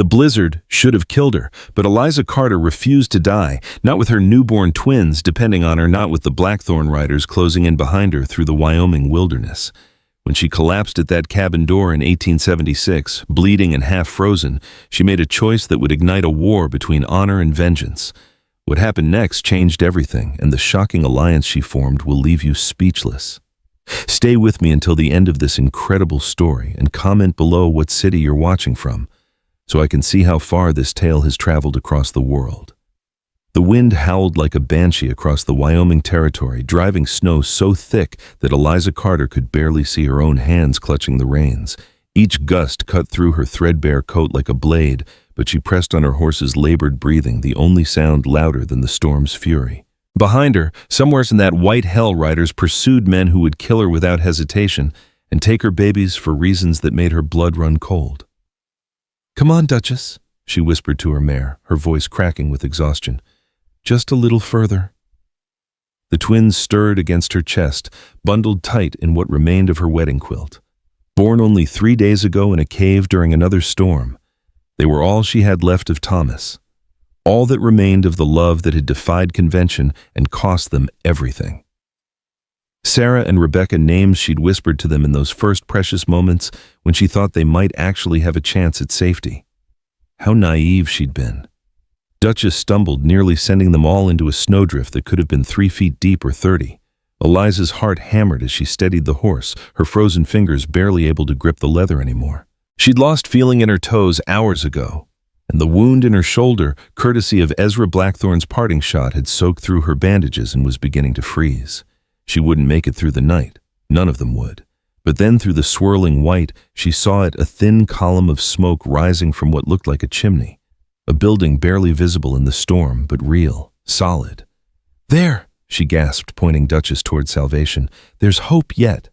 The blizzard should have killed her, but Eliza Carter refused to die, not with her newborn twins depending on her, not with the Blackthorn riders closing in behind her through the Wyoming wilderness. When she collapsed at that cabin door in 1876, bleeding and half frozen, she made a choice that would ignite a war between honor and vengeance. What happened next changed everything, and the shocking alliance she formed will leave you speechless. Stay with me until the end of this incredible story and comment below what city you're watching from, so I can see how far this tale has traveled across the world. The wind howled like a banshee across the Wyoming territory, driving snow so thick that Eliza Carter could barely see her own hands clutching the reins. Each gust cut through her threadbare coat like a blade, but she pressed on her horse's labored breathing, the only sound louder than the storm's fury. Behind her, somewhere in that white hell, riders pursued men who would kill her without hesitation and take her babies for reasons that made her blood run cold. "Come on, Duchess," she whispered to her mare, her voice cracking with exhaustion. "Just a little further." The twins stirred against her chest, bundled tight in what remained of her wedding quilt. Born only 3 days ago in a cave during another storm, they were all she had left of Thomas, all that remained of the love that had defied convention and cost them everything. Sarah and Rebecca, names she'd whispered to them in those first precious moments when she thought they might actually have a chance at safety. How naive she'd been. Duchess stumbled, nearly sending them all into a snowdrift that could have been 3 feet deep or 30. Eliza's heart hammered as she steadied the horse, her frozen fingers barely able to grip the leather anymore. She'd lost feeling in her toes hours ago, and the wound in her shoulder, courtesy of Ezra Blackthorn's parting shot, had soaked through her bandages and was beginning to freeze. She wouldn't make it through the night. None of them would. But then through the swirling white, she saw it, a thin column of smoke rising from what looked like a chimney. A building barely visible in the storm, but real, solid. "There!" she gasped, pointing Duchess toward salvation. "There's hope yet."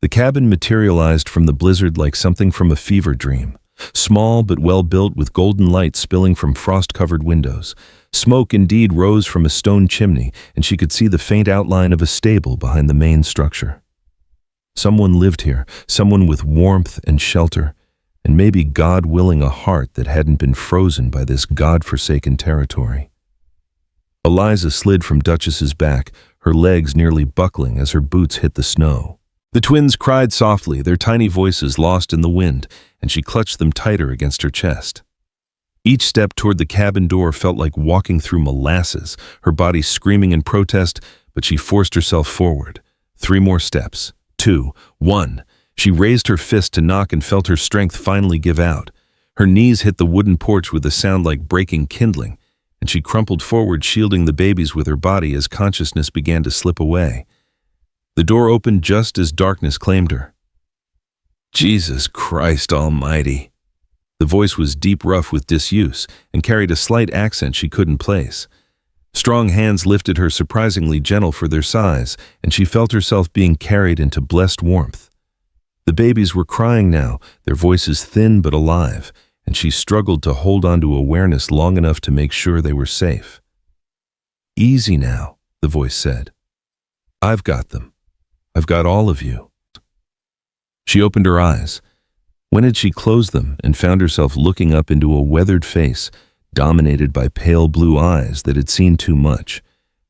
The cabin materialized from the blizzard like something from a fever dream. Small but well-built, with golden light spilling from frost-covered windows. Smoke indeed rose from a stone chimney, and she could see the faint outline of a stable behind the main structure. Someone lived here, someone with warmth and shelter, and maybe, God willing, a heart that hadn't been frozen by this God-forsaken territory. Eliza slid from Duchess's back, her legs nearly buckling as her boots hit the snow. The twins cried softly, their tiny voices lost in the wind, and she clutched them tighter against her chest. Each step toward the cabin door felt like walking through molasses, her body screaming in protest, but she forced herself forward. 3 more steps. 2. 1. She raised her fist to knock and felt her strength finally give out. Her knees hit the wooden porch with a sound like breaking kindling, and she crumpled forward, shielding the babies with her body as consciousness began to slip away. The door opened just as darkness claimed her. "Jesus Christ Almighty." The voice was deep, rough with disuse, and carried a slight accent she couldn't place. Strong hands lifted her, surprisingly gentle for their size, and she felt herself being carried into blessed warmth. The babies were crying now, their voices thin but alive, and she struggled to hold on to awareness long enough to make sure they were safe. "Easy now," the voice said. "I've got them. I've got all of you." She opened her eyes. When had she closed them and found herself looking up into a weathered face, dominated by pale blue eyes that had seen too much?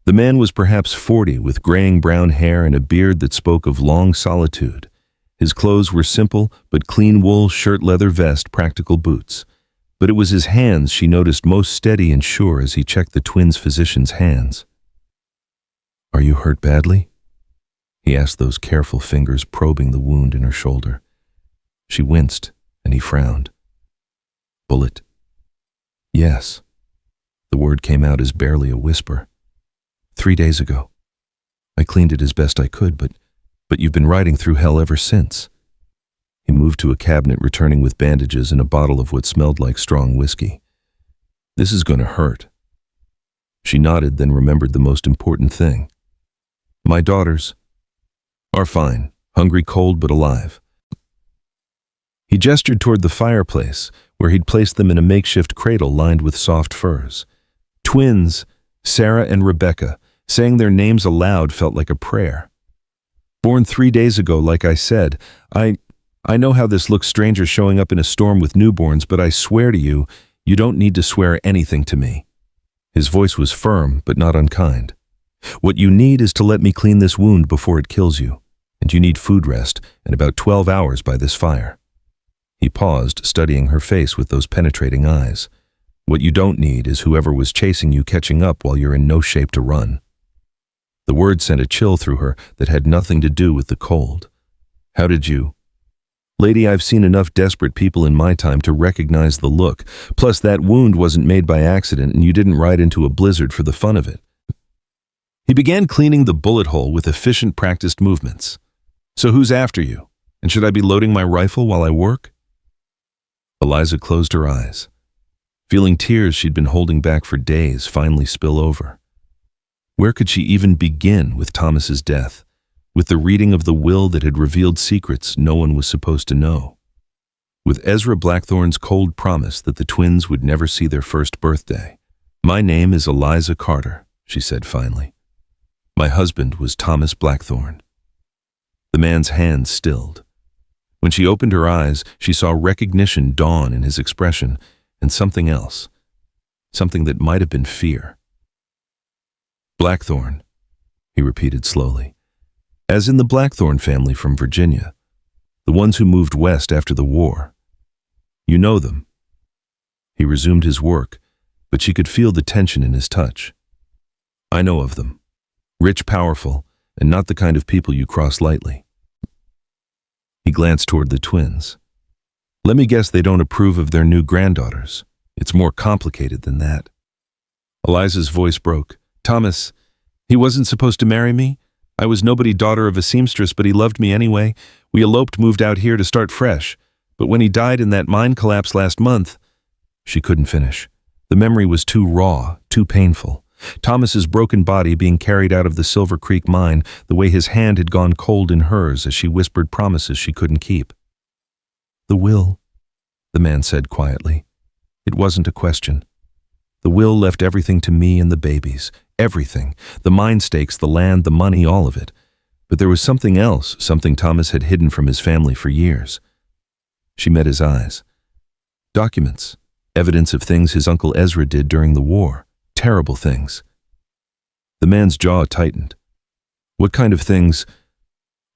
The man was perhaps 40, with graying brown hair and a beard that spoke of long solitude. His clothes were simple, but clean wool shirt, leather vest, practical boots. But it was his hands she noticed, most steady and sure as he checked the twins' physician's hands. "Are you hurt badly?" he asked, those careful fingers probing the wound in her shoulder. She winced, and he frowned. "Bullet?" "Yes." The word came out as barely a whisper. 3 days ago. I cleaned it as best I could, but you've been riding through hell ever since." He moved to a cabinet, returning with bandages and a bottle of what smelled like strong whiskey. "This is going to hurt." She nodded, then remembered the most important thing. "My daughters are fine, hungry, cold, but alive." He gestured toward the fireplace, where he'd placed them in a makeshift cradle lined with soft furs. Twins, Sarah and Rebecca, saying their names aloud felt like a prayer. "Born 3 days ago, like I said. I I know how this looks, strangers showing up in a storm with newborns, but I swear to you, you don't need to swear anything to me." His voice was firm, but not unkind. "What you need is to let me clean this wound before it kills you, and you need food rest and about 12 hours by this fire." He paused, studying her face with those penetrating eyes. "What you don't need is whoever was chasing you catching up while you're in no shape to run." The word sent a chill through her that had nothing to do with the cold. "How did you?" "Lady, I've seen enough desperate people in my time to recognize the look. Plus, that wound wasn't made by accident, and you didn't ride into a blizzard for the fun of it." He began cleaning the bullet hole with efficient, practiced movements. "So who's after you? And should I be loading my rifle while I work?" Eliza closed her eyes, feeling tears she'd been holding back for days finally spill over. Where could she even begin with Thomas's death, with the reading of the will that had revealed secrets no one was supposed to know, with Ezra Blackthorne's cold promise that the twins would never see their first birthday? "My name is Eliza Carter," she said finally. "My husband was Thomas Blackthorne." The man's hands stilled. When she opened her eyes, she saw recognition dawn in his expression, and something else, something that might have been fear. "Blackthorne," he repeated slowly, "as in the Blackthorne family from Virginia, the ones who moved west after the war. You know them." He resumed his work, but she could feel the tension in his touch. "I know of them. Rich, powerful, and not the kind of people you cross lightly." He glanced toward the twins. "Let me guess they don't approve of their new granddaughters. It's more complicated than that." Eliza's voice broke. "Thomas, he wasn't supposed to marry me. I was nobody, daughter of a seamstress, but he loved me anyway. We eloped, moved out here to start fresh. But when he died in that mine collapse last month..." She couldn't finish. The memory was too raw, too painful. Thomas's broken body being carried out of the Silver Creek mine, the way his hand had gone cold in hers as she whispered promises she couldn't keep. "The will," the man said quietly. "It wasn't a question. The will left everything to me and the babies. Everything. The mine stakes, the land, the money, all of it. But there was something else, something Thomas had hidden from his family for years." She met his eyes. "Documents. Evidence of things his Uncle Ezra did during the war. Terrible things." The man's jaw tightened. "What kind of things?"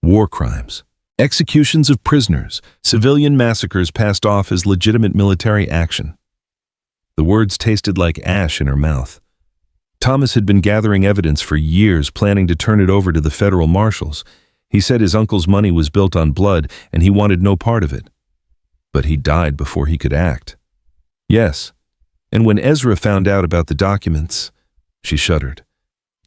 "War crimes. Executions of prisoners. Civilian massacres passed off as legitimate military action." The words tasted like ash in her mouth. Thomas had been gathering evidence for years, planning to turn it over to the federal marshals. He said his uncle's money was built on blood, and he wanted no part of it. But he died before he could act. "Yes. And when Ezra found out about the documents," she shuddered,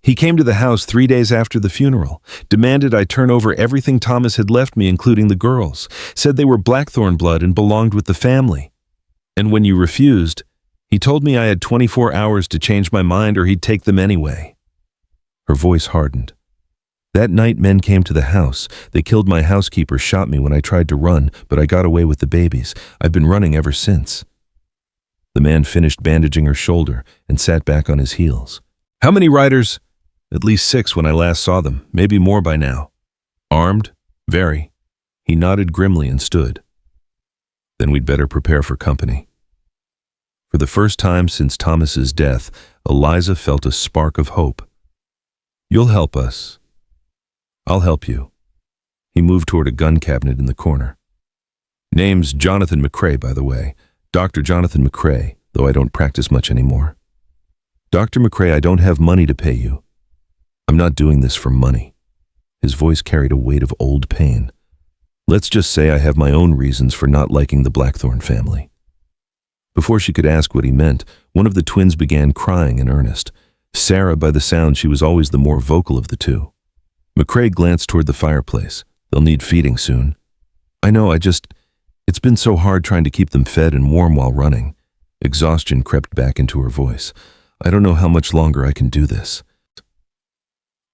"he came to the house 3 days after the funeral, demanded I turn over everything Thomas had left me, including the girls, said they were Blackthorne blood and belonged with the family. And when you refused, he told me I had 24 hours to change my mind or he'd take them anyway." Her voice hardened. "That night men came to the house. They killed my housekeeper, shot me when I tried to run, but I got away with the babies. I've been running ever since." The man finished bandaging her shoulder and sat back on his heels. "How many riders?" "At least 6 when I last saw them, maybe more by now." "Armed?" "Very." He nodded grimly and stood. "Then we'd better prepare for company." For the first time since Thomas's death, Eliza felt a spark of hope. "You'll help us." "I'll help you." He moved toward a gun cabinet in the corner. "Name's Jonathan McCrae, by the way. Dr. Jonathan McCrae, though I don't practice much anymore." "Dr. McCrae, I don't have money to pay you. I'm not doing this for money." His voice carried a weight of old pain. "Let's just say I have my own reasons for not liking the Blackthorne family." Before she could ask what he meant, one of the twins began crying in earnest. Sarah, by the sound, she was always the more vocal of the two. McCrae glanced toward the fireplace. "They'll need feeding soon." "I know, it's been so hard trying to keep them fed and warm while running." Exhaustion crept back into her voice. "I don't know how much longer I can do this."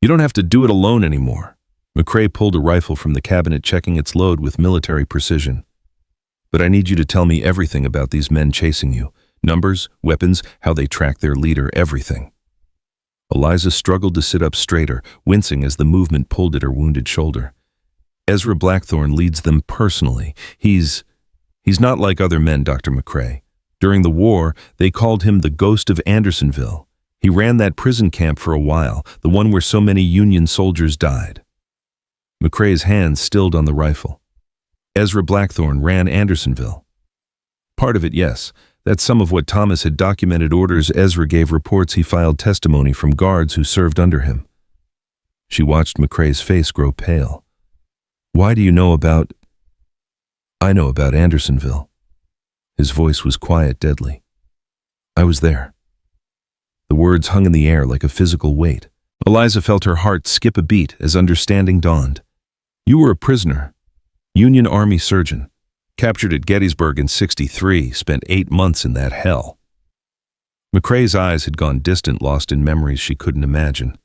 "You don't have to do it alone anymore." McCrae pulled a rifle from the cabinet, checking its load with military precision. "But I need you to tell me everything about these men chasing you. Numbers, weapons, how they track their leader, everything." Eliza struggled to sit up straighter, wincing as the movement pulled at her wounded shoulder. Ezra Blackthorne leads them personally. He's not like other men, Dr. McCrae. During the war, they called him the Ghost of Andersonville. He ran that prison camp for a while, the one where so many Union soldiers died. McCrae's hands stilled on the rifle. Ezra Blackthorne ran Andersonville. Part of it, yes. That's some of what Thomas had documented orders. Ezra gave reports. He filed testimony from guards who served under him. She watched McCrae's face grow pale. Why do you know about... I know about Andersonville. His voice was quiet, deadly. I was there. The words hung in the air like a physical weight. Eliza felt her heart skip a beat as understanding dawned. You were a prisoner. Union Army surgeon. Captured at Gettysburg in '63, spent 8 months in that hell. McCrae's eyes had gone distant, lost in memories she couldn't imagine.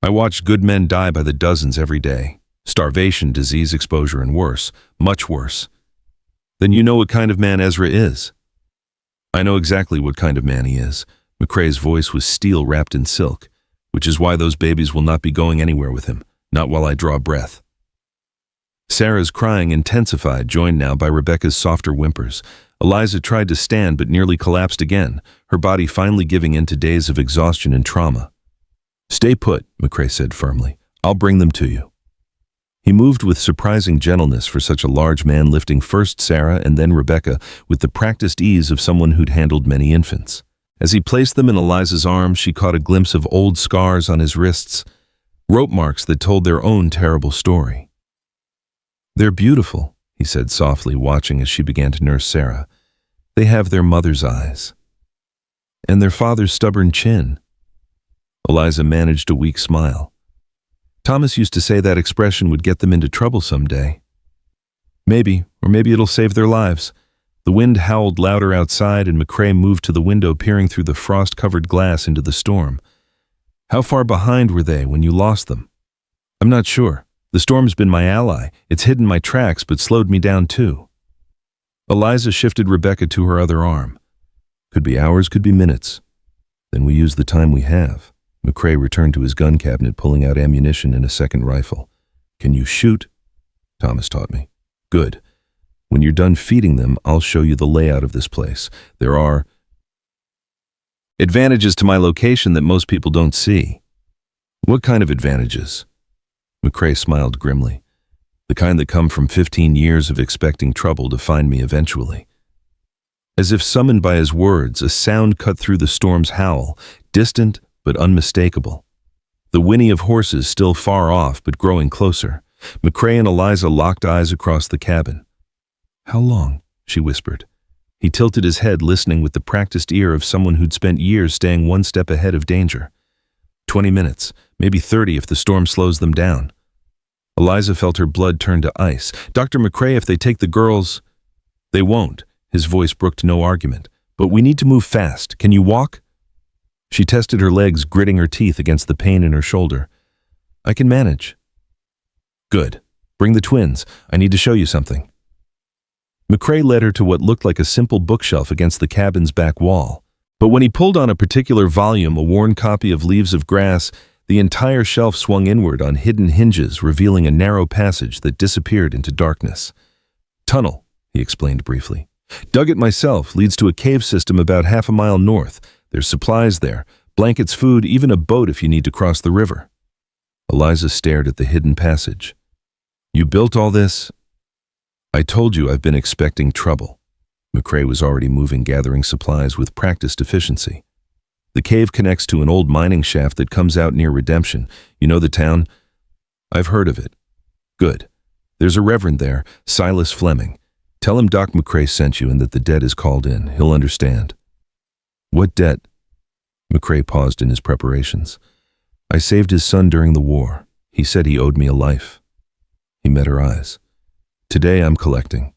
I watched good men die by the dozens every day. Starvation, disease exposure, and worse. Much worse. Then you know what kind of man Ezra is. I know exactly what kind of man he is. McCrae's voice was steel wrapped in silk, which is why those babies will not be going anywhere with him, not while I draw breath. Sarah's crying intensified, joined now by Rebecca's softer whimpers. Eliza tried to stand but nearly collapsed again, her body finally giving in to days of exhaustion and trauma. Stay put, McCrae said firmly. I'll bring them to you. He moved with surprising gentleness for such a large man, lifting first Sarah and then Rebecca with the practiced ease of someone who'd handled many infants. As he placed them in Eliza's arms, she caught a glimpse of old scars on his wrists, rope marks that told their own terrible story. They're beautiful, he said softly, watching as she began to nurse Sarah. They have their mother's eyes. And their father's stubborn chin. Eliza managed a weak smile. Thomas used to say that expression would get them into trouble someday. Maybe, or maybe it'll save their lives. The wind howled louder outside, and McCrae moved to the window, peering through the frost-covered glass into the storm. How far behind were they when you lost them? I'm not sure. The storm's been my ally. It's hidden my tracks, but slowed me down too. Eliza shifted Rebecca to her other arm. Could be hours, could be minutes. Then we use the time we have. McCrae returned to his gun cabinet, pulling out ammunition and a second rifle. Can you shoot? Thomas taught me. Good. When you're done feeding them, I'll show you the layout of this place. There are advantages to my location that most people don't see. What kind of advantages? McCrae smiled grimly. The kind that come from 15 years of expecting trouble to find me eventually. As if summoned by his words, a sound cut through the storm's howl, distant but unmistakable. The whinny of horses still far off but growing closer. McCrae and Eliza locked eyes across the cabin. How long? She whispered. He tilted his head, listening with the practiced ear of someone who'd spent years staying one step ahead of danger. 20 minutes, maybe 30 if the storm slows them down. Eliza felt her blood turn to ice. Dr. McCrae, if they take the girls... They won't. His voice brooked no argument. But we need to move fast. Can you walk? She tested her legs, gritting her teeth against the pain in her shoulder. I can manage. Good. Bring the twins. I need to show you something. McCrae led her to what looked like a simple bookshelf against the cabin's back wall. But when he pulled on a particular volume, a worn copy of Leaves of Grass, the entire shelf swung inward on hidden hinges, revealing a narrow passage that disappeared into darkness. Tunnel, he explained briefly. Dug it myself, leads to a cave system about half a mile north. There's supplies there, blankets, food, even a boat if you need to cross the river. Eliza stared at the hidden passage. You built all this? I told you I've been expecting trouble. McCrae was already moving, gathering supplies with practiced efficiency. The cave connects to an old mining shaft that comes out near Redemption. You know the town? I've heard of it. Good. There's a reverend there, Silas Fleming. Tell him Doc McCrae sent you and that the debt is called in. He'll understand. What debt? McCrae paused in his preparations. I saved his son during the war. He said he owed me a life. He met her eyes. Today I'm collecting.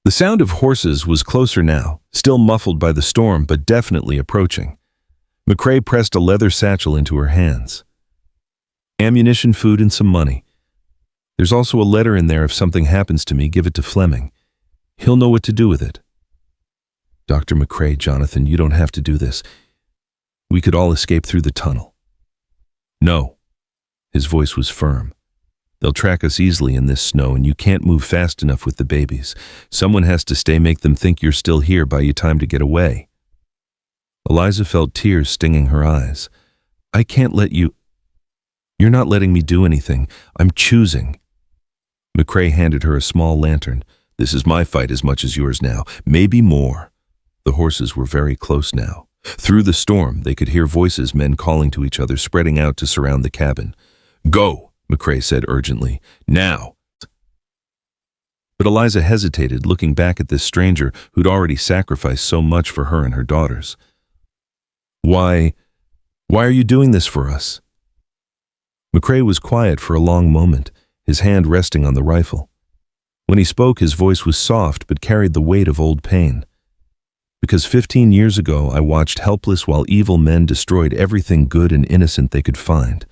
The sound of horses was closer now, still muffled by the storm, but definitely approaching. McCrae pressed a leather satchel into her hands. Ammunition, food, and some money. There's also a letter in there. If something happens to me, give it to Fleming. He'll know what to do with it. Dr. McCrae, Jonathan, you don't have to do this. We could all escape through the tunnel. No. His voice was firm. They'll track us easily in this snow, and you can't move fast enough with the babies. Someone has to stay, make them think you're still here, buy you time to get away." Eliza felt tears stinging her eyes. "I can't let you. You're not letting me do anything. I'm choosing." McCrae handed her a small lantern. "This is my fight as much as yours now, maybe more." The horses were very close now. Through the storm, they could hear voices, men calling to each other, spreading out to surround the cabin. "Go," McCrae said urgently. "Now." But Eliza hesitated, looking back at this stranger who'd already sacrificed so much for her and her daughters. Why are you doing this for us?" McCrae was quiet for a long moment, his hand resting on the rifle. When he spoke, his voice was soft but carried the weight of old pain. "Because 15 years ago I watched helpless while evil men destroyed everything good and innocent they could find.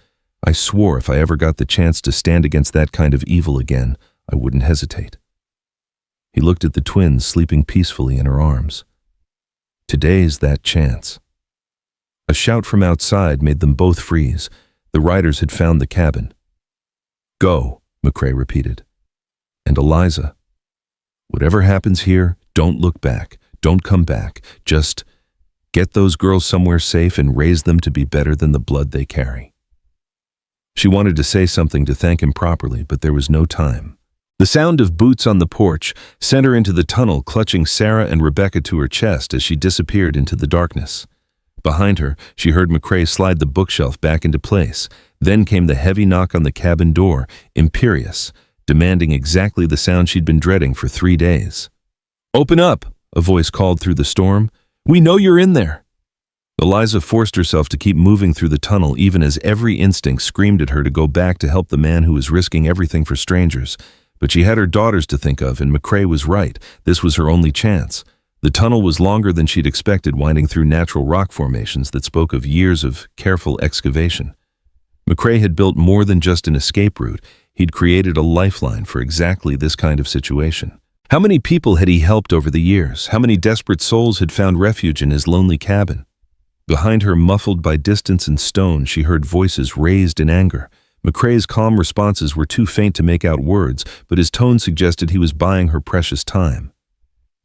I swore if I ever got the chance to stand against that kind of evil again, I wouldn't hesitate." He looked at the twins sleeping peacefully in her arms. "Today's that chance." A shout from outside made them both freeze. The riders had found the cabin. "Go," McCrae repeated. "And Eliza, whatever happens here, don't look back. Don't come back. Just get those girls somewhere safe and raise them to be better than the blood they carry." She wanted to say something to thank him properly, but there was no time. The sound of boots on the porch sent her into the tunnel, clutching Sarah and Rebecca to her chest as she disappeared into the darkness. Behind her, she heard McCrae slide the bookshelf back into place. Then came the heavy knock on the cabin door, imperious, demanding exactly the sound she'd been dreading for 3 days. "Open up," a voice called through the storm. "We know you're in there." Eliza forced herself to keep moving through the tunnel, even as every instinct screamed at her to go back to help the man who was risking everything for strangers. But she had her daughters to think of, and McCrae was right. This was her only chance. The tunnel was longer than she'd expected, winding through natural rock formations that spoke of years of careful excavation. McCrae had built more than just an escape route. He'd created a lifeline for exactly this kind of situation. How many people had he helped over the years? How many desperate souls had found refuge in his lonely cabin? Behind her, muffled by distance and stone, she heard voices raised in anger. McCrae's calm responses were too faint to make out words, but his tone suggested he was buying her precious time.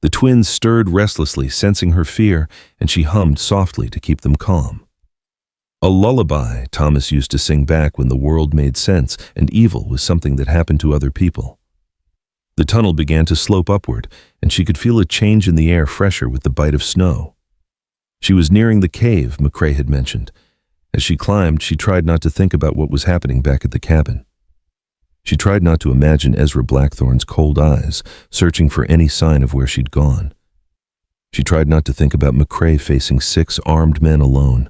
The twins stirred restlessly, sensing her fear, and she hummed softly to keep them calm. A lullaby Thomas used to sing back when the world made sense and evil was something that happened to other people. The tunnel began to slope upward, and she could feel a change in the air, fresher with the bite of snow. She was nearing the cave McCrae had mentioned. As she climbed, she tried not to think about what was happening back at the cabin. She tried not to imagine Ezra Blackthorn's cold eyes, searching for any sign of where she'd gone. She tried not to think about McCrae facing 6 armed men alone,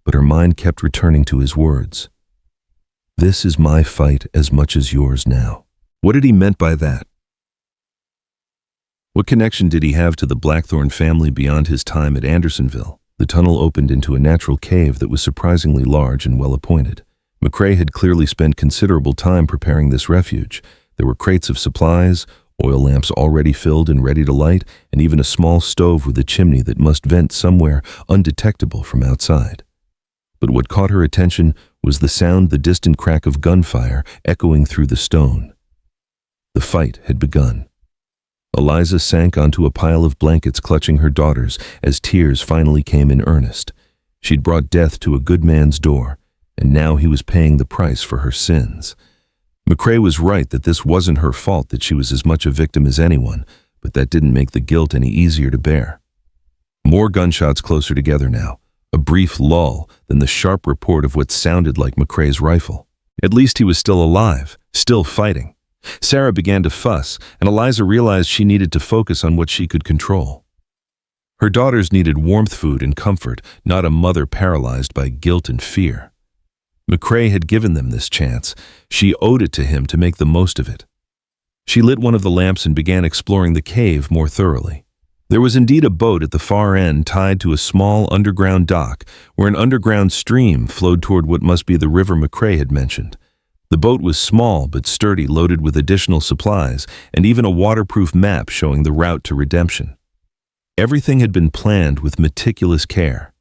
but her mind kept returning to his words. "This is my fight as much as yours now." What had he meant by that? What connection did he have to the Blackthorn family beyond his time at Andersonville? The tunnel opened into a natural cave that was surprisingly large and well-appointed. McCrae had clearly spent considerable time preparing this refuge. There were crates of supplies, oil lamps already filled and ready to light, and even a small stove with a chimney that must vent somewhere undetectable from outside. But what caught her attention was the distant crack of gunfire echoing through the stone. The fight had begun. Eliza sank onto a pile of blankets, clutching her daughters as tears finally came in earnest. She'd brought death to a good man's door, and now he was paying the price for her sins. McCrae was right that this wasn't her fault, that she was as much a victim as anyone, but that didn't make the guilt any easier to bear. More gunshots closer together now, a brief lull, then the sharp report of what sounded like McCrae's rifle. At least he was still alive, still fighting. Sarah began to fuss, and Eliza realized she needed to focus on what she could control. Her daughters needed warmth, food, and comfort, not a mother paralyzed by guilt and fear. McCrae had given them this chance. She owed it to him to make the most of it. She lit one of the lamps and began exploring the cave more thoroughly. There was indeed a boat at the far end tied to a small underground dock where an underground stream flowed toward what must be the river McCrae had mentioned. The boat was small but sturdy, loaded with additional supplies, and even a waterproof map showing the route to redemption. Everything had been planned with meticulous care.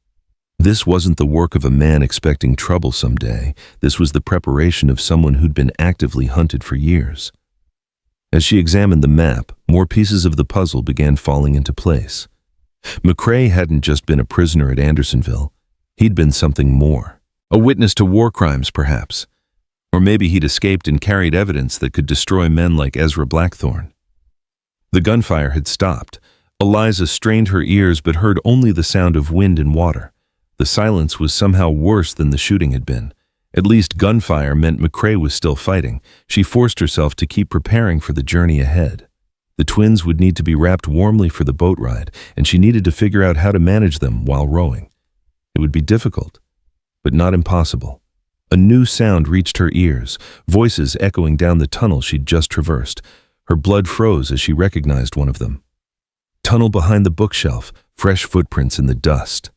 This wasn't the work of a man expecting trouble someday. This was the preparation of someone who'd been actively hunted for years. As she examined the map, more pieces of the puzzle began falling into place. McCrae hadn't just been a prisoner at Andersonville. He'd been something more. A witness to war crimes, perhaps. Or maybe he'd escaped and carried evidence that could destroy men like Ezra Blackthorne. The gunfire had stopped. Eliza strained her ears but heard only the sound of wind and water. The silence was somehow worse than the shooting had been. At least gunfire meant McCrae was still fighting. She forced herself to keep preparing for the journey ahead. The twins would need to be wrapped warmly for the boat ride, and she needed to figure out how to manage them while rowing. It would be difficult, but not impossible. A new sound reached her ears, voices echoing down the tunnel she'd just traversed. Her blood froze as she recognized one of them. Tunnel behind the bookshelf, fresh footprints in the dust.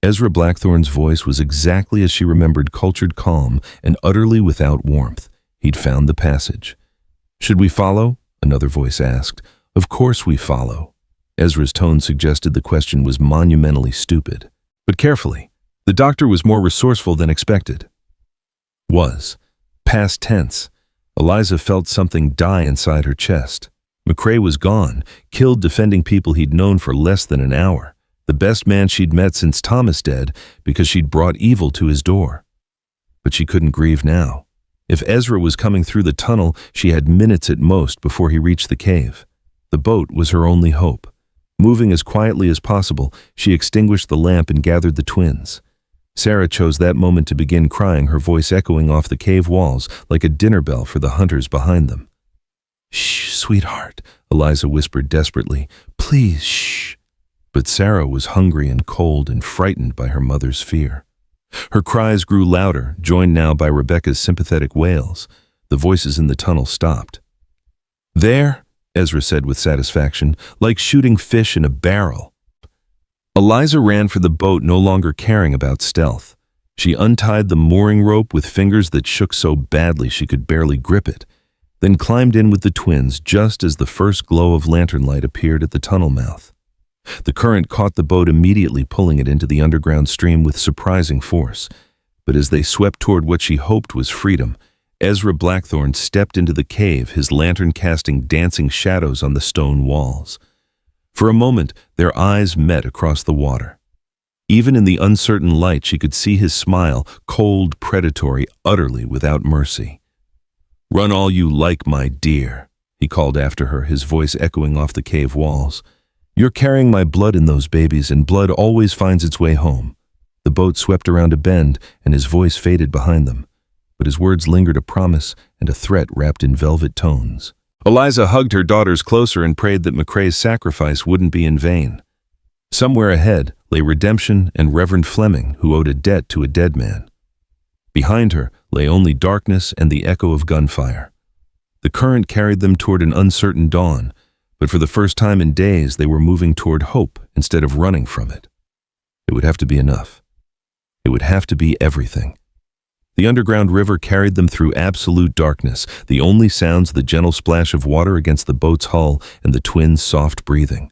Ezra Blackthorne's voice was exactly as she remembered, cultured, calm, and utterly without warmth. He'd found the passage. "Should we follow?" another voice asked. "Of course we follow." Ezra's tone suggested the question was monumentally stupid. But carefully, the doctor was more resourceful than expected. Was. Past tense. Eliza felt something die inside her chest. McCrae was gone, killed defending people he'd known for less than an hour. The best man she'd met since Thomas dead because she'd brought evil to his door. But she couldn't grieve now. If Ezra was coming through the tunnel, she had minutes at most before he reached the cave. The boat was her only hope. Moving as quietly as possible, she extinguished the lamp and gathered the twins. Sarah chose that moment to begin crying, her voice echoing off the cave walls like a dinner bell for the hunters behind them. "Shh, sweetheart," Eliza whispered desperately. "Please, shh." But Sarah was hungry and cold and frightened by her mother's fear. Her cries grew louder, joined now by Rebecca's sympathetic wails. The voices in the tunnel stopped. "There," Ezra said with satisfaction, "like shooting fish in a barrel." Eliza ran for the boat, no longer caring about stealth. She untied the mooring rope with fingers that shook so badly she could barely grip it, then climbed in with the twins just as the first glow of lantern light appeared at the tunnel mouth. The current caught the boat immediately, pulling it into the underground stream with surprising force. But as they swept toward what she hoped was freedom, Ezra Blackthorne stepped into the cave, his lantern casting dancing shadows on the stone walls. For a moment, their eyes met across the water. Even in the uncertain light, she could see his smile, cold, predatory, utterly without mercy. "Run all you like, my dear," he called after her, his voice echoing off the cave walls. "You're carrying my blood in those babies, and blood always finds its way home." The boat swept around a bend, and his voice faded behind them. But his words lingered, a promise and a threat wrapped in velvet tones. Eliza hugged her daughters closer and prayed that McCrae's sacrifice wouldn't be in vain. Somewhere ahead lay redemption and Reverend Fleming, who owed a debt to a dead man. Behind her lay only darkness and the echo of gunfire. The current carried them toward an uncertain dawn, but for the first time in days they were moving toward hope instead of running from it. It would have to be enough. It would have to be everything. The underground river carried them through absolute darkness, the only sounds the gentle splash of water against the boat's hull and the twins' soft breathing.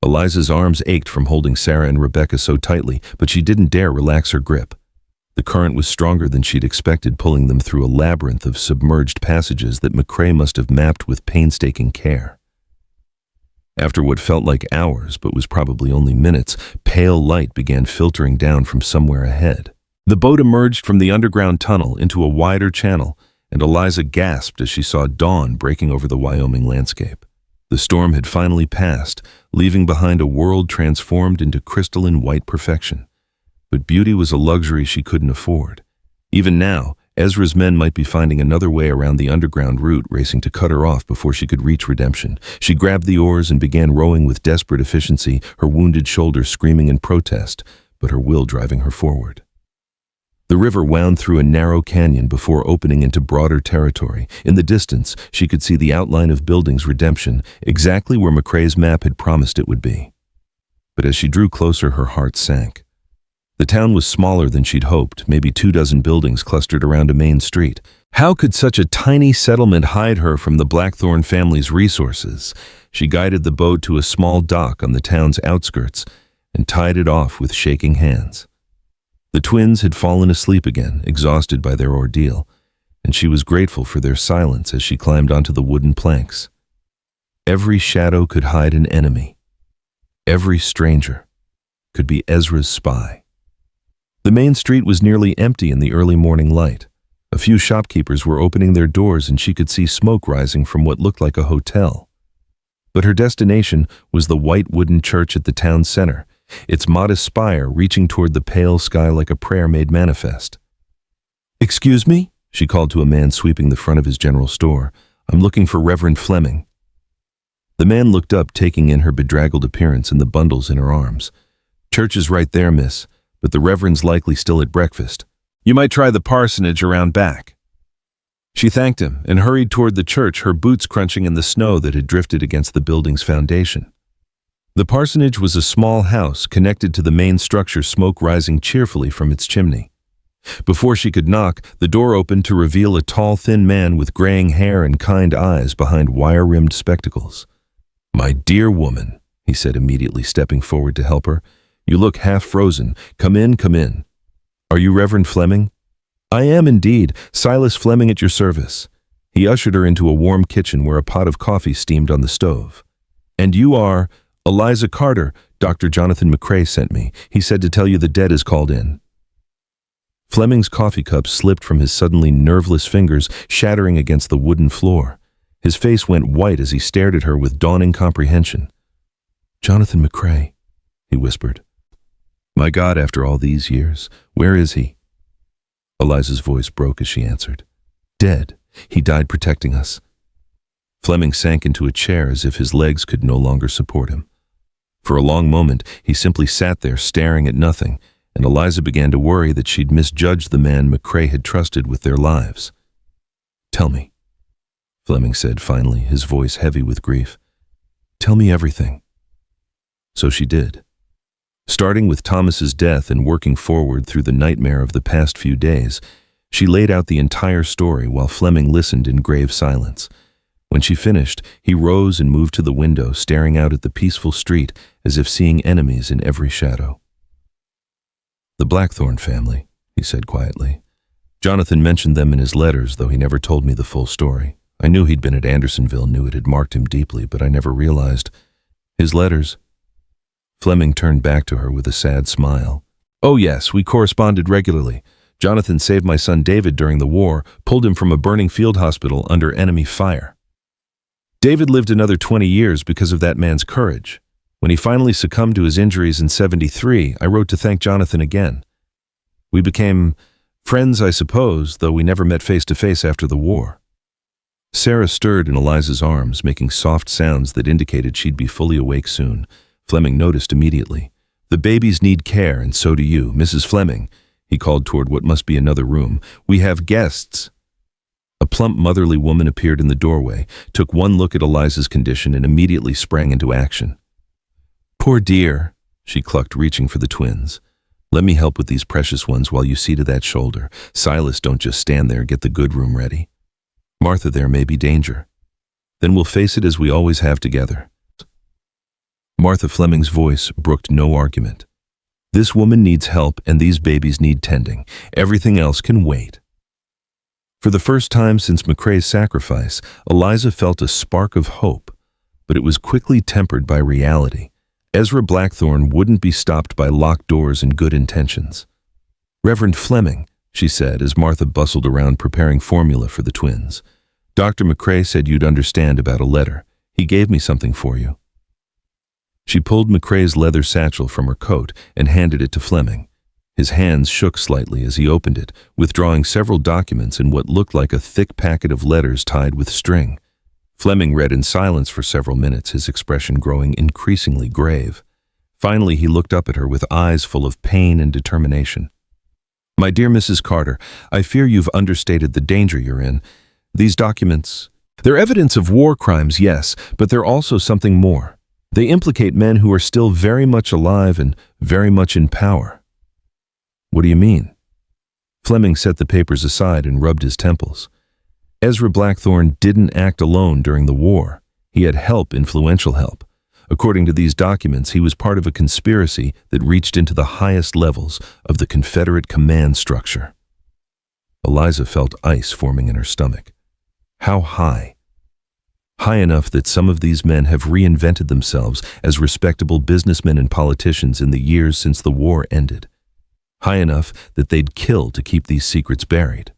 Eliza's arms ached from holding Sarah and Rebecca so tightly, but she didn't dare relax her grip. The current was stronger than she'd expected, pulling them through a labyrinth of submerged passages that McCrae must have mapped with painstaking care. After what felt like hours, but was probably only minutes, pale light began filtering down from somewhere ahead. The boat emerged from the underground tunnel into a wider channel, and Eliza gasped as she saw dawn breaking over the Wyoming landscape. The storm had finally passed, leaving behind a world transformed into crystalline white perfection. But beauty was a luxury she couldn't afford. Even now, Ezra's men might be finding another way around the underground route, racing to cut her off before she could reach redemption. She grabbed the oars and began rowing with desperate efficiency, her wounded shoulder screaming in protest, but her will driving her forward. The river wound through a narrow canyon before opening into broader territory. In the distance, she could see the outline of buildings Redemption, exactly where McCrae's map had promised it would be. But as she drew closer, her heart sank. The town was smaller than she'd hoped, maybe 24 buildings clustered around a main street. How could such a tiny settlement hide her from the Blackthorne family's resources? She guided the boat to a small dock on the town's outskirts, and tied it off with shaking hands. The twins had fallen asleep again, exhausted by their ordeal, and she was grateful for their silence as she climbed onto the wooden planks. Every shadow could hide an enemy. Every stranger could be Ezra's spy. The main street was nearly empty in the early morning light. A few shopkeepers were opening their doors and she could see smoke rising from what looked like a hotel. But her destination was the white wooden church at the town center, its modest spire reaching toward the pale sky like a prayer made manifest. "Excuse me?" she called to a man sweeping the front of his general store. "I'm looking for Reverend Fleming." The man looked up, taking in her bedraggled appearance and the bundles in her arms. "Church is right there, miss, but the Reverend's likely still at breakfast. You might try the parsonage around back." She thanked him and hurried toward the church, her boots crunching in the snow that had drifted against the building's foundation. The parsonage was a small house connected to the main structure, smoke rising cheerfully from its chimney. Before she could knock, the door opened to reveal a tall, thin man with graying hair and kind eyes behind wire-rimmed spectacles. "My dear woman," he said, immediately stepping forward to help her. "You look half frozen. Come in, come in. Are you Reverend Fleming?" "I am indeed. Silas Fleming at your service." He ushered her into a warm kitchen where a pot of coffee steamed on the stove. "And you are Eliza Carter. Dr. Jonathan McCrae sent me. He said to tell you the dead is called in." Fleming's coffee cup slipped from his suddenly nerveless fingers, shattering against the wooden floor. His face went white as he stared at her with dawning comprehension. "Jonathan McCrae," he whispered. "My God, after all these years, where is he?" Eliza's voice broke as she answered. "Dead. He died protecting us." Fleming sank into a chair as if his legs could no longer support him. For a long moment, he simply sat there staring at nothing, and Eliza began to worry that she'd misjudged the man McCrae had trusted with their lives. "Tell me," Fleming said finally, his voice heavy with grief. "Tell me everything." So she did. Starting with Thomas's death and working forward through the nightmare of the past few days, she laid out the entire story while Fleming listened in grave silence. When she finished, he rose and moved to the window, staring out at the peaceful street as if seeing enemies in every shadow. "The Blackthorne family," he said quietly. "Jonathan mentioned them in his letters, though he never told me the full story. I knew he'd been at Andersonville, knew it had marked him deeply, but I never realized. His letters..." Fleming turned back to her with a sad smile. "Oh yes, we corresponded regularly. Jonathan saved my son David during the war, pulled him from a burning field hospital under enemy fire. David lived another 20 years because of that man's courage. When he finally succumbed to his injuries in '73, I wrote to thank Jonathan again. We became friends, I suppose, though we never met face to face after the war." Sarah stirred in Eliza's arms, making soft sounds that indicated she'd be fully awake soon. Fleming noticed immediately. "The babies need care, and so do you, Mrs. Fleming," he called toward what must be another room. "We have guests." A plump, motherly woman appeared in the doorway, took one look at Eliza's condition, and immediately sprang into action. "Poor dear," she clucked, reaching for the twins. "Let me help with these precious ones while you see to that shoulder. Silas, don't just stand there, get the good room ready. Martha, there may be danger. Then we'll face it as we always have together." Martha Fleming's voice brooked no argument. "This woman needs help and these babies need tending. Everything else can wait." For the first time since McCrae's sacrifice, Eliza felt a spark of hope, but it was quickly tempered by reality. Ezra Blackthorne wouldn't be stopped by locked doors and good intentions. "Reverend Fleming," she said as Martha bustled around preparing formula for the twins. "Dr. McCrae said you'd understand about a letter. He gave me something for you." She pulled McCrae's leather satchel from her coat and handed it to Fleming. His hands shook slightly as he opened it, withdrawing several documents in what looked like a thick packet of letters tied with string. Fleming read in silence for several minutes, his expression growing increasingly grave. Finally, he looked up at her with eyes full of pain and determination. "My dear Mrs. Carter, I fear you've understated the danger you're in. These documents, they're evidence of war crimes, yes, but they're also something more. They implicate men who are still very much alive and very much in power." "What do you mean?" Fleming set the papers aside and rubbed his temples. Ezra Blackthorne didn't act alone during the war. He had help, influential help. According to these documents, he was part of a conspiracy that reached into the highest levels of the Confederate command structure. Eliza felt ice forming in her stomach. How high? High enough that some of these men have reinvented themselves as respectable businessmen and politicians in the years since the war ended. High enough that they'd kill to keep these secrets buried.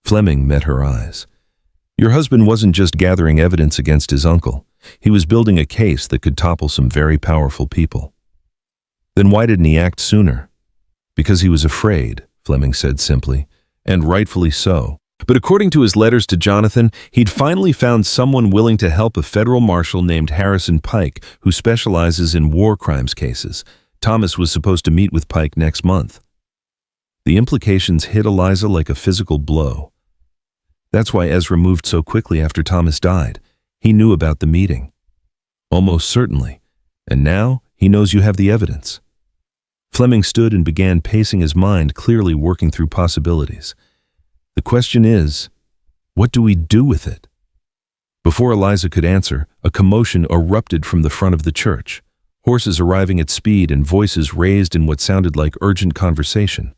Fleming met her eyes. Your husband wasn't just gathering evidence against his uncle. He was building a case that could topple some very powerful people. Then why didn't he act sooner? Because he was afraid, Fleming said simply, and rightfully so. But according to his letters to Jonathan, he'd finally found someone willing to help, a federal marshal named Harrison Pike, who specializes in war crimes cases. Thomas was supposed to meet with Pike next month. The implications hit Eliza like a physical blow. That's why Ezra moved so quickly after Thomas died. He knew about the meeting. Almost certainly. And now he knows you have the evidence. Fleming stood and began pacing his mind, clearly working through possibilities. The question is, what do we do with it? Before Eliza could answer, a commotion erupted from the front of the church. Horses arriving at speed and voices raised in what sounded like urgent conversation.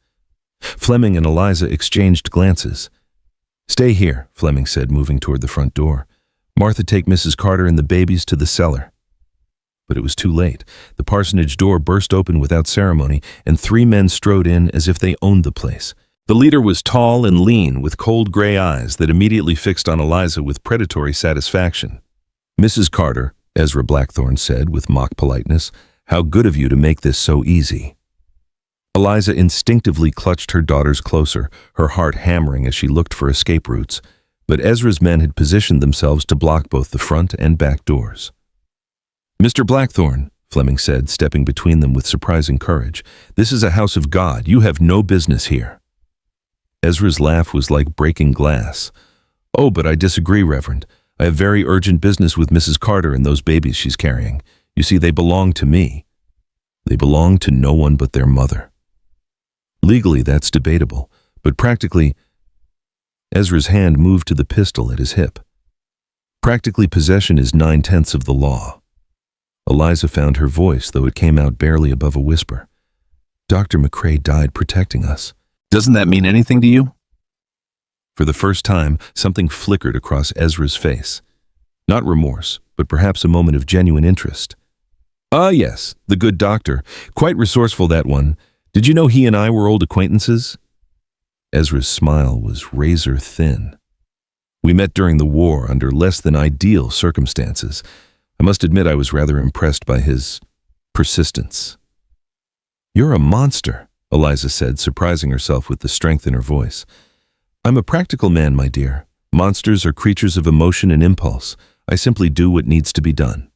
Fleming and Eliza exchanged glances. Stay here, Fleming said, moving toward the front door. Martha, take Mrs. Carter and the babies to the cellar. But it was too late. The parsonage door burst open without ceremony, and 3 men strode in as if they owned the place. The leader was tall and lean, with cold gray eyes that immediately fixed on Eliza with predatory satisfaction. Mrs. Carter, Ezra Blackthorne said with mock politeness, how good of you to make this so easy. Eliza instinctively clutched her daughters closer, her heart hammering as she looked for escape routes. But Ezra's men had positioned themselves to block both the front and back doors. Mr. Blackthorne, Fleming said, stepping between them with surprising courage, this is a house of God. You have no business here. Ezra's laugh was like breaking glass. Oh, but I disagree, Reverend. I have very urgent business with Mrs. Carter and those babies she's carrying. You see, they belong to me. They belong to no one but their mother. Legally, that's debatable, but practically, Ezra's hand moved to the pistol at his hip. Practically, possession is 9/10 of the law. Eliza found her voice, though it came out barely above a whisper. Dr. McCrae died protecting us. Doesn't that mean anything to you? For the first time, something flickered across Ezra's face. Not remorse, but perhaps a moment of genuine interest. Ah, yes, the good doctor. Quite resourceful, that one. Did you know he and I were old acquaintances? Ezra's smile was razor thin. We met during the war under less than ideal circumstances. I must admit I was rather impressed by his persistence. You're a monster, Eliza said, surprising herself with the strength in her voice. I'm a practical man, my dear. Monsters are creatures of emotion and impulse. I simply do what needs to be done.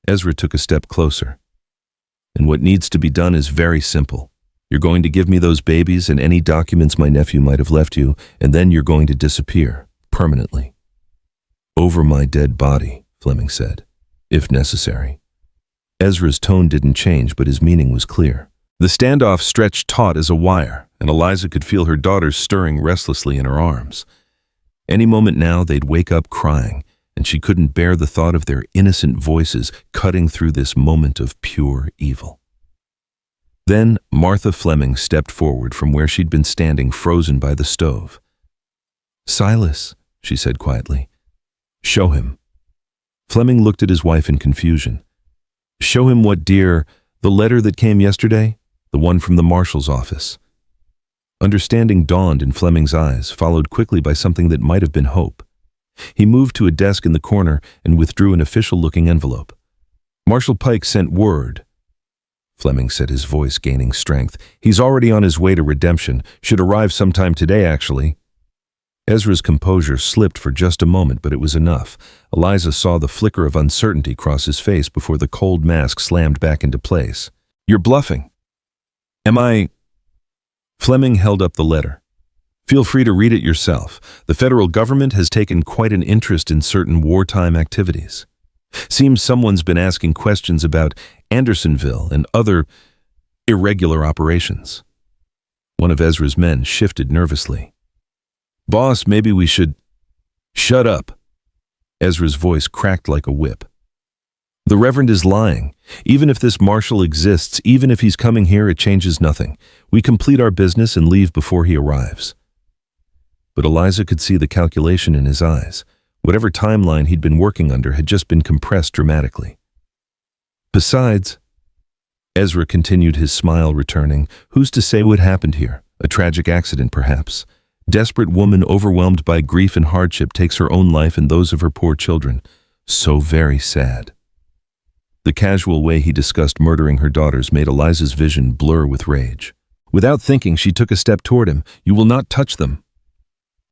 Ezra took a step closer. And what needs to be done is very simple. You're going to give me those babies and any documents my nephew might have left you, and then you're going to disappear, permanently. Over my dead body, Fleming said, if necessary. Ezra's tone didn't change, but his meaning was clear. The standoff stretched taut as a wire, and Eliza could feel her daughters stirring restlessly in her arms. Any moment now they'd wake up crying, and she couldn't bear the thought of their innocent voices cutting through this moment of pure evil. Then Martha Fleming stepped forward from where she'd been standing frozen by the stove. Silas, she said quietly, show him. Fleming looked at his wife in confusion. Show him what, dear? The letter that came yesterday? The one from the marshal's office. Understanding dawned in Fleming's eyes, followed quickly by something that might have been hope. He moved to a desk in the corner and withdrew an official-looking envelope. Marshal Pike sent word. Fleming said, his voice gaining strength. He's already on his way to redemption. Should arrive sometime today, actually. Ezra's composure slipped for just a moment, but it was enough. Eliza saw the flicker of uncertainty cross his face before the cold mask slammed back into place. You're bluffing. Am I? Fleming held up the letter. Feel free to read it yourself. The federal government has taken quite an interest in certain wartime activities. Seems someone's been asking questions about Andersonville and other irregular operations. One of Ezra's men shifted nervously. Boss, maybe we should... Shut up. Ezra's voice cracked like a whip. The Reverend is lying. Even if this marshal exists, even if he's coming here, it changes nothing. We complete our business and leave before he arrives." But Eliza could see the calculation in his eyes. Whatever timeline he'd been working under had just been compressed dramatically. "Besides," Ezra continued, his smile returning, "who's to say what happened here? A tragic accident, perhaps. Desperate woman overwhelmed by grief and hardship takes her own life and those of her poor children. So very sad." The casual way he discussed murdering her daughters made Eliza's vision blur with rage. Without thinking, she took a step toward him. "You will not touch them."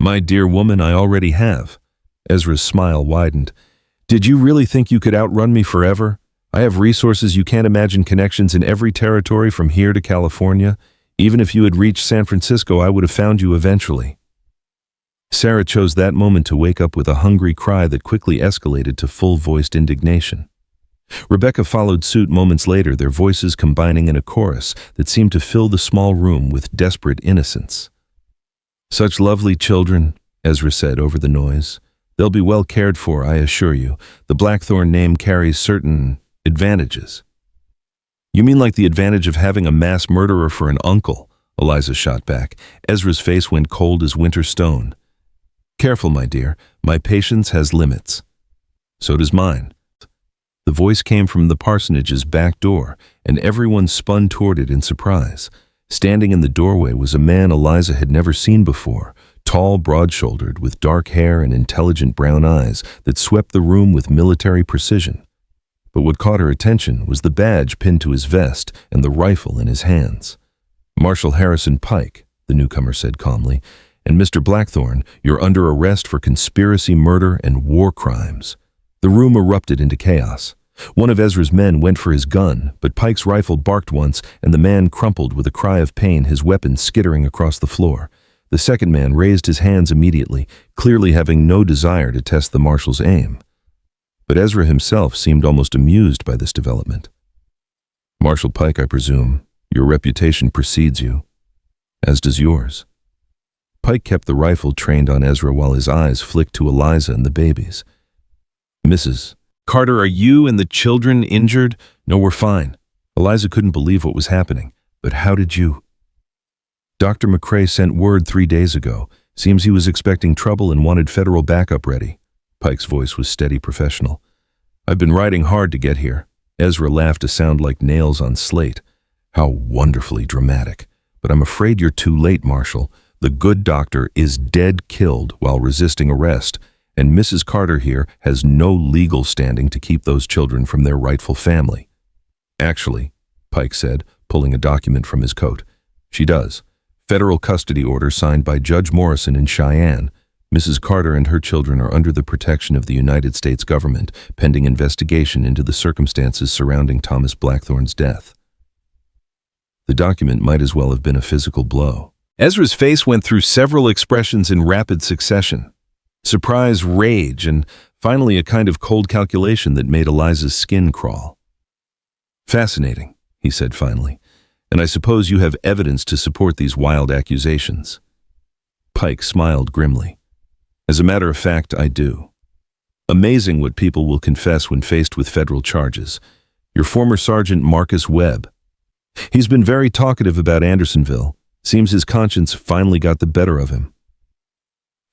"My dear woman, I already have." Ezra's smile widened. "Did you really think you could outrun me forever? I have resources you can't imagine, connections in every territory from here to California. Even if you had reached San Francisco, I would have found you eventually." Sarah chose that moment to wake up with a hungry cry that quickly escalated to full-voiced indignation. Rebecca followed suit moments later, their voices combining in a chorus that seemed to fill the small room with desperate innocence. "Such lovely children," Ezra said over the noise. "They'll be well cared for, I assure you. The Blackthorn name carries certain advantages." "You mean like the advantage of having a mass murderer for an uncle?" Eliza shot back. Ezra's face went cold as winter stone. "Careful, my dear. My patience has limits." "So does mine." The voice came from the parsonage's back door, and everyone spun toward it in surprise. Standing in the doorway was a man Eliza had never seen before, tall, broad-shouldered, with dark hair and intelligent brown eyes that swept the room with military precision. But what caught her attention was the badge pinned to his vest and the rifle in his hands. "Marshal Harrison Pike," the newcomer said calmly, "and Mr. Blackthorn, you're under arrest for conspiracy, murder, and war crimes." The room erupted into chaos. One of Ezra's men went for his gun, but Pike's rifle barked once, and the man crumpled with a cry of pain, his weapon skittering across the floor. The second man raised his hands immediately, clearly having no desire to test the marshal's aim. But Ezra himself seemed almost amused by this development. "Marshal Pike, I presume. Your reputation precedes you, as does yours." Pike kept the rifle trained on Ezra while his eyes flicked to Eliza and the babies. "Mrs. Carter, are you and the children injured?" "No, we're fine." Eliza couldn't believe what was happening. "But how did you—" "Dr. McCrae sent word 3 days ago. Seems he was expecting trouble and wanted federal backup ready." Pike's voice was steady, professional. "I've been riding hard to get here." Ezra laughed to sound like nails on slate. "How wonderfully dramatic. But I'm afraid you're too late, Marshal. The good doctor is dead killed while resisting arrest, and Mrs. Carter here has no legal standing to keep those children from their rightful family." "Actually," Pike said, pulling a document from his coat, "she does. Federal custody order signed by Judge Morrison in Cheyenne. Mrs. Carter and her children are under the protection of the United States government, pending investigation into the circumstances surrounding Thomas Blackthorn's death." The document might as well have been a physical blow. Ezra's face went through several expressions in rapid succession. Surprise, rage, and finally a kind of cold calculation that made Eliza's skin crawl. "Fascinating," he said finally. "And I suppose you have evidence to support these wild accusations." Pike smiled grimly. "As a matter of fact, I do. Amazing what people will confess when faced with federal charges. Your former Sergeant Marcus Webb. He's been very talkative about Andersonville. Seems his conscience finally got the better of him."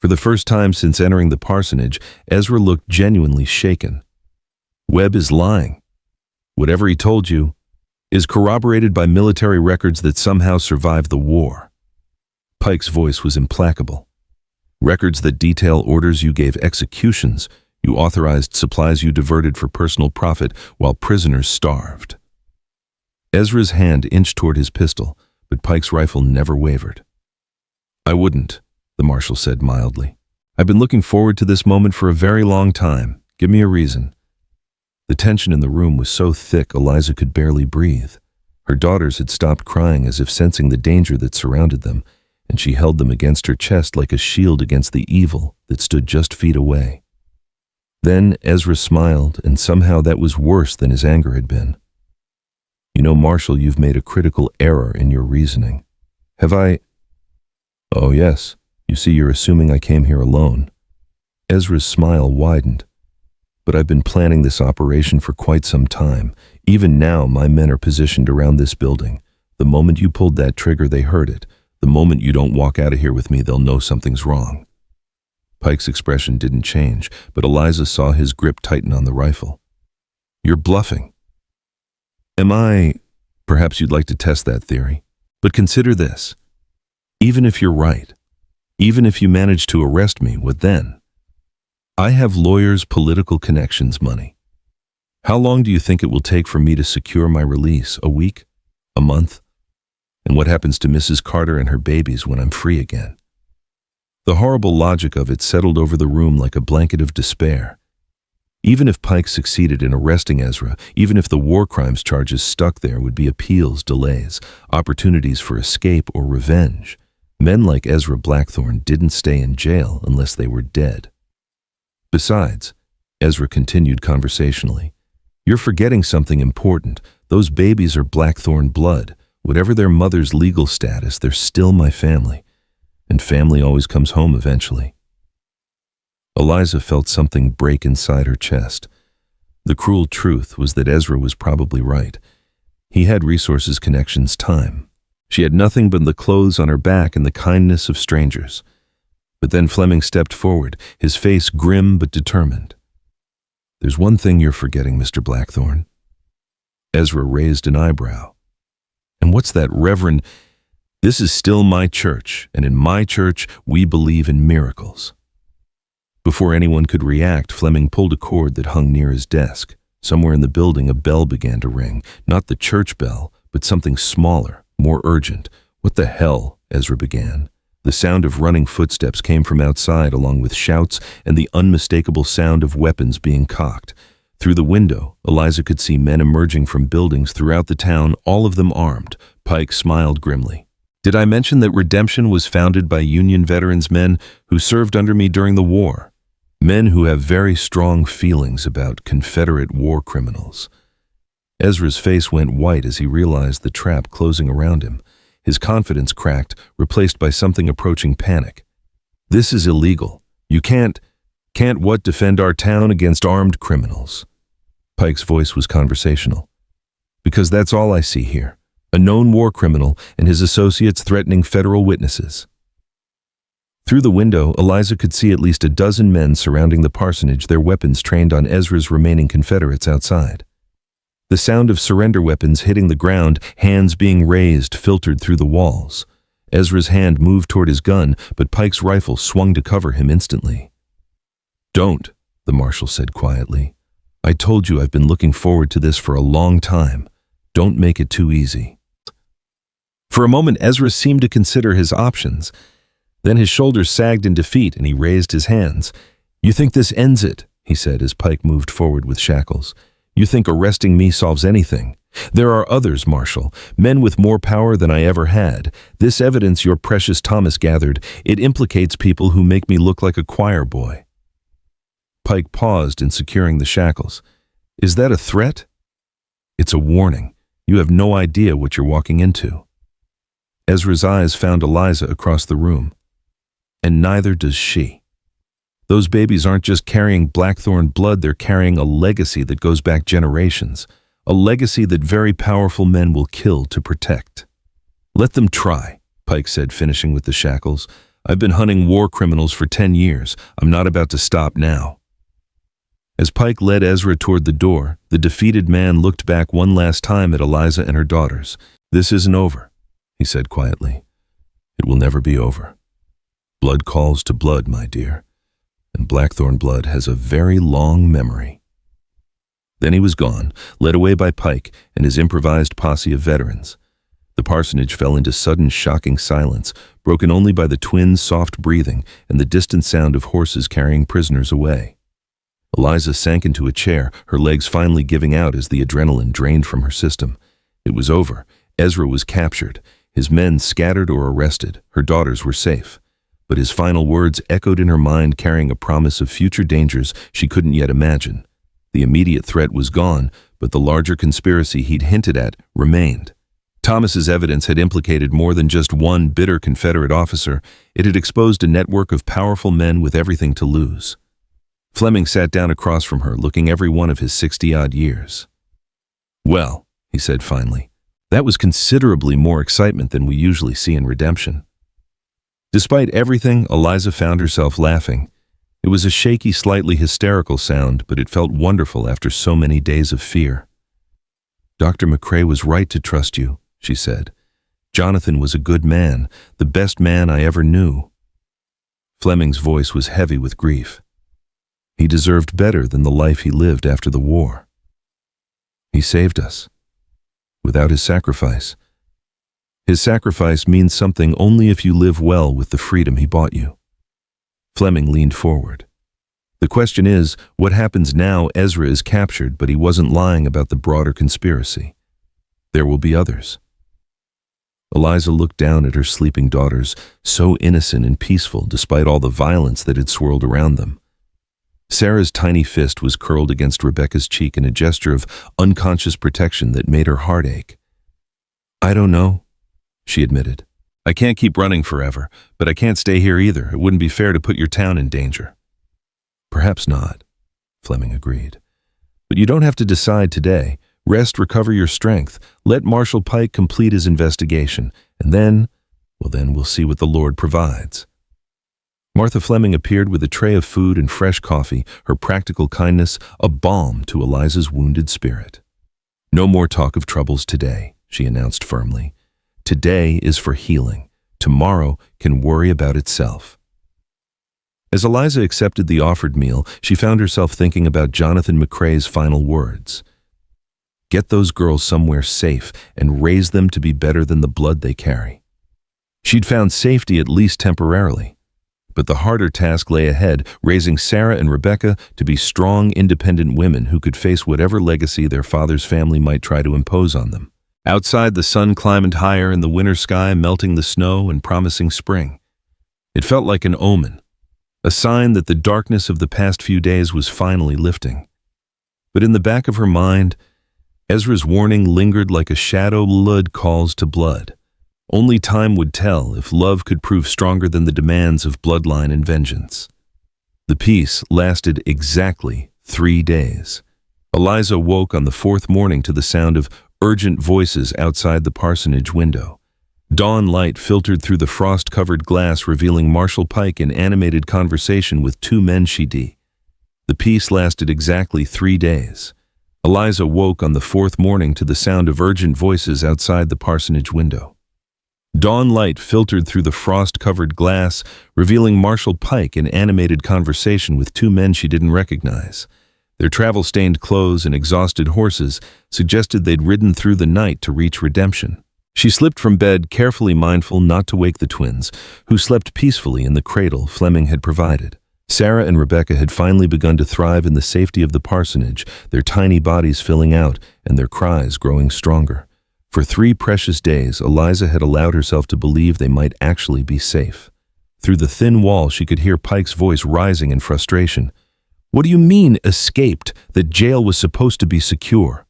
For the first time since entering the parsonage, Ezra looked genuinely shaken. "Webb is lying. Whatever he told you is corroborated by military records that somehow survived the war." Pike's voice was implacable. "Records that detail orders you gave executions, you authorized supplies you diverted for personal profit while prisoners starved." Ezra's hand inched toward his pistol, but Pike's rifle never wavered. "I wouldn't," the marshal said mildly. "I've been looking forward to this moment for a very long time. Give me a reason." The tension in the room was so thick Eliza could barely breathe. Her daughters had stopped crying as if sensing the danger that surrounded them, and she held them against her chest like a shield against the evil that stood just feet away. Then Ezra smiled, and somehow that was worse than his anger had been. "You know, Marshal, you've made a critical error in your reasoning." "Have I?" "Oh, yes. You see, you're assuming I came here alone." Ezra's smile widened. but I've been planning this operation for quite some time. Even now, my men are positioned around this building. The moment you pulled that trigger, they heard it. The moment you don't walk out of here with me, they'll know something's wrong." Pike's expression didn't change, but Eliza saw his grip tighten on the rifle. "You're bluffing." "Am I? Perhaps you'd like to test that theory. But consider this. Even if you're right, even if you manage to arrest me, what then? I have lawyers, political connections, money. How long do you think it will take for me to secure my release? A week? A month? And what happens to Mrs. Carter and her babies when I'm free again?" The horrible logic of it settled over the room like a blanket of despair. Even if Pike succeeded in arresting Ezra, even if the war crimes charges stuck, there would be appeals, delays, opportunities for escape or revenge. Men like Ezra Blackthorne didn't stay in jail unless they were dead. Besides, Ezra continued conversationally, "You're forgetting something important. Those babies are Blackthorne blood. Whatever their mother's legal status, they're still my family. And family always comes home eventually." Eliza felt something break inside her chest. The cruel truth was that Ezra was probably right. He had resources, connections, time. She had nothing but the clothes on her back and the kindness of strangers. But then Fleming stepped forward, his face grim but determined. "There's one thing you're forgetting, Mr. Blackthorne." Ezra raised an eyebrow. "And what's that, Reverend? This is still my church, and in my church we believe in miracles." Before anyone could react, Fleming pulled a cord that hung near his desk. Somewhere in the building a bell began to ring, not the church bell, but something smaller, more urgent. "What the hell?" Ezra began. The sound of running footsteps came from outside, along with shouts and the unmistakable sound of weapons being cocked. Through the window, Eliza could see men emerging from buildings throughout the town, all of them armed. Pike smiled grimly. "Did I mention that Redemption was founded by Union veterans, men who served under me during the war? Men who have very strong feelings about Confederate war criminals." Ezra's face went white as he realized the trap closing around him. His confidence cracked, replaced by something approaching panic. "This is illegal. You can't what, defend our town against armed criminals?" Pike's voice was conversational. "Because that's all I see here. A known war criminal and his associates threatening federal witnesses." Through the window, Eliza could see at least a dozen men surrounding the parsonage, their weapons trained on Ezra's remaining Confederates outside. The sound of surrender weapons hitting the ground, hands being raised, filtered through the walls. Ezra's hand moved toward his gun, but Pike's rifle swung to cover him instantly. "Don't," the marshal said quietly. "I told you I've been looking forward to this for a long time. Don't make it too easy." For a moment, Ezra seemed to consider his options. Then his shoulders sagged in defeat and he raised his hands. "You think this ends it?" he said as Pike moved forward with shackles. "You think arresting me solves anything? There are others, Marshal, men with more power than I ever had. This evidence your precious Thomas gathered, it implicates people who make me look like a choir boy." Pike paused in securing the shackles. "Is that a threat?" "It's a warning. You have no idea what you're walking into." Ezra's eyes found Eliza across the room. "And neither does she. Those babies aren't just carrying Blackthorne blood, they're carrying a legacy that goes back generations, a legacy that very powerful men will kill to protect." "Let them try," Pike said, finishing with the shackles. "I've been hunting war criminals for 10 years. I'm not about to stop now." As Pike led Ezra toward the door, the defeated man looked back one last time at Eliza and her daughters. "This isn't over," he said quietly. "It will never be over. Blood calls to blood, my dear, and Blackthorne blood has a very long memory." Then he was gone, led away by Pike and his improvised posse of veterans. The parsonage fell into sudden, shocking silence, broken only by the twins' soft breathing and the distant sound of horses carrying prisoners away. Eliza sank into a chair, her legs finally giving out as the adrenaline drained from her system. It was over. Ezra was captured, his men scattered or arrested, her daughters were safe. But his final words echoed in her mind, carrying a promise of future dangers she couldn't yet imagine. The immediate threat was gone, but the larger conspiracy he'd hinted at remained. Thomas's evidence had implicated more than just one bitter Confederate officer. It had exposed a network of powerful men with everything to lose. Fleming sat down across from her, looking every one of his 60-odd years. "Well," he said finally, "that was considerably more excitement than we usually see in Redemption." Despite everything, Eliza found herself laughing. It was a shaky, slightly hysterical sound, but it felt wonderful after so many days of fear. "Dr. McCrae was right to trust you," she said. "Jonathan was a good man, the best man I ever knew." Fleming's voice was heavy with grief. He deserved better than the life he lived after the war. He saved us. Without his sacrifice. His sacrifice means something only if you live well with the freedom he bought you. Fleming leaned forward. "The question is, what happens now Ezra is captured, but he wasn't lying about the broader conspiracy? There will be others." Eliza looked down at her sleeping daughters, so innocent and peaceful despite all the violence that had swirled around them. Sarah's tiny fist was curled against Rebecca's cheek in a gesture of unconscious protection that made her heart ache. "I don't know," she admitted. "I can't keep running forever, but I can't stay here either. It wouldn't be fair to put your town in danger." "Perhaps not," Fleming agreed. "But you don't have to decide today. Rest, recover your strength. Let Marshal Pike complete his investigation, and then we'll see what the Lord provides." Martha Fleming appeared with a tray of food and fresh coffee, her practical kindness a balm to Eliza's wounded spirit. "No more talk of troubles today," she announced firmly. "Today is for healing. Tomorrow can worry about itself." As Eliza accepted the offered meal, she found herself thinking about Jonathan McCrae's final words. "Get those girls somewhere safe and raise them to be better than the blood they carry." She'd found safety at least temporarily. But the harder task lay ahead, raising Sarah and Rebecca to be strong, independent women who could face whatever legacy their father's family might try to impose on them. Outside, the sun climbed higher in the winter sky, melting the snow and promising spring. It felt like an omen, a sign that the darkness of the past few days was finally lifting. But in the back of her mind, Ezra's warning lingered like a shadow. Blood calls to blood. Only time would tell if love could prove stronger than the demands of bloodline and vengeance. The peace lasted exactly 3 days. Eliza woke on the 4th morning to the sound of urgent voices outside the parsonage window. Dawn light filtered through the frost-covered glass, revealing Marshal Pike in animated conversation with 2 men she'd. The peace lasted exactly 3 days. Eliza woke on the 4th morning to the sound of urgent voices outside the parsonage window. Dawn light filtered through the frost-covered glass, revealing Marshal Pike in animated conversation with 2 men she didn't recognize. Their travel-stained clothes and exhausted horses suggested they'd ridden through the night to reach Redemption. She slipped from bed, carefully mindful not to wake the twins, who slept peacefully in the cradle Fleming had provided. Sarah and Rebecca had finally begun to thrive in the safety of the parsonage, their tiny bodies filling out and their cries growing stronger. For 3 precious days, Eliza had allowed herself to believe they might actually be safe. Through the thin wall, she could hear Pike's voice rising in frustration. "What do you mean, escaped? That jail was supposed to be secure."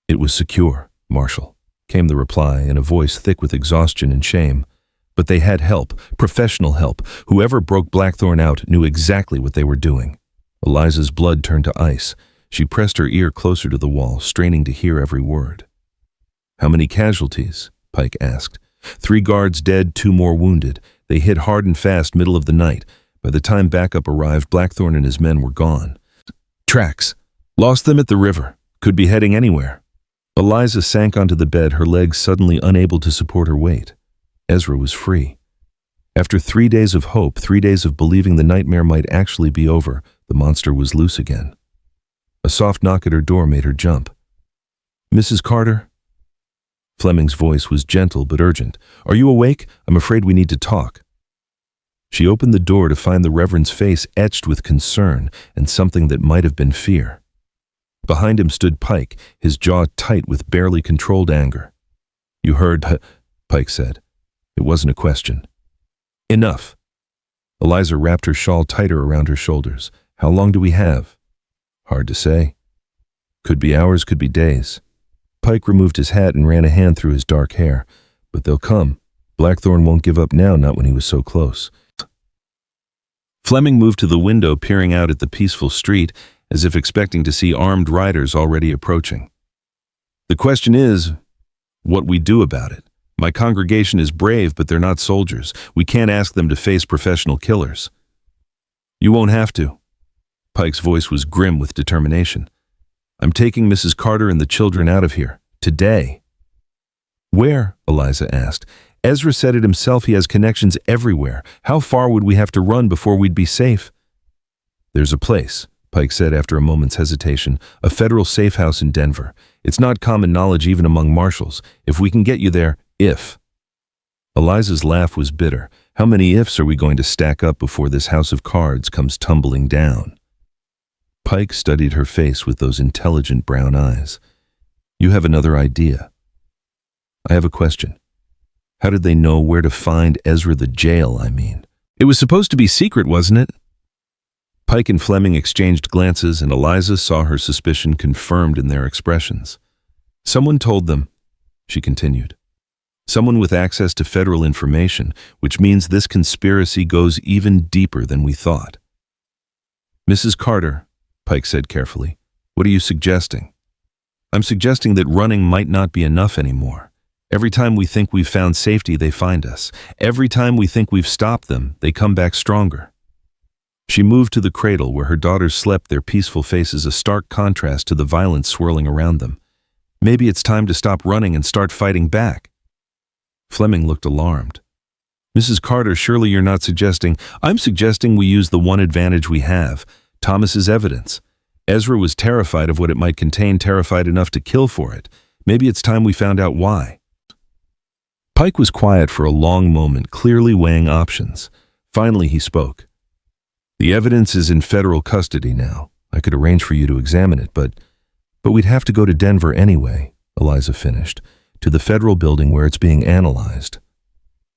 "It was secure, Marshal," came the reply in a voice thick with exhaustion and shame. "But they had help, professional help. Whoever broke Blackthorn out knew exactly what they were doing." Eliza's blood turned to ice. She pressed her ear closer to the wall, straining to hear every word. "How many casualties?" Pike asked. 3 guards dead, 2 more wounded. They hit hard and fast middle of the night. By the time backup arrived, Blackthorn and his men were gone. "Tracks. Lost them at the river. Could be heading anywhere." Eliza sank onto the bed, her legs suddenly unable to support her weight. Ezra was free. After 3 days of hope, 3 days of believing the nightmare might actually be over, the monster was loose again. A soft knock at her door made her jump. "Mrs. Carter?" Fleming's voice was gentle but urgent. "Are you awake? I'm afraid we need to talk." She opened the door to find the Reverend's face etched with concern and something that might have been fear. Behind him stood Pike, his jaw tight with barely controlled anger. "You heard," Pike said. It wasn't a question. "Enough." Eliza wrapped her shawl tighter around her shoulders. "How long do we have?" "Hard to say. Could be hours, could be days." Pike removed his hat and ran a hand through his dark hair. "But they'll come. Blackthorn won't give up now, not when he was so close." Fleming moved to the window, peering out at the peaceful street, as if expecting to see armed riders already approaching. The question is, what we do about it. My congregation is brave, but they're not soldiers. We can't ask them to face professional killers. You won't have to. Pike's voice was grim with determination. I'm taking Mrs. Carter and the children out of here. Today. Where? Eliza asked. Ezra said it himself, he has connections everywhere. How far would we have to run before we'd be safe? There's a place, Pike said after a moment's hesitation, a federal safe house in Denver. It's not common knowledge even among marshals. If we can get you there, if. Eliza's laugh was bitter. How many ifs are we going to stack up before this house of cards comes tumbling down? Pike studied her face with those intelligent brown eyes. You have another idea. I have a question. How did they know where to find Ezra the jail, I mean? It was supposed to be secret, wasn't it? Pike and Fleming exchanged glances, and Eliza saw her suspicion confirmed in their expressions. Someone told them, she continued. Someone with access to federal information, which means this conspiracy goes even deeper than we thought. Mrs. Carter, Pike said carefully, what are you suggesting? I'm suggesting that running might not be enough anymore. Every time we think we've found safety, they find us. Every time we think we've stopped them, they come back stronger. She moved to the cradle where her daughters slept, their peaceful faces a stark contrast to the violence swirling around them. Maybe it's time to stop running and start fighting back. Fleming looked alarmed. Mrs. Carter, surely you're not suggesting... I'm suggesting we use the one advantage we have, Thomas's evidence. Ezra was terrified of what it might contain, terrified enough to kill for it. Maybe it's time we found out why. Pike was quiet for a long moment, clearly weighing options. Finally, he spoke. The evidence is in federal custody now. I could arrange for you to examine it, but we'd have to go to Denver anyway, Eliza finished, to the federal building where it's being analyzed.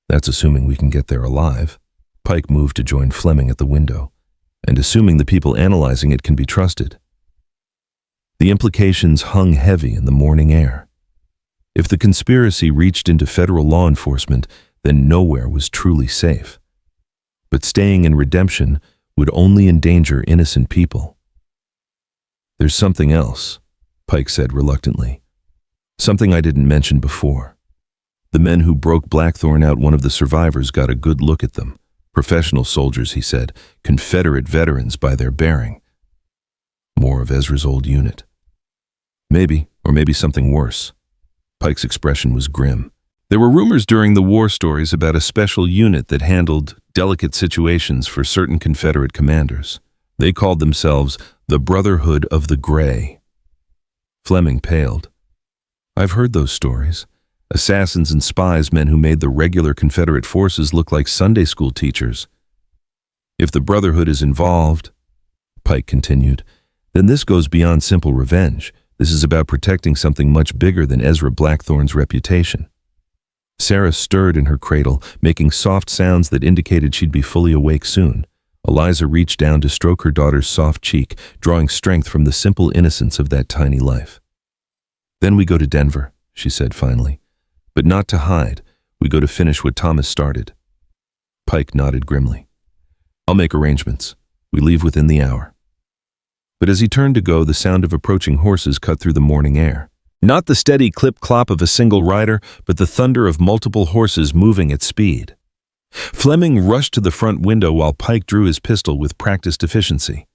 That's assuming we can get there alive. Pike moved to join Fleming at the window, and assuming the people analyzing it can be trusted. The implications hung heavy in the morning air. If the conspiracy reached into federal law enforcement, then nowhere was truly safe. But staying in redemption would only endanger innocent people. There's something else, Pike said reluctantly. Something I didn't mention before. The men who broke Blackthorn out, one of the survivors got a good look at them. Professional soldiers, he said, Confederate veterans by their bearing. More of Ezra's old unit. Maybe, or maybe something worse. Pike's expression was grim. There were rumors during the war stories about a special unit that handled delicate situations for certain Confederate commanders. They called themselves the Brotherhood of the Gray. Fleming paled. I've heard those stories. Assassins and spies, men who made the regular Confederate forces look like Sunday school teachers. If the Brotherhood is involved, Pike continued, then this goes beyond simple revenge. This is about protecting something much bigger than Ezra Blackthorn's reputation. Sarah stirred in her cradle, making soft sounds that indicated she'd be fully awake soon. Eliza reached down to stroke her daughter's soft cheek, drawing strength from the simple innocence of that tiny life. Then we go to Denver, she said finally. But not to hide. We go to finish what Thomas started. Pike nodded grimly. I'll make arrangements. We leave within the hour. But as he turned to go, the sound of approaching horses cut through the morning air. Not the steady clip-clop of a single rider, but the thunder of multiple horses moving at speed. Fleming rushed to the front window while Pike drew his pistol with practiced efficiency.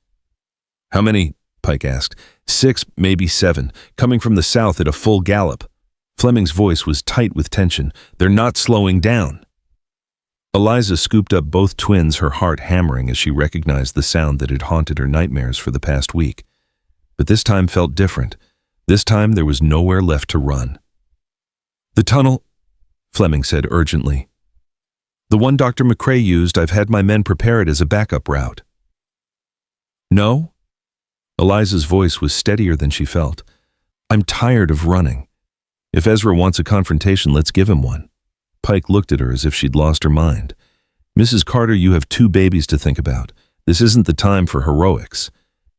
How many? Pike asked. 6, maybe 7, coming from the south at a full gallop. Fleming's voice was tight with tension. They're not slowing down. Eliza scooped up both twins, her heart hammering as she recognized the sound that had haunted her nightmares for the past week. But this time felt different. This time there was nowhere left to run. The tunnel, Fleming said urgently. The one Dr. McCrae used, I've had my men prepare it as a backup route. No? Eliza's voice was steadier than she felt. I'm tired of running. If Ezra wants a confrontation, let's give him one. Pike looked at her as if she'd lost her mind. Mrs. Carter, you have 2 babies to think about. This isn't the time for heroics.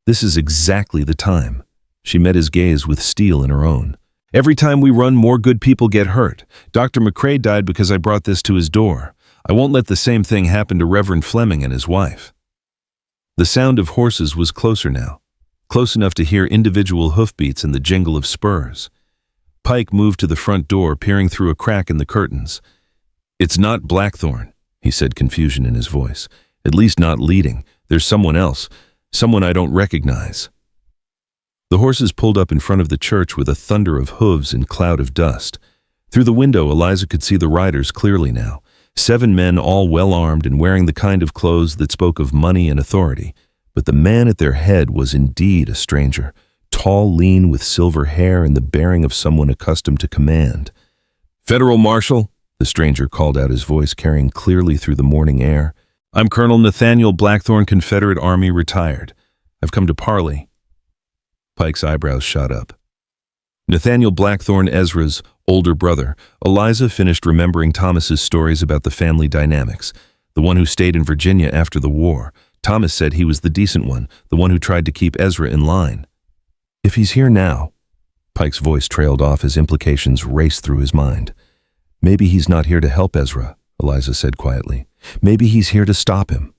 This is exactly the time. She met his gaze with steel in her own. Every time we run, more good people get hurt. Dr. McCrae died because I brought this to his door. I won't let the same thing happen to Reverend Fleming and his wife. The sound of horses was closer now, close enough to hear individual hoofbeats and the jingle of spurs. Pike moved to the front door, peering through a crack in the curtains. "It's not Blackthorn," he said, confusion in his voice. "At least not leading. There's someone else, someone I don't recognize." The horses pulled up in front of the church with a thunder of hooves and cloud of dust. Through the window, Eliza could see the riders clearly now. 7 men, all well-armed and wearing the kind of clothes that spoke of money and authority. But the man at their head was indeed a stranger, tall, lean, with silver hair and the bearing of someone accustomed to command. "Federal Marshal," the stranger called out, his voice carrying clearly through the morning air. "I'm Colonel Nathaniel Blackthorn, Confederate Army, retired. I've come to parley." Pike's eyebrows shot up. Nathaniel Blackthorn, Ezra's older brother, Eliza finished remembering Thomas's stories about the family dynamics, the one who stayed in Virginia after the war. Thomas said he was the decent one, the one who tried to keep Ezra in line. If he's here now, Pike's voice trailed off as implications raced through his mind. Maybe he's not here to help Ezra, Eliza said quietly. Maybe he's here to stop him.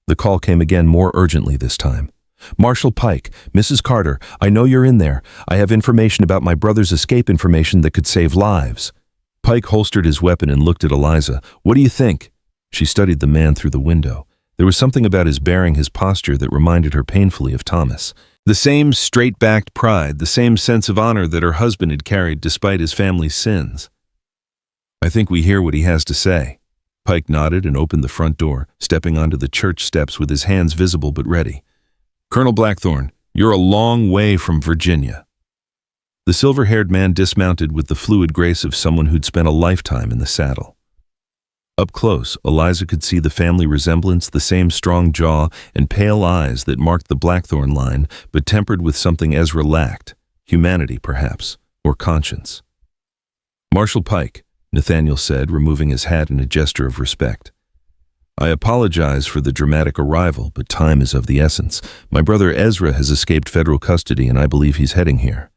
The call came again, more urgently this time. "Marshal Pike, Mrs. Carter, I know you're in there. I have information about my brother's escape, information that could save lives." Pike holstered his weapon and looked at Eliza. "What do you think?" She studied the man through the window. There was something about his bearing, his posture, that reminded her painfully of Thomas. The same straight-backed pride, the same sense of honor that her husband had carried despite his family's sins. "I think we hear what he has to say." Pike nodded and opened the front door, stepping onto the church steps with his hands visible but ready. "Colonel Blackthorn, you're a long way from Virginia." The silver-haired man dismounted with the fluid grace of someone who'd spent a lifetime in the saddle. Up close, Eliza could see the family resemblance, the same strong jaw and pale eyes that marked the Blackthorn line, but tempered with something Ezra lacked, humanity perhaps, or conscience. "Marshal Pike," Nathaniel said, removing his hat in a gesture of respect. "I apologize for the dramatic arrival, but time is of the essence. My brother Ezra has escaped federal custody, and I believe he's heading here."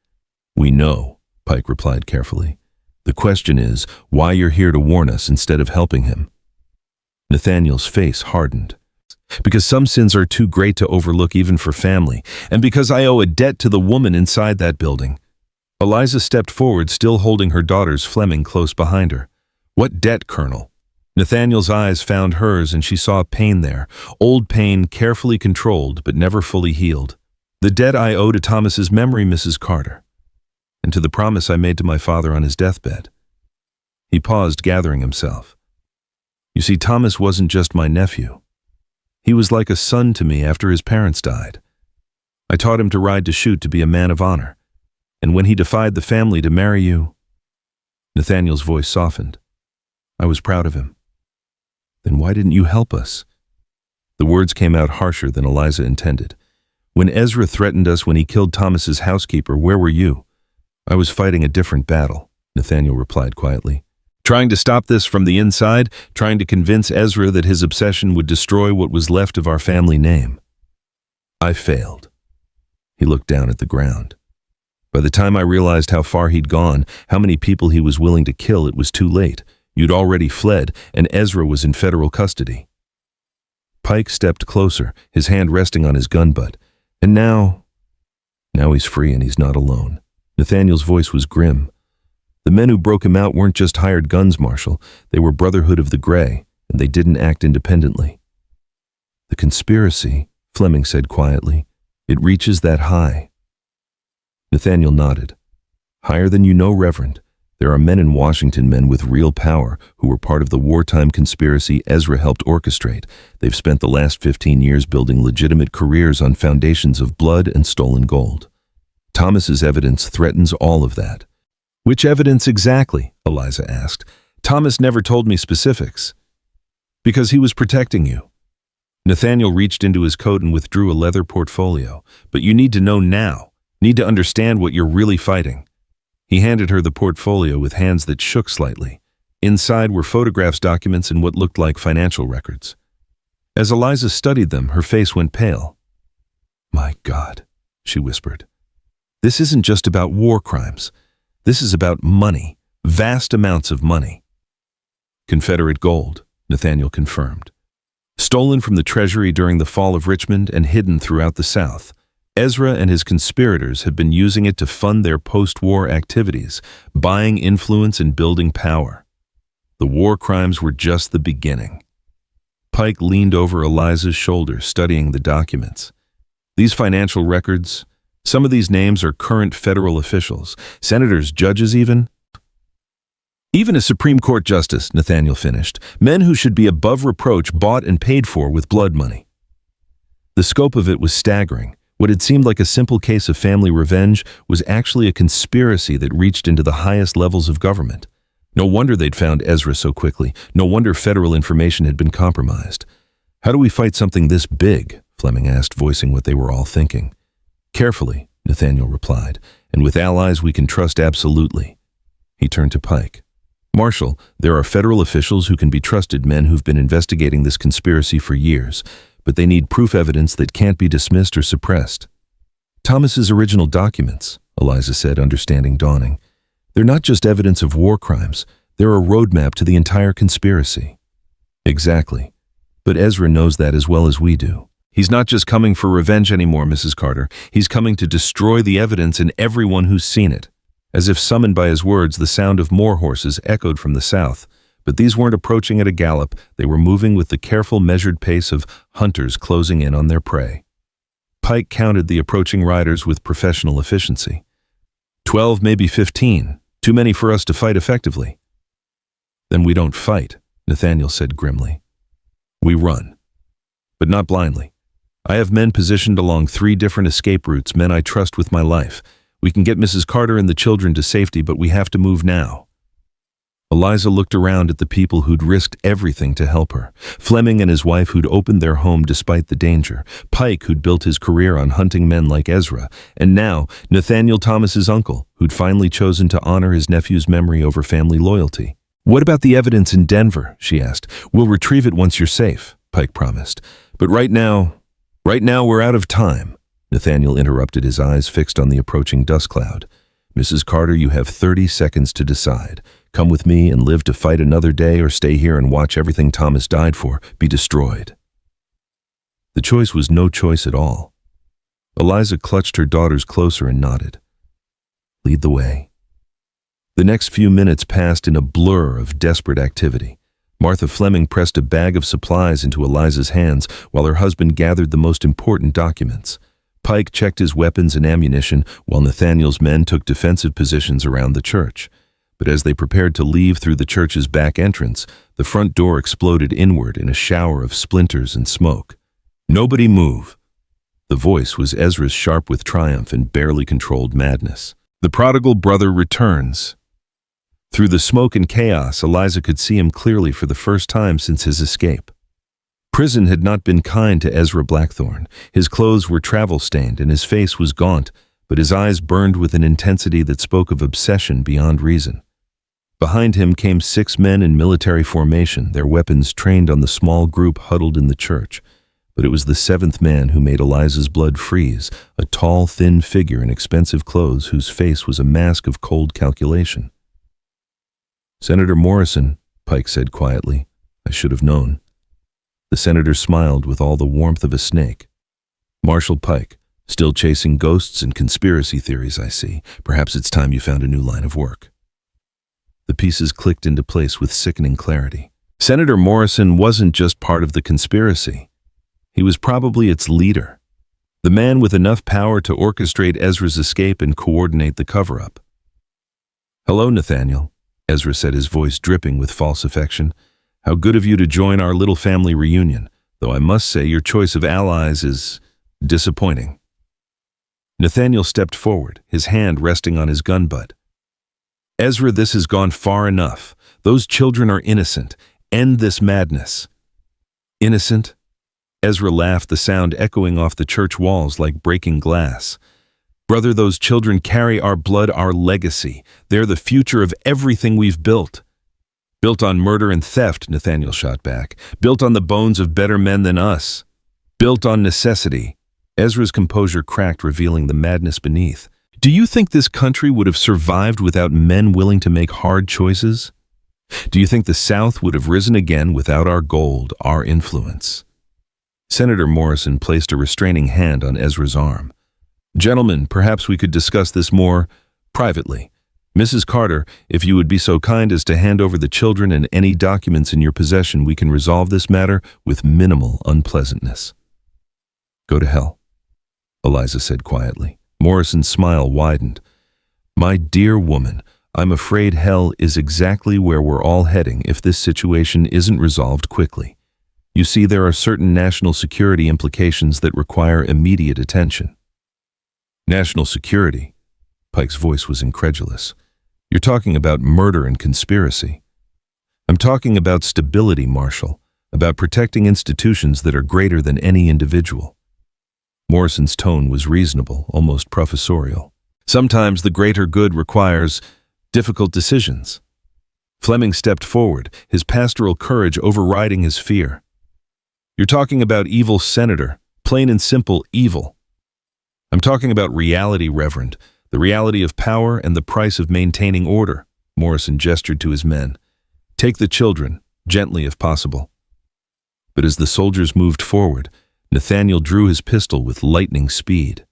"We know," Pike replied carefully. "The question is why you're here to warn us instead of helping him." Nathaniel's face hardened. "Because some sins are too great to overlook even for family, and because I owe a debt to the woman inside that building." Eliza stepped forward, still holding her daughter's Fleming close behind her. "What debt, Colonel?" Nathaniel's eyes found hers, and she saw pain there, old pain, carefully controlled but never fully healed. "The debt I owe to Thomas's memory, Mrs. Carter, and to the promise I made to my father on his deathbed." He paused, gathering himself. "You see, Thomas wasn't just my nephew. He was like a son to me after his parents died. I taught him to ride, to shoot, to be a man of honor. And when he defied the family to marry you..." Nathaniel's voice softened. "I was proud of him." "Then why didn't you help us?" The words came out harsher than Eliza intended. "When Ezra threatened us, when he killed Thomas's housekeeper, where were you?" "I was fighting a different battle," Nathaniel replied quietly. "Trying to stop this from the inside, trying to convince Ezra that his obsession would destroy what was left of our family name. I failed." He looked down at the ground. "By the time I realized how far he'd gone, how many people he was willing to kill, it was too late. You'd already fled, and Ezra was in federal custody." Pike stepped closer, his hand resting on his gun butt. "And now he's free, and he's not alone." Nathaniel's voice was grim. "The men who broke him out weren't just hired guns, Marshal. They were Brotherhood of the Gray, and they didn't act independently." "The conspiracy," Fleming said quietly, "it reaches that high." Nathaniel nodded. "Higher than you know, Reverend. There are men in Washington, men with real power, who were part of the wartime conspiracy Ezra helped orchestrate. They've spent the last 15 years building legitimate careers on foundations of blood and stolen gold. Thomas's evidence threatens all of that." "Which evidence exactly?" Eliza asked. "Thomas never told me specifics." "Because he was protecting you." Nathaniel reached into his coat and withdrew a leather portfolio. "But you need to know now. Need to understand what you're really fighting." He handed her the portfolio with hands that shook slightly. Inside were photographs, documents, and what looked like financial records. As Eliza studied them, her face went pale. "My God," she whispered. "This isn't just about war crimes. This is about money, vast amounts of money." "Confederate gold," Nathaniel confirmed. stolen from the treasury during the fall of Richmond and hidden throughout the South. Ezra and his conspirators had been using it to fund their post-war activities, buying influence and building power. The war crimes were just the beginning. Pike leaned over Eliza's shoulder, studying the documents. These financial records, some of these names are current federal officials, senators, judges even. Even a Supreme Court justice, Nathaniel finished, men who should be above reproach bought and paid for with blood money. The scope of it was staggering. What had seemed like a simple case of family revenge was actually a conspiracy that reached into the highest levels of government. No wonder they'd found Ezra so quickly. No wonder federal information had been compromised. How do we fight something this big? Fleming asked, voicing what they were all thinking. Carefully, Nathaniel replied, and with allies we can trust absolutely. He turned to Pike. Marshal, there are federal officials who can be trusted, men who've been investigating this conspiracy for years, but they need proof evidence that can't be dismissed or suppressed. Thomas's original documents, Eliza said, understanding dawning. They're not just evidence of war crimes, they're a roadmap to the entire conspiracy. Exactly. But Ezra knows that as well as we do. He's not just coming for revenge anymore, Mrs. Carter. He's coming to destroy the evidence and everyone who's seen it. As if summoned by his words, the sound of more horses echoed from the south. But these weren't approaching at a gallop. They were moving with the careful, measured pace of hunters closing in on their prey. Pike counted the approaching riders with professional efficiency. 12, maybe 15. Too many for us to fight effectively. Then we don't fight, Nathaniel said grimly. We run. But not blindly. I have men positioned along 3 different escape routes, men I trust with my life. We can get Mrs. Carter and the children to safety, but we have to move now. Eliza looked around at the people who'd risked everything to help her. Fleming and his wife who'd opened their home despite the danger. Pike who'd built his career on hunting men like Ezra. And now, Nathaniel Thomas's uncle, who'd finally chosen to honor his nephew's memory over family loyalty. What about the evidence in Denver? She asked. We'll retrieve it once you're safe, Pike promised. But right now we're out of time. Nathaniel interrupted, his eyes fixed on the approaching dust cloud. Mrs. Carter, you have 30 seconds to decide. Come with me and live to fight another day, or stay here and watch everything Thomas died for be destroyed. The choice was no choice at all. Eliza clutched her daughters closer and nodded. Lead the way. The next few minutes passed in a blur of desperate activity. Martha Fleming pressed a bag of supplies into Eliza's hands while her husband gathered the most important documents. Pike checked his weapons and ammunition while Nathaniel's men took defensive positions around the church. But as they prepared to leave through the church's back entrance, the front door exploded inward in a shower of splinters and smoke. Nobody move. The voice was Ezra's, sharp with triumph and barely controlled madness. The prodigal brother returns. Through the smoke and chaos, Eliza could see him clearly for the first time since his escape. Prison had not been kind to Ezra Blackthorne. His clothes were travel-stained and his face was gaunt, but his eyes burned with an intensity that spoke of obsession beyond reason. Behind him came 6 men in military formation, their weapons trained on the small group huddled in the church. But it was the 7th man who made Eliza's blood freeze, a tall, thin figure in expensive clothes whose face was a mask of cold calculation. Senator Morrison, Pike said quietly. I should have known. The senator smiled with all the warmth of a snake. Marshal Pike, still chasing ghosts and conspiracy theories, I see. Perhaps it's time you found a new line of work. The pieces clicked into place with sickening clarity. Senator Morrison wasn't just part of the conspiracy. He was probably its leader. The man with enough power to orchestrate Ezra's escape and coordinate the cover-up. Hello, Nathaniel, Ezra said, his voice dripping with false affection. How good of you to join our little family reunion, though I must say your choice of allies is disappointing. Nathaniel stepped forward, his hand resting on his gun butt. Ezra, this has gone far enough. Those children are innocent. End this madness. Innocent? Ezra laughed, the sound echoing off the church walls like breaking glass. Brother, those children carry our blood, our legacy. They're the future of everything we've built. Built on murder and theft, Nathaniel shot back. Built on the bones of better men than us. Built on necessity. Ezra's composure cracked, revealing the madness beneath. Do you think this country would have survived without men willing to make hard choices? Do you think the South would have risen again without our gold, our influence? Senator Morrison placed a restraining hand on Ezra's arm. "Gentlemen, perhaps we could discuss this more privately. Mrs. Carter, if you would be so kind as to hand over the children and any documents in your possession, we can resolve this matter with minimal unpleasantness." "Go to hell," Eliza said quietly. Morrison's smile widened. "My dear woman, I'm afraid hell is exactly where we're all heading if this situation isn't resolved quickly. You see, there are certain national security implications that require immediate attention." "National security?" Pike's voice was incredulous. "You're talking about murder and conspiracy." "I'm talking about stability, Marshal, about protecting institutions that are greater than any individual." Morrison's tone was reasonable, almost professorial. "Sometimes the greater good requires difficult decisions." Fleming stepped forward, his pastoral courage overriding his fear. "You're talking about evil, Senator, plain and simple evil." "I'm talking about reality, Reverend, the reality of power and the price of maintaining order." Morrison gestured to his men. "Take the children, gently if possible." But as the soldiers moved forward, Nathaniel drew his pistol with lightning speed.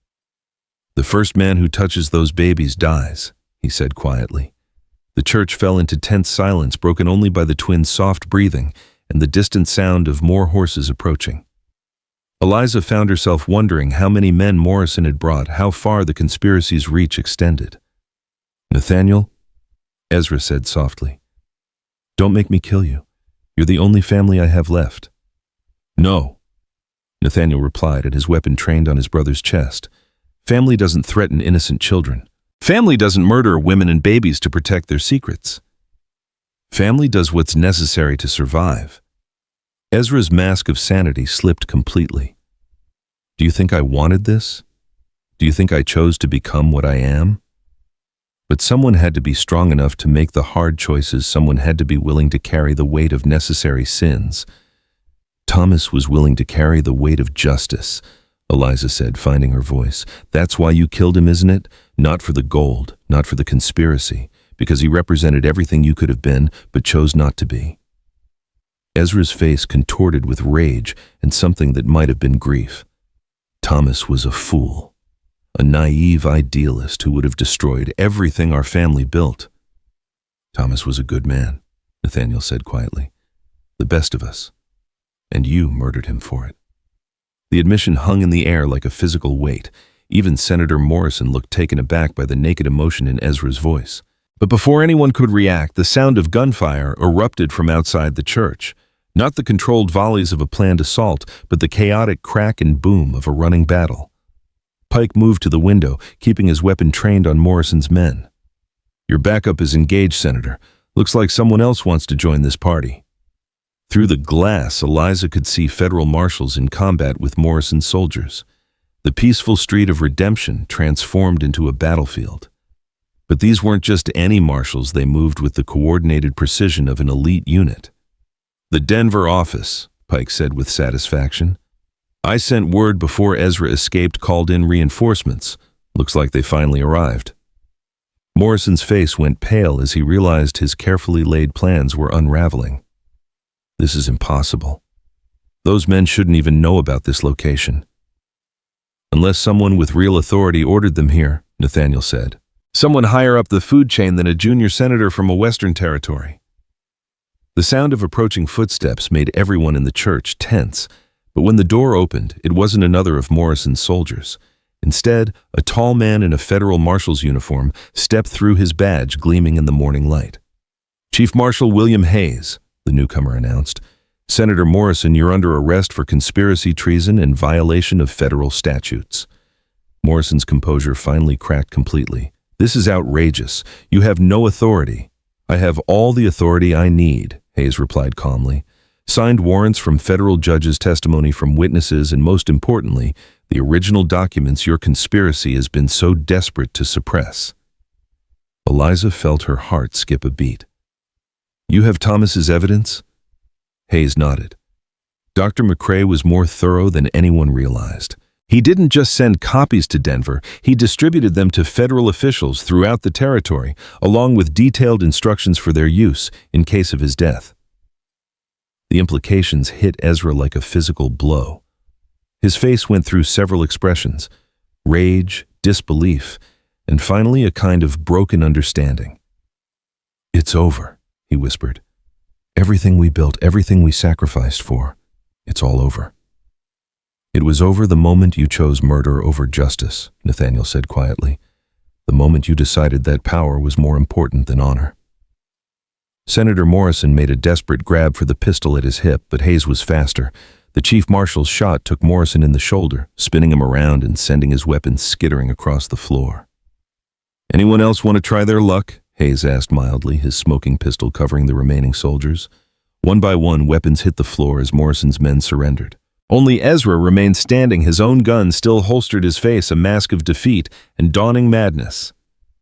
"The first man who touches those babies dies," he said quietly. The church fell into tense silence, broken only by the twins' soft breathing and the distant sound of more horses approaching. Eliza found herself wondering how many men Morrison had brought, how far the conspiracy's reach extended. "Nathaniel," Ezra said softly, "don't make me kill you. You're the only family I have left." "No," Nathaniel replied, and his weapon trained on his brother's chest. "Family doesn't threaten innocent children. Family doesn't murder women and babies to protect their secrets. Family does what's necessary to survive." Ezra's mask of sanity slipped completely. "Do you think I wanted this? Do you think I chose to become what I am? But someone had to be strong enough to make the hard choices. Someone had to be willing to carry the weight of necessary sins. Thomas was willing to carry the weight of justice," Eliza said, finding her voice. "That's why you killed him, isn't it? Not for the gold, not for the conspiracy, because he represented everything you could have been, but chose not to be." Ezra's face contorted with rage and something that might have been grief. Thomas was a fool, a naive idealist who would have destroyed everything our family built. "Thomas was a good man," Nathaniel said quietly. "The best of us. And you murdered him for it." The admission hung in the air like a physical weight. Even Senator Morrison looked taken aback by the naked emotion in Ezra's voice. But before anyone could react, the sound of gunfire erupted from outside the church. Not the controlled volleys of a planned assault, but the chaotic crack and boom of a running battle. Pike moved to the window, keeping his weapon trained on Morrison's men. "Your backup is engaged, Senator. Looks like someone else wants to join this party." Through the glass, Eliza could see federal marshals in combat with Morrison's soldiers. The peaceful street of redemption transformed into a battlefield. But these weren't just any marshals. They moved with the coordinated precision of an elite unit. "The Denver office," Pike said with satisfaction. "I sent word before Ezra escaped, called in reinforcements. Looks like they finally arrived." Morrison's face went pale as he realized his carefully laid plans were unraveling. "This is impossible. Those men shouldn't even know about this location." "Unless someone with real authority ordered them here," Nathaniel said. "Someone higher up the food chain than a junior senator from a western territory." The sound of approaching footsteps made everyone in the church tense, but when the door opened, it wasn't another of Morrison's soldiers. Instead, a tall man in a federal marshal's uniform stepped through, his badge gleaming in the morning light. "Chief Marshal William Hayes," the newcomer announced. "Senator Morrison, you're under arrest for conspiracy, treason, and violation of federal statutes." Morrison's composure finally cracked completely. "This is outrageous. You have no authority." "I have all the authority I need," Hayes replied calmly. "Signed warrants from federal judges, testimony from witnesses, and most importantly, the original documents your conspiracy has been so desperate to suppress." Eliza felt her heart skip a beat. "You have Thomas's evidence?" Hayes nodded. Dr. McCrae was more thorough than anyone realized. He didn't just send copies to Denver, he distributed them to federal officials throughout the territory, along with detailed instructions for their use in case of his death. The implications hit Ezra like a physical blow. His face went through several expressions: rage, disbelief, and finally a kind of broken understanding. "It's over," he whispered. "Everything we built, everything we sacrificed for, it's all over." "It was over the moment you chose murder over justice," Nathaniel said quietly. "The moment you decided that power was more important than honor." Senator Morrison made a desperate grab for the pistol at his hip, but Hayes was faster. The chief marshal's shot took Morrison in the shoulder, spinning him around and sending his weapon skittering across the floor. "Anyone else want to try their luck?" Hayes asked mildly, his smoking pistol covering the remaining soldiers. One by one, weapons hit the floor as Morrison's men surrendered. Only Ezra remained standing, his own gun still holstered, his face a mask of defeat and dawning madness.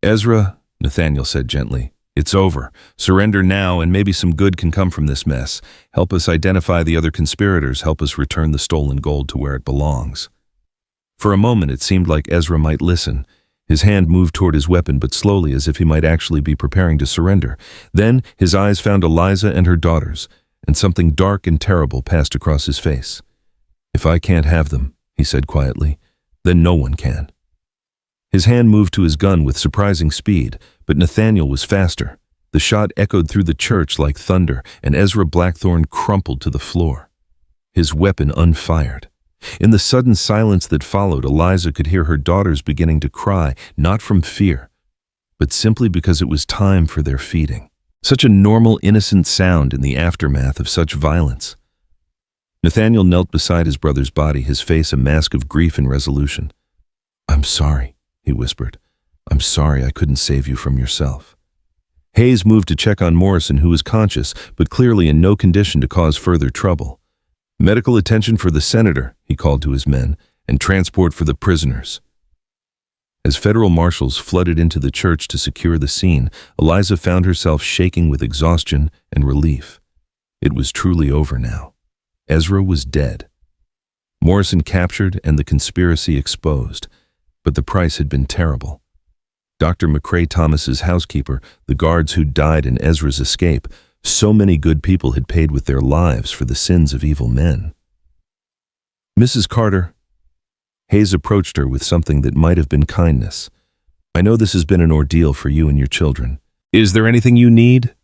"Ezra," Nathaniel said gently, "it's over. Surrender now, and maybe some good can come from this mess. Help us identify the other conspirators. Help us return the stolen gold to where it belongs." For a moment, it seemed like Ezra might listen. His hand moved toward his weapon, but slowly, as if he might actually be preparing to surrender. Then his eyes found Eliza and her daughters, and something dark and terrible passed across his face. "If I can't have them," he said quietly, "then no one can." His hand moved to his gun with surprising speed, but Nathaniel was faster. The shot echoed through the church like thunder, and Ezra Blackthorne crumpled to the floor, his weapon unfired. In the sudden silence that followed, Eliza could hear her daughters beginning to cry, not from fear, but simply because it was time for their feeding. Such a normal, innocent sound in the aftermath of such violence. Nathaniel knelt beside his brother's body, his face a mask of grief and resolution. "I'm sorry," he whispered. "I'm sorry I couldn't save you from yourself." Hayes moved to check on Morrison, who was conscious, but clearly in no condition to cause further trouble. "Medical attention for the senator," he called to his men, "and transport for the prisoners." As federal marshals flooded into the church to secure the scene, Eliza found herself shaking with exhaustion and relief. It was truly over now. Ezra was dead. Morrison captured and the conspiracy exposed, but the price had been terrible. Dr. McCrae Thomas's housekeeper, the guards who died in Ezra's escape, so many good people had paid with their lives for the sins of evil men. "Mrs. Carter," Hayes approached her with something that might have been kindness. "I know this has been an ordeal for you and your children. Is there anything you need?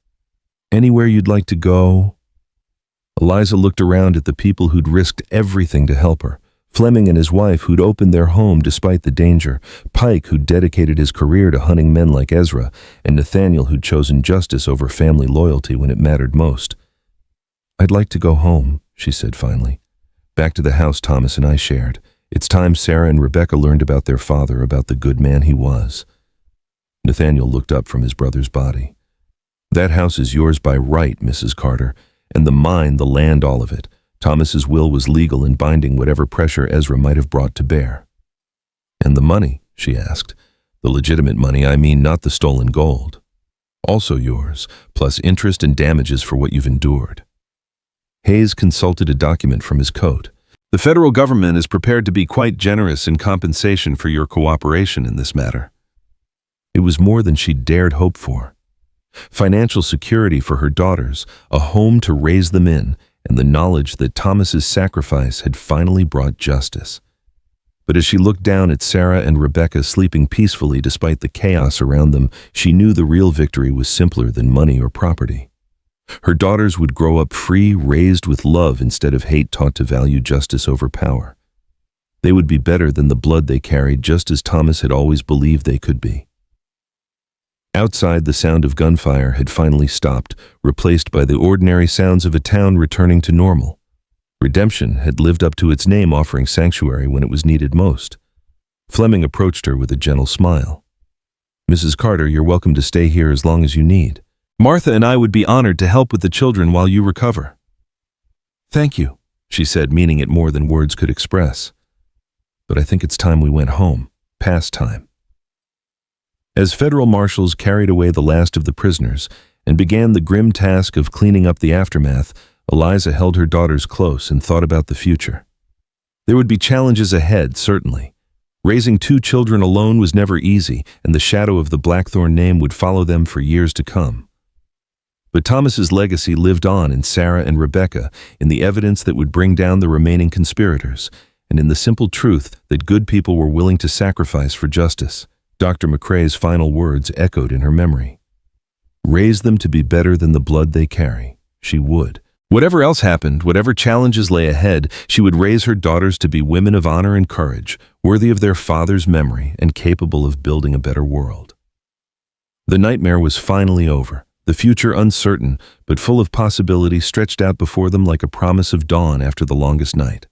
Anywhere you'd like to go?" Eliza looked around at the people who'd risked everything to help her. Fleming and his wife, who'd opened their home despite the danger, Pike, who'd dedicated his career to hunting men like Ezra, and Nathaniel, who'd chosen justice over family loyalty when it mattered most. "I'd like to go home," she said finally. "Back to the house Thomas and I shared. It's time Sarah and Rebecca learned about their father, about the good man he was." Nathaniel looked up from his brother's body. "That house is yours by right, Mrs. Carter, and the mine, the land, all of it. Thomas's will was legal in binding whatever pressure Ezra might have brought to bear." "And the money?" she asked. "The legitimate money, I mean, not the stolen gold." "Also yours, plus interest and damages for what you've endured." Hayes consulted a document from his coat. "The federal government is prepared to be quite generous in compensation for your cooperation in this matter." It was more than she dared hope for. Financial security for her daughters, a home to raise them in, and the knowledge that Thomas's sacrifice had finally brought justice. But as she looked down at Sarah and Rebecca sleeping peacefully despite the chaos around them, she knew the real victory was simpler than money or property. Her daughters would grow up free, raised with love instead of hate, taught to value justice over power. They would be better than the blood they carried, just as Thomas had always believed they could be. Outside, the sound of gunfire had finally stopped, replaced by the ordinary sounds of a town returning to normal. Redemption had lived up to its name, offering sanctuary when it was needed most. Fleming approached her with a gentle smile. "Mrs. Carter, you're welcome to stay here as long as you need. Martha and I would be honored to help with the children while you recover." "Thank you," she said, meaning it more than words could express. "But I think it's time we went home, past time." As federal marshals carried away the last of the prisoners and began the grim task of cleaning up the aftermath, Eliza held her daughters close and thought about the future. There would be challenges ahead, certainly. Raising 2 children alone was never easy, and the shadow of the Blackthorne name would follow them for years to come. But Thomas's legacy lived on in Sarah and Rebecca, in the evidence that would bring down the remaining conspirators, and in the simple truth that good people were willing to sacrifice for justice. Dr. McCrae's final words echoed in her memory. Raise them to be better than the blood they carry. She would. Whatever else happened, whatever challenges lay ahead, she would raise her daughters to be women of honor and courage, worthy of their father's memory and capable of building a better world. The nightmare was finally over, the future uncertain, but full of possibility stretched out before them like a promise of dawn after the longest night.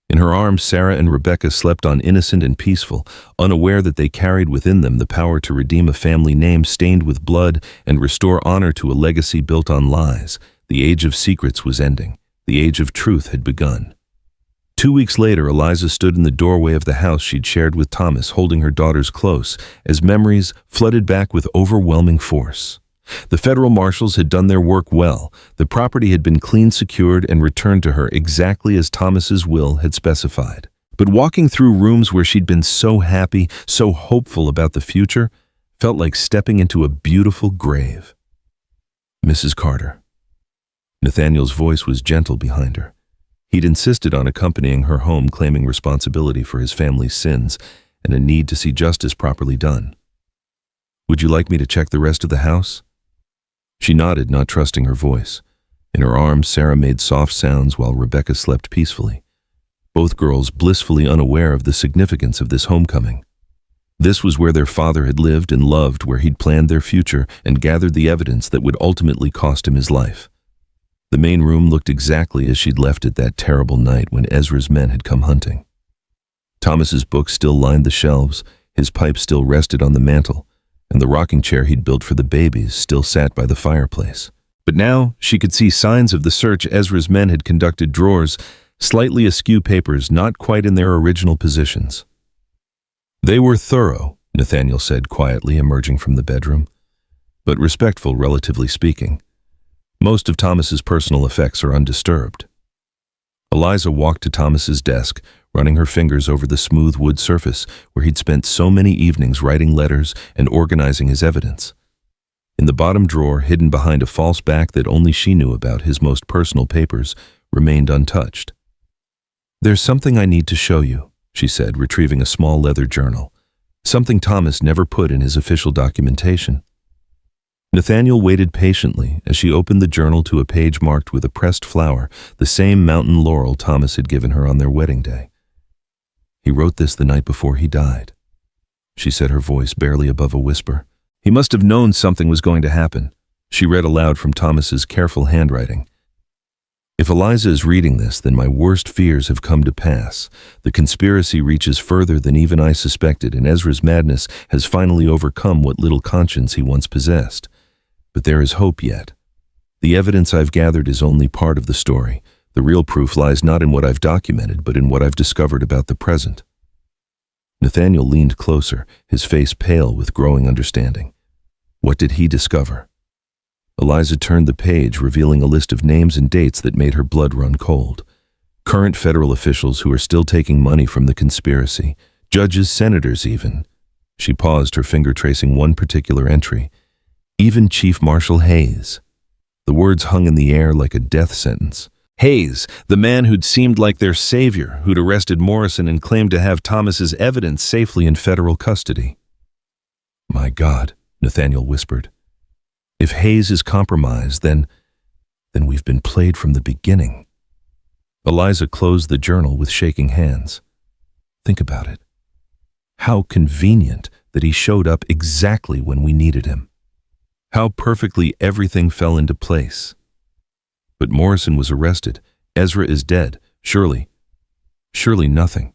In her arms, Sarah and Rebecca slept on, innocent and peaceful, unaware that they carried within them the power to redeem a family name stained with blood and restore honor to a legacy built on lies. The age of secrets was ending. The age of truth had begun. 2 weeks later, Eliza stood in the doorway of the house she'd shared with Thomas, holding her daughters close, as memories flooded back with overwhelming force. The federal marshals had done their work well. The property had been clean secured and returned to her exactly as Thomas's will had specified. But walking through rooms where she'd been so happy, so hopeful about the future, felt like stepping into a beautiful grave. Mrs. Carter. Nathaniel's voice was gentle behind her. He'd insisted on accompanying her home, claiming responsibility for his family's sins and a need to see justice properly done. Would you like me to check the rest of the house? She nodded, not trusting her voice. In her arms, Sarah made soft sounds while Rebecca slept peacefully, both girls blissfully unaware of the significance of this homecoming. This was where their father had lived and loved, where he'd planned their future and gathered the evidence that would ultimately cost him his life. The main room looked exactly as she'd left it that terrible night when Ezra's men had come hunting. Thomas's books still lined the shelves, his pipe still rested on the mantel, and the rocking chair he'd built for the babies still sat by the fireplace. But now she could see signs of the search Ezra's men had conducted: drawers, slightly askew, papers not quite in their original positions. They were thorough, Nathaniel said quietly, emerging from the bedroom, but respectful, relatively speaking. Most of Thomas's personal effects are undisturbed. Eliza walked to Thomas's desk, running her fingers over the smooth wood surface where he'd spent so many evenings writing letters and organizing his evidence. In the bottom drawer, hidden behind a false back that only she knew about, his most personal papers remained untouched. There's something I need to show you, she said, retrieving a small leather journal, something Thomas never put in his official documentation. Nathaniel waited patiently as she opened the journal to a page marked with a pressed flower, the same mountain laurel Thomas had given her on their wedding day. He wrote this the night before he died, she said, her voice barely above a whisper. He must have known something was going to happen. She read aloud from Thomas's careful handwriting. If Eliza is reading this, then my worst fears have come to pass. The conspiracy reaches further than even I suspected, and Ezra's madness has finally overcome what little conscience he once possessed. But there is hope yet. The evidence I've gathered is only part of the story. The real proof lies not in what I've documented, but in what I've discovered about the present. Nathaniel leaned closer, his face pale with growing understanding. What did he discover? Eliza turned the page, revealing a list of names and dates that made her blood run cold. Current federal officials who are still taking money from the conspiracy. Judges, senators even. She paused, her finger tracing one particular entry. Even Chief Marshal Hayes. The words hung in the air like a death sentence. Hayes, the man who'd seemed like their savior, who'd arrested Morrison and claimed to have Thomas's evidence safely in federal custody. My God, Nathaniel whispered. If Hayes is compromised, then we've been played from the beginning. Eliza closed the journal with shaking hands. Think about it. How convenient that he showed up exactly when we needed him. How perfectly everything fell into place. But Morrison was arrested. Ezra is dead. Surely nothing.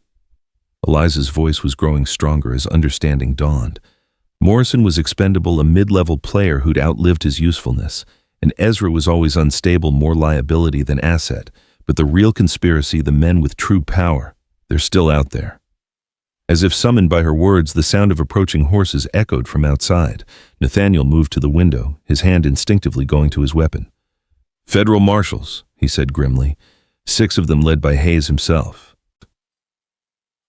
Eliza's voice was growing stronger as understanding dawned. Morrison was expendable, a mid-level player who'd outlived his usefulness, and Ezra was always unstable, more liability than asset. But the real conspiracy, the men with true power, they're still out there. As if summoned by her words, the sound of approaching horses echoed from outside. Nathaniel moved to the window, his hand instinctively going to his weapon. Federal marshals, he said grimly, 6 of them led by Hayes himself.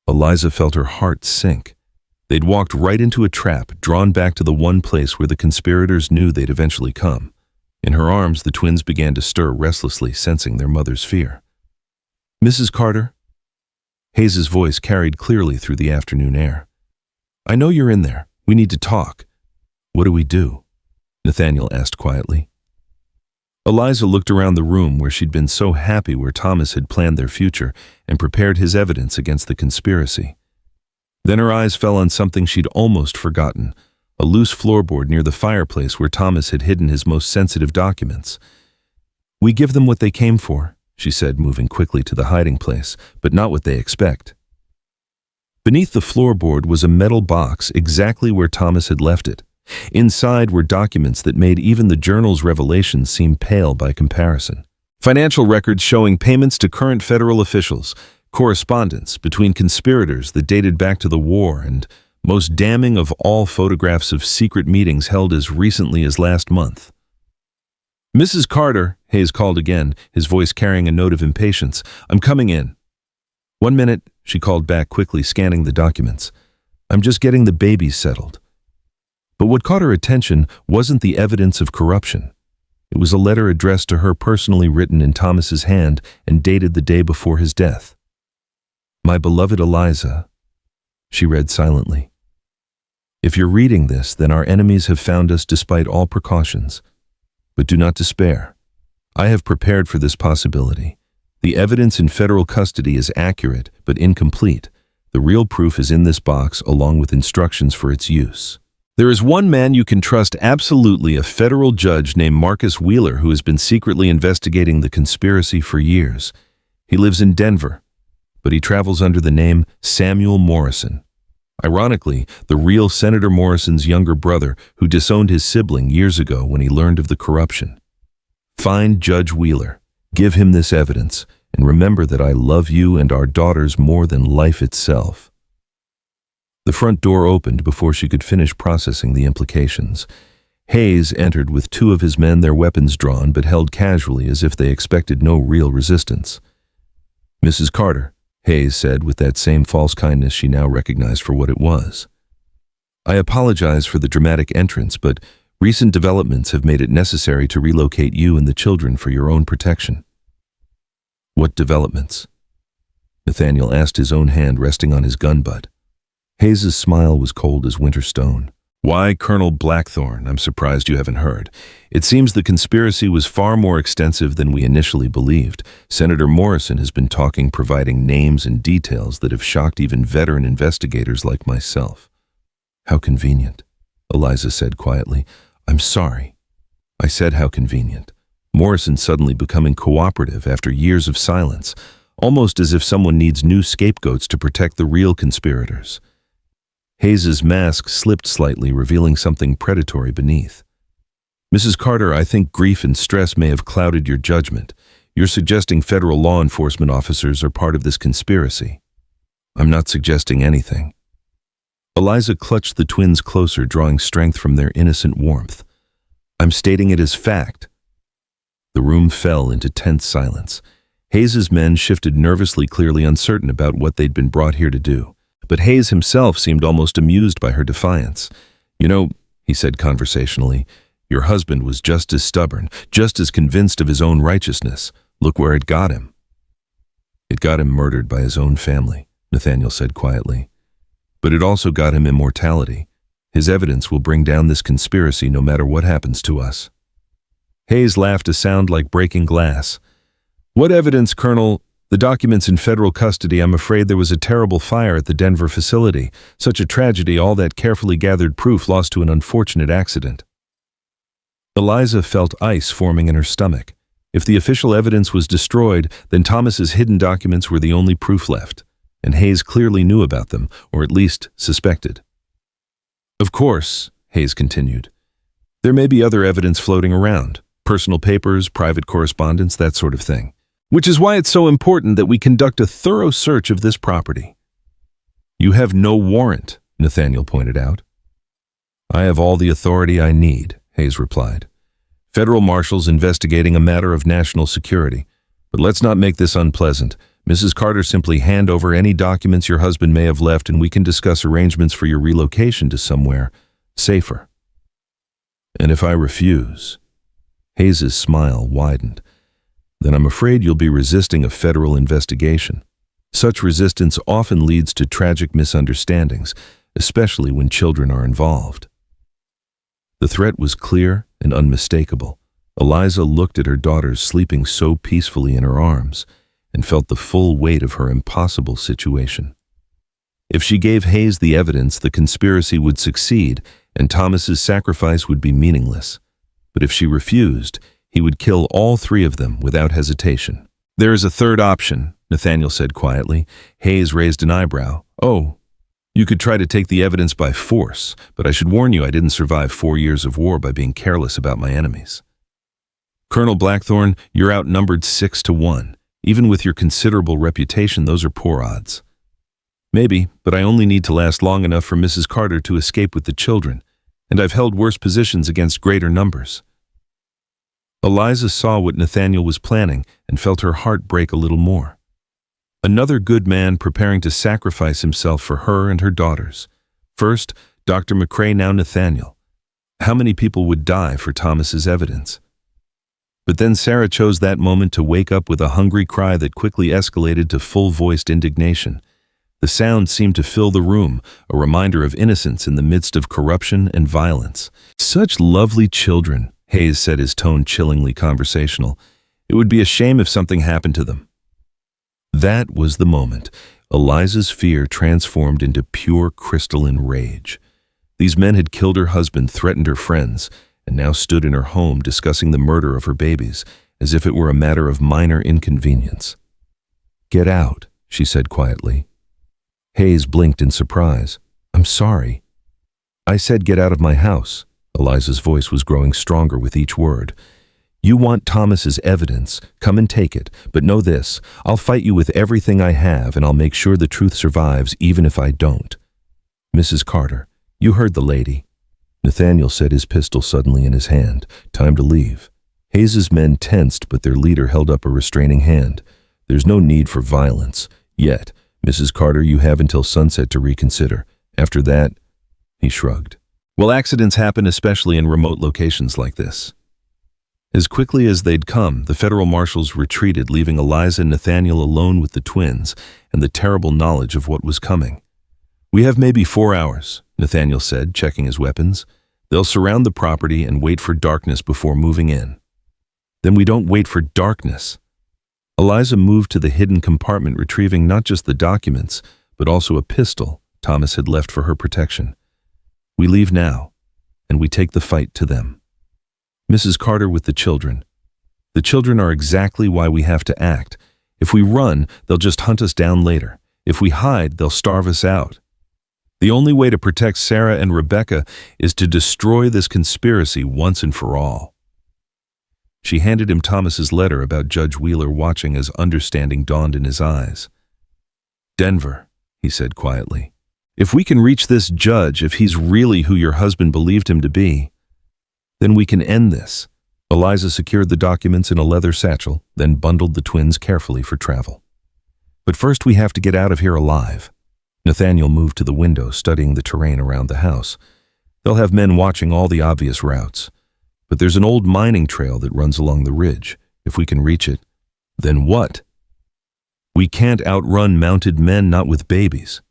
Eliza felt her heart sink. They'd walked right into a trap, drawn back to the one place where the conspirators knew they'd eventually come. In her arms, the twins began to stir restlessly, sensing their mother's fear. Mrs. Carter? Hayes's voice carried clearly through the afternoon air. "I know you're in there. We need to talk." "What do we do?" Nathaniel asked quietly. Eliza looked around the room where she'd been so happy where Thomas had planned their future and prepared his evidence against the conspiracy. Then her eyes fell on something she'd almost forgotten, a loose floorboard near the fireplace where Thomas had hidden his most sensitive documents. "We give them what they came for," she said, moving quickly to the hiding place, "but not what they expect." Beneath the floorboard was a metal box exactly where Thomas had left it. Inside were documents that made even the journal's revelations seem pale by comparison. Financial records showing payments to current federal officials, correspondence between conspirators that dated back to the war, and, most damning of all, photographs of secret meetings held as recently as last month. "Mrs. Carter," Hayes called again, his voice carrying a note of impatience. "I'm coming in." "1 minute," she called back quickly, scanning the documents. "I'm just getting the babies settled." But what caught her attention wasn't the evidence of corruption. It was a letter addressed to her, personally written in Thomas's hand and dated the day before his death. "My beloved Eliza," she read silently. "If you're reading this, then our enemies have found us despite all precautions. But do not despair. I have prepared for this possibility. The evidence in federal custody is accurate but incomplete. The real proof is in this box, along with instructions for its use. There is one man you can trust absolutely, a federal judge named Marcus Wheeler, who has been secretly investigating the conspiracy for years. He lives in Denver, but he travels under the name Samuel Morrison. Ironically, the real Senator Morrison's younger brother, who disowned his sibling years ago when he learned of the corruption. Find Judge Wheeler, give him this evidence, and remember that I love you and our daughters more than life itself." The front door opened before she could finish processing the implications. Hayes entered with 2 of his men, their weapons drawn but held casually as if they expected no real resistance. "Mrs. Carter," Hayes said with that same false kindness she now recognized for what it was. "I apologize for the dramatic entrance, but recent developments have made it necessary to relocate you and the children for your own protection." "What developments?" Nathaniel asked, his own hand resting on his gun butt. Hayes's smile was cold as winter stone. "Why, Colonel Blackthorne, I'm surprised you haven't heard. It seems the conspiracy was far more extensive than we initially believed. Senator Morrison has been talking, providing names and details that have shocked even veteran investigators like myself." "How convenient," Eliza said quietly. "I'm sorry." "I said how convenient." Morrison suddenly becoming cooperative after years of silence, almost as if someone needs new scapegoats to protect the real conspirators. Hayes's mask slipped slightly, revealing something predatory beneath. "Mrs. Carter, I think grief and stress may have clouded your judgment. You're suggesting federal law enforcement officers are part of this conspiracy." "I'm not suggesting anything." Eliza clutched the twins closer, drawing strength from their innocent warmth. "I'm stating it as fact." The room fell into tense silence. Hayes's men shifted nervously, clearly uncertain about what they'd been brought here to do. But Hayes himself seemed almost amused by her defiance. "You know," he said conversationally, "your husband was just as stubborn, just as convinced of his own righteousness. Look where it got him." "It got him murdered by his own family," Nathaniel said quietly. "But it also got him immortality. His evidence will bring down this conspiracy no matter what happens to us." Hayes laughed, a sound like breaking glass. "What evidence, Colonel?" "The documents in federal custody. I'm afraid there was a terrible fire at the Denver facility. Such a tragedy, all that carefully gathered proof lost to an unfortunate accident." Eliza felt ice forming in her stomach. If the official evidence was destroyed, then Thomas's hidden documents were the only proof left, and Hayes clearly knew about them, or at least suspected. "Of course," Hayes continued, "there may be other evidence floating around, personal papers, private correspondence, that sort of thing. Which is why it's so important that we conduct a thorough search of this property." "You have no warrant," Nathaniel pointed out. "I have all the authority I need," Hayes replied. "Federal marshals investigating a matter of national security. But let's not make this unpleasant. Mrs. Carter, simply hand over any documents your husband may have left and we can discuss arrangements for your relocation to somewhere safer." "And if I refuse?" Hayes's smile widened. "Then I'm afraid you'll be resisting a federal investigation." Such resistance often leads to tragic misunderstandings, especially when children are involved. The threat was clear and unmistakable. Eliza looked at her daughters sleeping so peacefully in her arms and felt the full weight of her impossible situation. If she gave Hayes the evidence, the conspiracy would succeed and Thomas's sacrifice would be meaningless. But if she refused, he would kill all three of them without hesitation. "There is a third option," Nathaniel said quietly. Hayes raised an eyebrow. "Oh, you could try to take the evidence by force, but I should warn you I didn't survive 4 years of war by being careless about my enemies." "Colonel Blackthorne, you're outnumbered 6-1. Even with your considerable reputation, those are poor odds." "Maybe, but I only need to last long enough for Mrs. Carter to escape with the children, and I've held worse positions against greater numbers." Eliza saw what Nathaniel was planning and felt her heart break a little more. Another good man preparing to sacrifice himself for her and her daughters. First, Dr. McCrae, now Nathaniel. How many people would die for Thomas's evidence? But then Sarah chose that moment to wake up with a hungry cry that quickly escalated to full-voiced indignation. The sound seemed to fill the room, a reminder of innocence in the midst of corruption and violence. "Such lovely children," Hayes said, his tone chillingly conversational. "It would be a shame if something happened to them." That was the moment. Eliza's fear transformed into pure crystalline rage. These men had killed her husband, threatened her friends, and now stood in her home discussing the murder of her babies, as if it were a matter of minor inconvenience. "Get out," she said quietly. Hayes blinked in surprise. "I'm sorry." "I said get out of my house." Eliza's voice was growing stronger with each word. "You want Thomas's evidence. Come and take it. But know this, I'll fight you with everything I have, and I'll make sure the truth survives even if I don't." "Mrs. Carter, you heard the lady." Nathaniel set his pistol suddenly in his hand. Time to leave. Hayes's men tensed, but their leader held up a restraining hand. "There's no need for violence. Yet. Mrs. Carter, you have until sunset to reconsider. After that," he shrugged. "Well, accidents happen, especially in remote locations like this." As quickly as they'd come, the federal marshals retreated, leaving Eliza and Nathaniel alone with the twins and the terrible knowledge of what was coming. "We have maybe 4 hours," Nathaniel said, checking his weapons. "They'll surround the property and wait for darkness before moving in." "Then we don't wait for darkness." Eliza moved to the hidden compartment, retrieving not just the documents, but also a pistol Thomas had left for her protection. "We leave now, and we take the fight to them." "Mrs. Carter with the children. The children are exactly why we have to act. If we run, they'll just hunt us down later. If we hide, they'll starve us out. The only way to protect Sarah and Rebecca is to destroy this conspiracy once and for all." She handed him Thomas's letter about Judge Wheeler, watching as understanding dawned in his eyes. "Denver," he said quietly. "If we can reach this judge, if he's really who your husband believed him to be, then we can end this." Eliza secured the documents in a leather satchel, then bundled the twins carefully for travel. "But first we have to get out of here alive." Nathaniel moved to the window, studying the terrain around the house. "They'll have men watching all the obvious routes. But there's an old mining trail that runs along the ridge. If we can reach it, then what? We can't outrun mounted men, not with babies.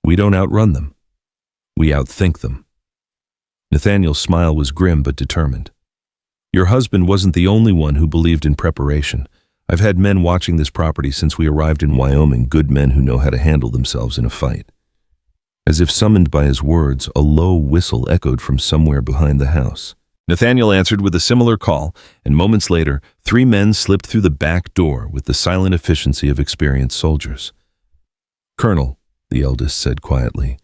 We don't outrun them. We outthink them." Nathaniel's smile was grim but determined. "Your husband wasn't the only one who believed in preparation. I've had men watching this property since we arrived in Wyoming, good men who know how to handle themselves in a fight." As if summoned by his words, a low whistle echoed from somewhere behind the house. Nathaniel answered with a similar call, and moments later, 3 men slipped through the back door with the silent efficiency of experienced soldiers. "Colonel," the eldest said quietly,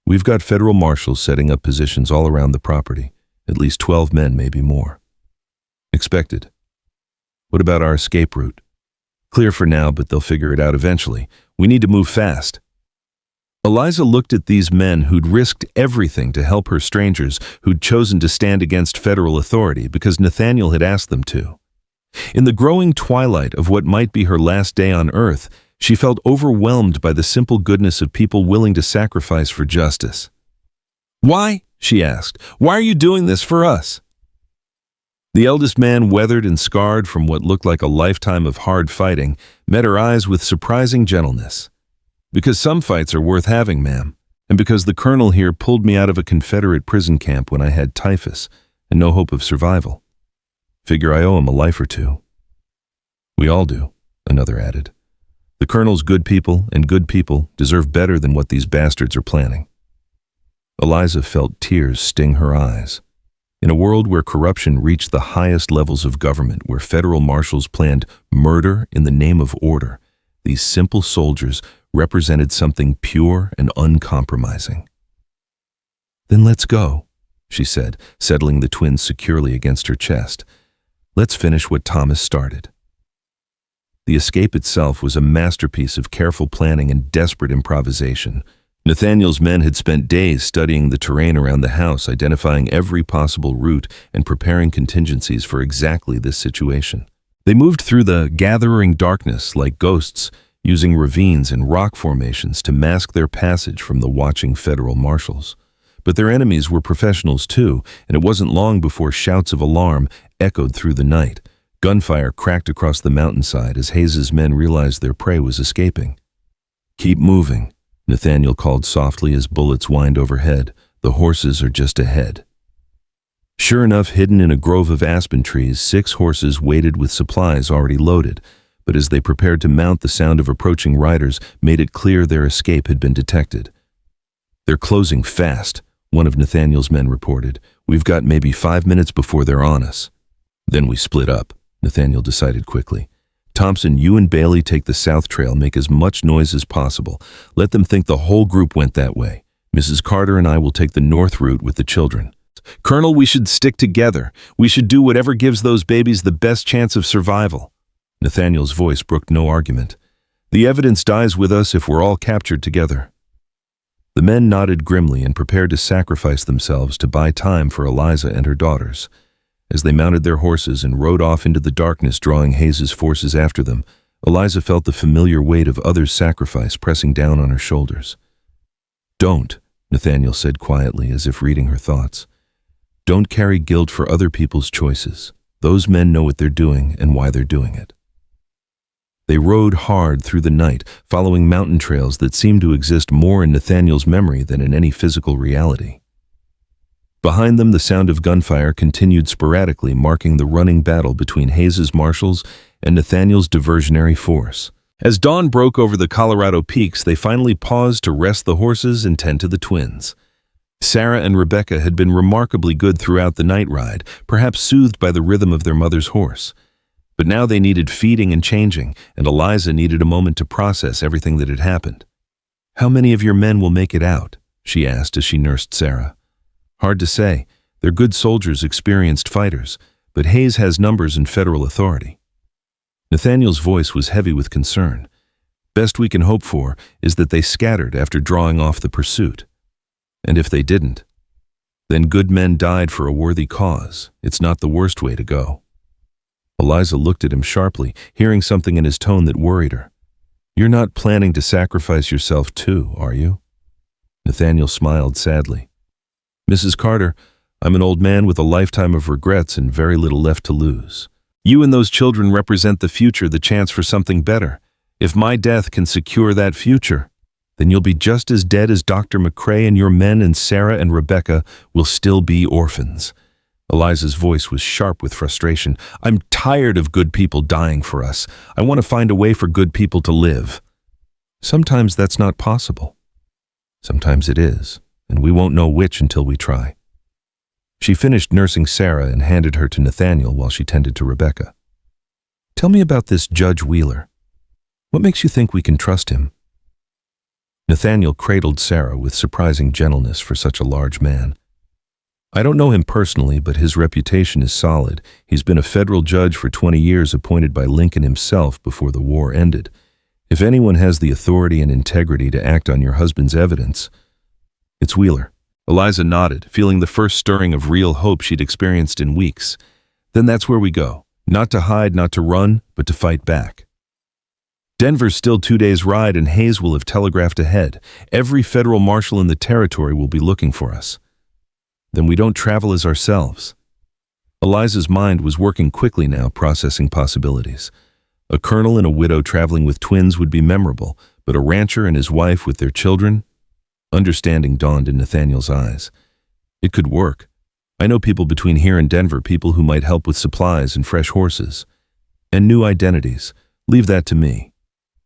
"we've got federal marshals setting up positions all around the property. At least 12 men, maybe more." "Expected. What about our escape route?" "Clear for now, but they'll figure it out eventually. We need to move fast." Eliza looked at these men who'd risked everything to help her strangers, who'd chosen to stand against federal authority because Nathaniel had asked them to. In the growing twilight of what might be her last day on Earth, she felt overwhelmed by the simple goodness of people willing to sacrifice for justice. "Why?" she asked. "Why are you doing this for us?" The eldest man, weathered and scarred from what looked like a lifetime of hard fighting, met her eyes with surprising gentleness. "Because some fights are worth having, ma'am, and because the colonel here pulled me out of a Confederate prison camp when I had typhus and no hope of survival. Figure I owe him a life or two." "We all do," another added. "The colonel's good people, and good people deserve better than what these bastards are planning." Eliza felt tears sting her eyes. In a world where corruption reached the highest levels of government, where federal marshals planned murder in the name of order, these simple soldiers represented something pure and uncompromising. "Then let's go," she said, settling the twins securely against her chest. "Let's finish what Thomas started." The escape itself was a masterpiece of careful planning and desperate improvisation. Nathaniel's men had spent days studying the terrain around the house, identifying every possible route and preparing contingencies for exactly this situation. They moved through the gathering darkness like ghosts, using ravines and rock formations to mask their passage from the watching federal marshals. But their enemies were professionals too, and it wasn't long before shouts of alarm echoed through the night. Gunfire cracked across the mountainside as Hayes's men realized their prey was escaping. "Keep moving," Nathaniel called softly as bullets whined overhead. "The horses are just ahead." Sure enough, hidden in a grove of aspen trees, 6 horses waited with supplies already loaded, but as they prepared to mount, the sound of approaching riders made it clear their escape had been detected. "They're closing fast," one of Nathaniel's men reported. "We've got maybe 5 minutes before they're on us." "Then we split up," Nathaniel decided quickly. "Thompson, you and Bailey take the south trail, make as much noise as possible. Let them think the whole group went that way. Mrs. Carter and I will take the north route with the children. Colonel, we should stick together. We should do whatever gives those babies the best chance of survival." Nathaniel's voice brooked no argument. "The evidence dies with us if we're all captured together." The men nodded grimly and prepared to sacrifice themselves to buy time for Eliza and her daughters. As they mounted their horses and rode off into the darkness, drawing Hayes's forces after them, Eliza felt the familiar weight of others' sacrifice pressing down on her shoulders. "Don't," Nathaniel said quietly, as if reading her thoughts. "Don't carry guilt for other people's choices. Those men know what they're doing and why they're doing it." They rode hard through the night, following mountain trails that seemed to exist more in Nathaniel's memory than in any physical reality. Behind them, the sound of gunfire continued sporadically, marking the running battle between Hayes's marshals and Nathaniel's diversionary force. As dawn broke over the Colorado peaks, they finally paused to rest the horses and tend to the twins. Sarah and Rebecca had been remarkably good throughout the night ride, perhaps soothed by the rhythm of their mother's horse. But now they needed feeding and changing, and Eliza needed a moment to process everything that had happened. "How many of your men will make it out?" she asked as she nursed Sarah. "Hard to say. They're good soldiers, experienced fighters, but Hayes has numbers and federal authority." Nathaniel's voice was heavy with concern. "Best we can hope for is that they scattered after drawing off the pursuit. And if they didn't, then good men died for a worthy cause. It's not the worst way to go." Eliza looked at him sharply, hearing something in his tone that worried her. "You're not planning to sacrifice yourself too, are you?" Nathaniel smiled sadly. "Mrs. Carter, I'm an old man with a lifetime of regrets and very little left to lose. You and those children represent the future, the chance for something better. If my death can secure that future, then you'll be just as dead as Dr. McCrae, and your men and Sarah and Rebecca will still be orphans." Eliza's voice was sharp with frustration. "I'm tired of good people dying for us. I want to find a way for good people to live." "Sometimes that's not possible. Sometimes it is, and we won't know which until we try." She finished nursing Sarah and handed her to Nathaniel while she tended to Rebecca. "Tell me about this Judge Wheeler. What makes you think we can trust him?" Nathaniel cradled Sarah with surprising gentleness for such a large man. "I don't know him personally, but his reputation is solid. He's been a federal judge for 20 years, appointed by Lincoln himself before the war ended. If anyone has the authority and integrity to act on your husband's evidence, it's Wheeler." Eliza nodded, feeling the first stirring of real hope she'd experienced in weeks. "Then that's where we go. Not to hide, not to run, but to fight back. Denver's still 2 days' ride, and Hayes will have telegraphed ahead. Every federal marshal in the territory will be looking for us. Then we don't travel as ourselves. Eliza's mind was working quickly now, processing possibilities. A colonel and a widow traveling with twins would be memorable, but a rancher and his wife with their children? Understanding dawned in Nathaniel's eyes. It could work. I know people between here and Denver, people who might help with supplies and fresh horses. And new identities. Leave that to me.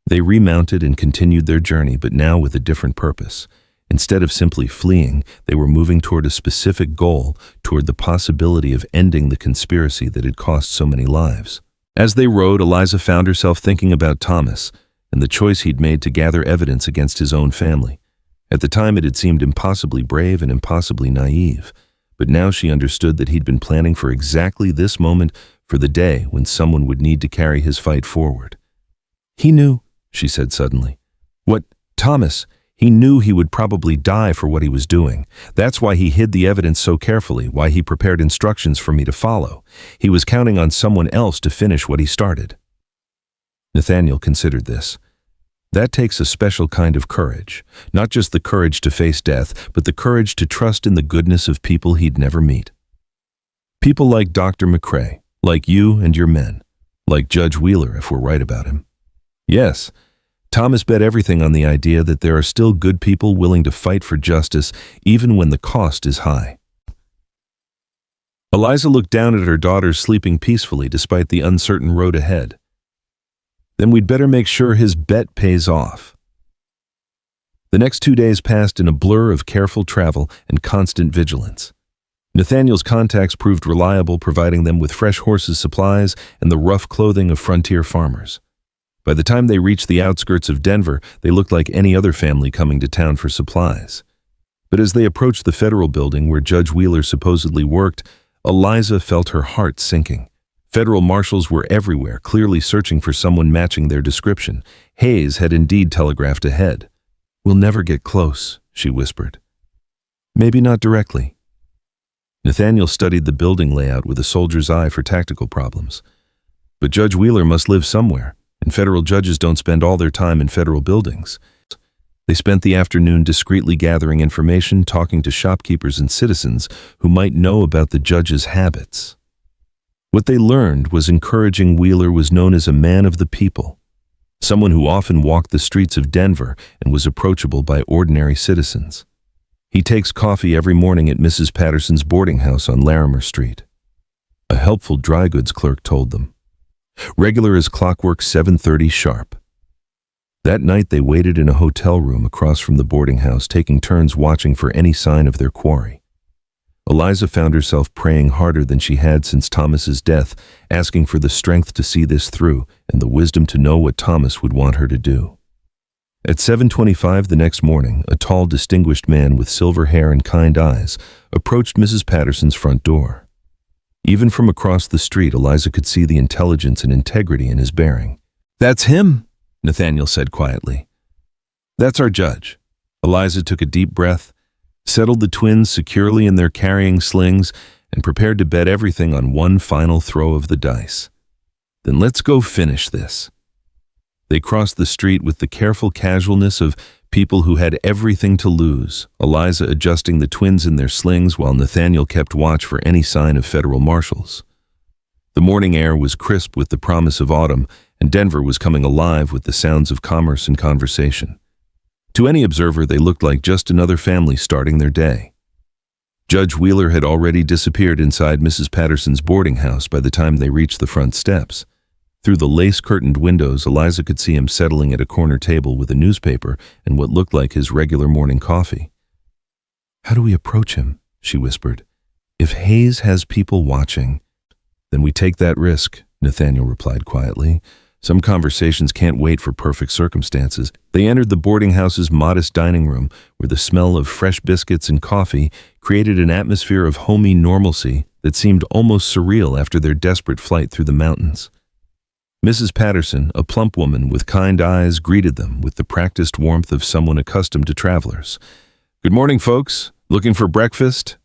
They remounted and continued their journey, but now with a different purpose. Instead of simply fleeing, they were moving toward a specific goal, toward the possibility of ending the conspiracy that had cost so many lives. As they rode, Eliza found herself thinking about Thomas and the choice he'd made to gather evidence against his own family. At the time, it had seemed impossibly brave and impossibly naive, but now she understood that he'd been planning for exactly this moment, for the day when someone would need to carry his fight forward. He knew, she said suddenly. What, Thomas? He knew he would probably die for what he was doing. That's why he hid the evidence so carefully, why he prepared instructions for me to follow. He was counting on someone else to finish what he started. Nathaniel considered this. That takes a special kind of courage, not just the courage to face death, but the courage to trust in the goodness of people he'd never meet. People like Dr. McCrae, like you and your men, like Judge Wheeler if we're right about him. Yes, Thomas bet everything on the idea that there are still good people willing to fight for justice even when the cost is high. Eliza looked down at her daughters sleeping peacefully despite the uncertain road ahead. Then we'd better make sure his bet pays off. The next 2 days passed in a blur of careful travel and constant vigilance. Nathaniel's contacts proved reliable, providing them with fresh horses' supplies and the rough clothing of frontier farmers. By the time they reached the outskirts of Denver, they looked like any other family coming to town for supplies. But as they approached the federal building where Judge Wheeler supposedly worked, Eliza felt her heart sinking. Federal marshals were everywhere, clearly searching for someone matching their description. Hayes had indeed telegraphed ahead. "We'll never get close," she whispered. "Maybe not directly." Nathaniel studied the building layout with a soldier's eye for tactical problems. But Judge Wheeler must live somewhere, and federal judges don't spend all their time in federal buildings. They spent the afternoon discreetly gathering information, talking to shopkeepers and citizens who might know about the judge's habits. What they learned was encouraging Wheeler was known as a man of the people, someone who often walked the streets of Denver and was approachable by ordinary citizens. He takes coffee every morning at Mrs. Patterson's boarding house on Larimer Street. A helpful dry goods clerk told them. Regular as clockwork, 7:30 sharp. That night they waited in a hotel room across from the boarding house, taking turns watching for any sign of their quarry. Eliza found herself praying harder than she had since Thomas's death, asking for the strength to see this through and the wisdom to know what Thomas would want her to do. At 7:25 the next morning, a tall, distinguished man with silver hair and kind eyes approached Mrs. Patterson's front door. Even from across the street, Eliza could see the intelligence and integrity in his bearing. "That's him," Nathaniel said quietly. "That's our judge." Eliza took a deep breath, settled the twins securely in their carrying slings, and prepared to bet everything on one final throw of the dice. "Then let's go finish this." They crossed the street with the careful casualness of people who had everything to lose, Eliza adjusting the twins in their slings while Nathaniel kept watch for any sign of federal marshals. The morning air was crisp with the promise of autumn, and Denver was coming alive with the sounds of commerce and conversation. To any observer, they looked like just another family starting their day. Judge Wheeler had already disappeared inside Mrs. Patterson's boarding house by the time they reached the front steps. Through the lace-curtained windows, Eliza could see him settling at a corner table with a newspaper and what looked like his regular morning coffee. "How do we approach him?" she whispered. "If Hayes has people watching, then we take that risk," Nathaniel replied quietly. "Some conversations can't wait for perfect circumstances." They entered the boarding house's modest dining room, where the smell of fresh biscuits and coffee created an atmosphere of homey normalcy that seemed almost surreal after their desperate flight through the mountains. Mrs. Patterson, a plump woman with kind eyes, greeted them with the practiced warmth of someone accustomed to travelers. "Good morning, folks. Looking for breakfast?"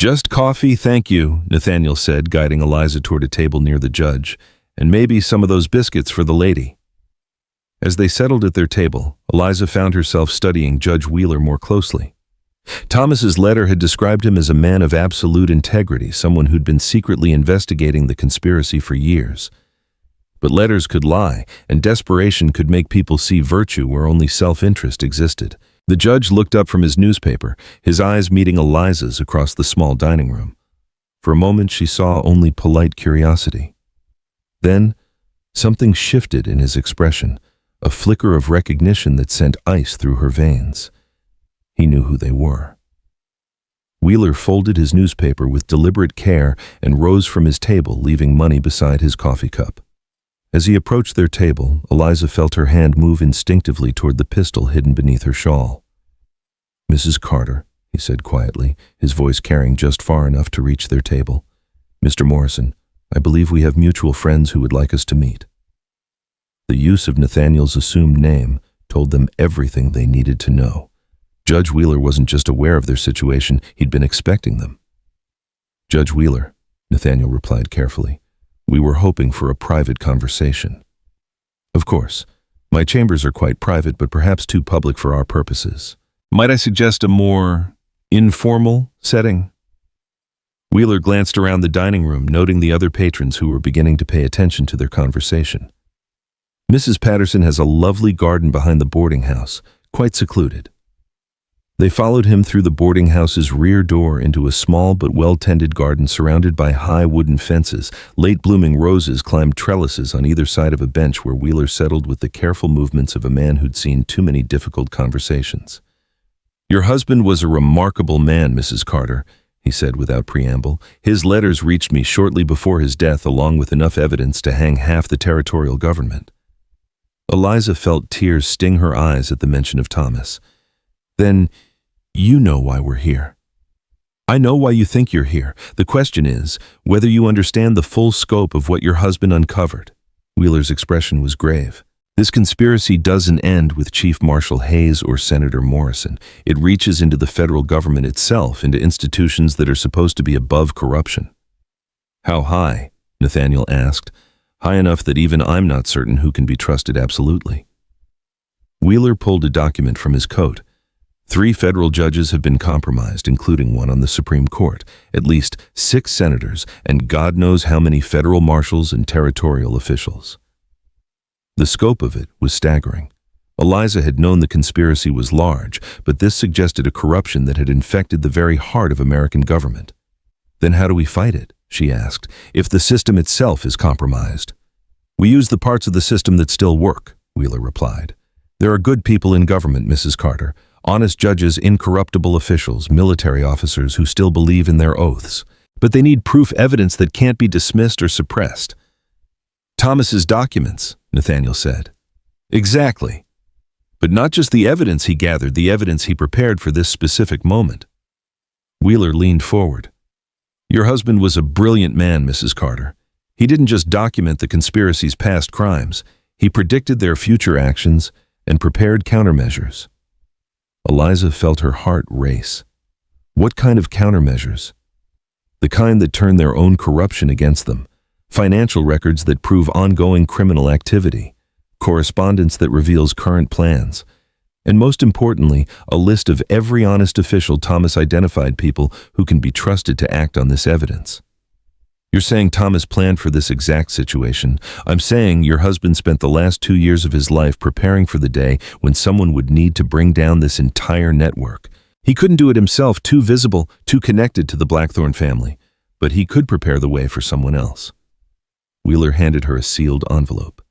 "Just coffee, thank you," Nathaniel said, guiding Eliza toward a table near the judge. "And maybe some of those biscuits for the lady." As they settled at their table, Eliza found herself studying Judge Wheeler more closely. Thomas's letter had described him as a man of absolute integrity, someone who'd been secretly investigating the conspiracy for years. But letters could lie, and desperation could make people see virtue where only self-interest existed. The judge looked up from his newspaper, his eyes meeting Eliza's across the small dining room. For a moment she saw only polite curiosity. Then, something shifted in his expression, a flicker of recognition that sent ice through her veins. He knew who they were. Wheeler folded his newspaper with deliberate care and rose from his table, leaving money beside his coffee cup. As he approached their table, Eliza felt her hand move instinctively toward the pistol hidden beneath her shawl. "Mrs. Carter," he said quietly, his voice carrying just far enough to reach their table. "Mr. Morrison, I believe we have mutual friends who would like us to meet." The use of Nathaniel's assumed name told them everything they needed to know. Judge Wheeler wasn't just aware of their situation, he'd been expecting them. "Judge Wheeler," Nathaniel replied carefully, "we were hoping for a private conversation." "Of course. My chambers are quite private, but perhaps too public for our purposes. Might I suggest a more informal setting?" Wheeler glanced around the dining room, noting the other patrons who were beginning to pay attention to their conversation. "Mrs. Patterson has a lovely garden behind the boarding house, quite secluded." They followed him through the boarding house's rear door into a small but well-tended garden surrounded by high wooden fences. Late-blooming roses climbed trellises on either side of a bench where Wheeler settled with the careful movements of a man who'd seen too many difficult conversations. "Your husband was a remarkable man, Mrs. Carter," he said without preamble. "His letters reached me shortly before his death, along with enough evidence to hang half the territorial government." Eliza felt tears sting her eyes at the mention of Thomas. "Then you know why we're here." "I know why you think you're here. The question is whether you understand the full scope of what your husband uncovered." Wheeler's expression was grave. "This conspiracy doesn't end with Chief Marshal Hayes or Senator Morrison. It reaches into the federal government itself, into institutions that are supposed to be above corruption." "How high?" Nathaniel asked. "High enough that even I'm not certain who can be trusted absolutely." Wheeler pulled a document from his coat. 3 federal judges have been compromised, including one on the Supreme Court, at least 6 senators, and God knows how many federal marshals and territorial officials. The scope of it was staggering. Eliza had known the conspiracy was large, but this suggested a corruption that had infected the very heart of American government. "Then how do we fight it?" she asked, "if the system itself is compromised?" "We use the parts of the system that still work," Wheeler replied. "There are good people in government, Mrs. Carter. Honest judges, incorruptible officials, military officers who still believe in their oaths. But they need proof evidence that can't be dismissed or suppressed." "Thomas's documents," Nathaniel said. "Exactly. But not just the evidence he gathered, the evidence he prepared for this specific moment." Wheeler leaned forward. "Your husband was a brilliant man, Mrs. Carter. He didn't just document the conspiracy's past crimes, he predicted their future actions and prepared countermeasures." Eliza felt her heart race. What kind of countermeasures? The kind that turn their own corruption against them, financial records that prove ongoing criminal activity, correspondence that reveals current plans, and most importantly, a list of every honest official Thomas identified, people who can be trusted to act on this evidence. "You're saying Thomas planned for this exact situation. I'm saying your husband spent the last 2 years of his life preparing for the day when someone would need to bring down this entire network. He couldn't do it himself, too visible, too connected to the Blackthorne family, but he could prepare the way for someone else." Wheeler handed her a sealed envelope.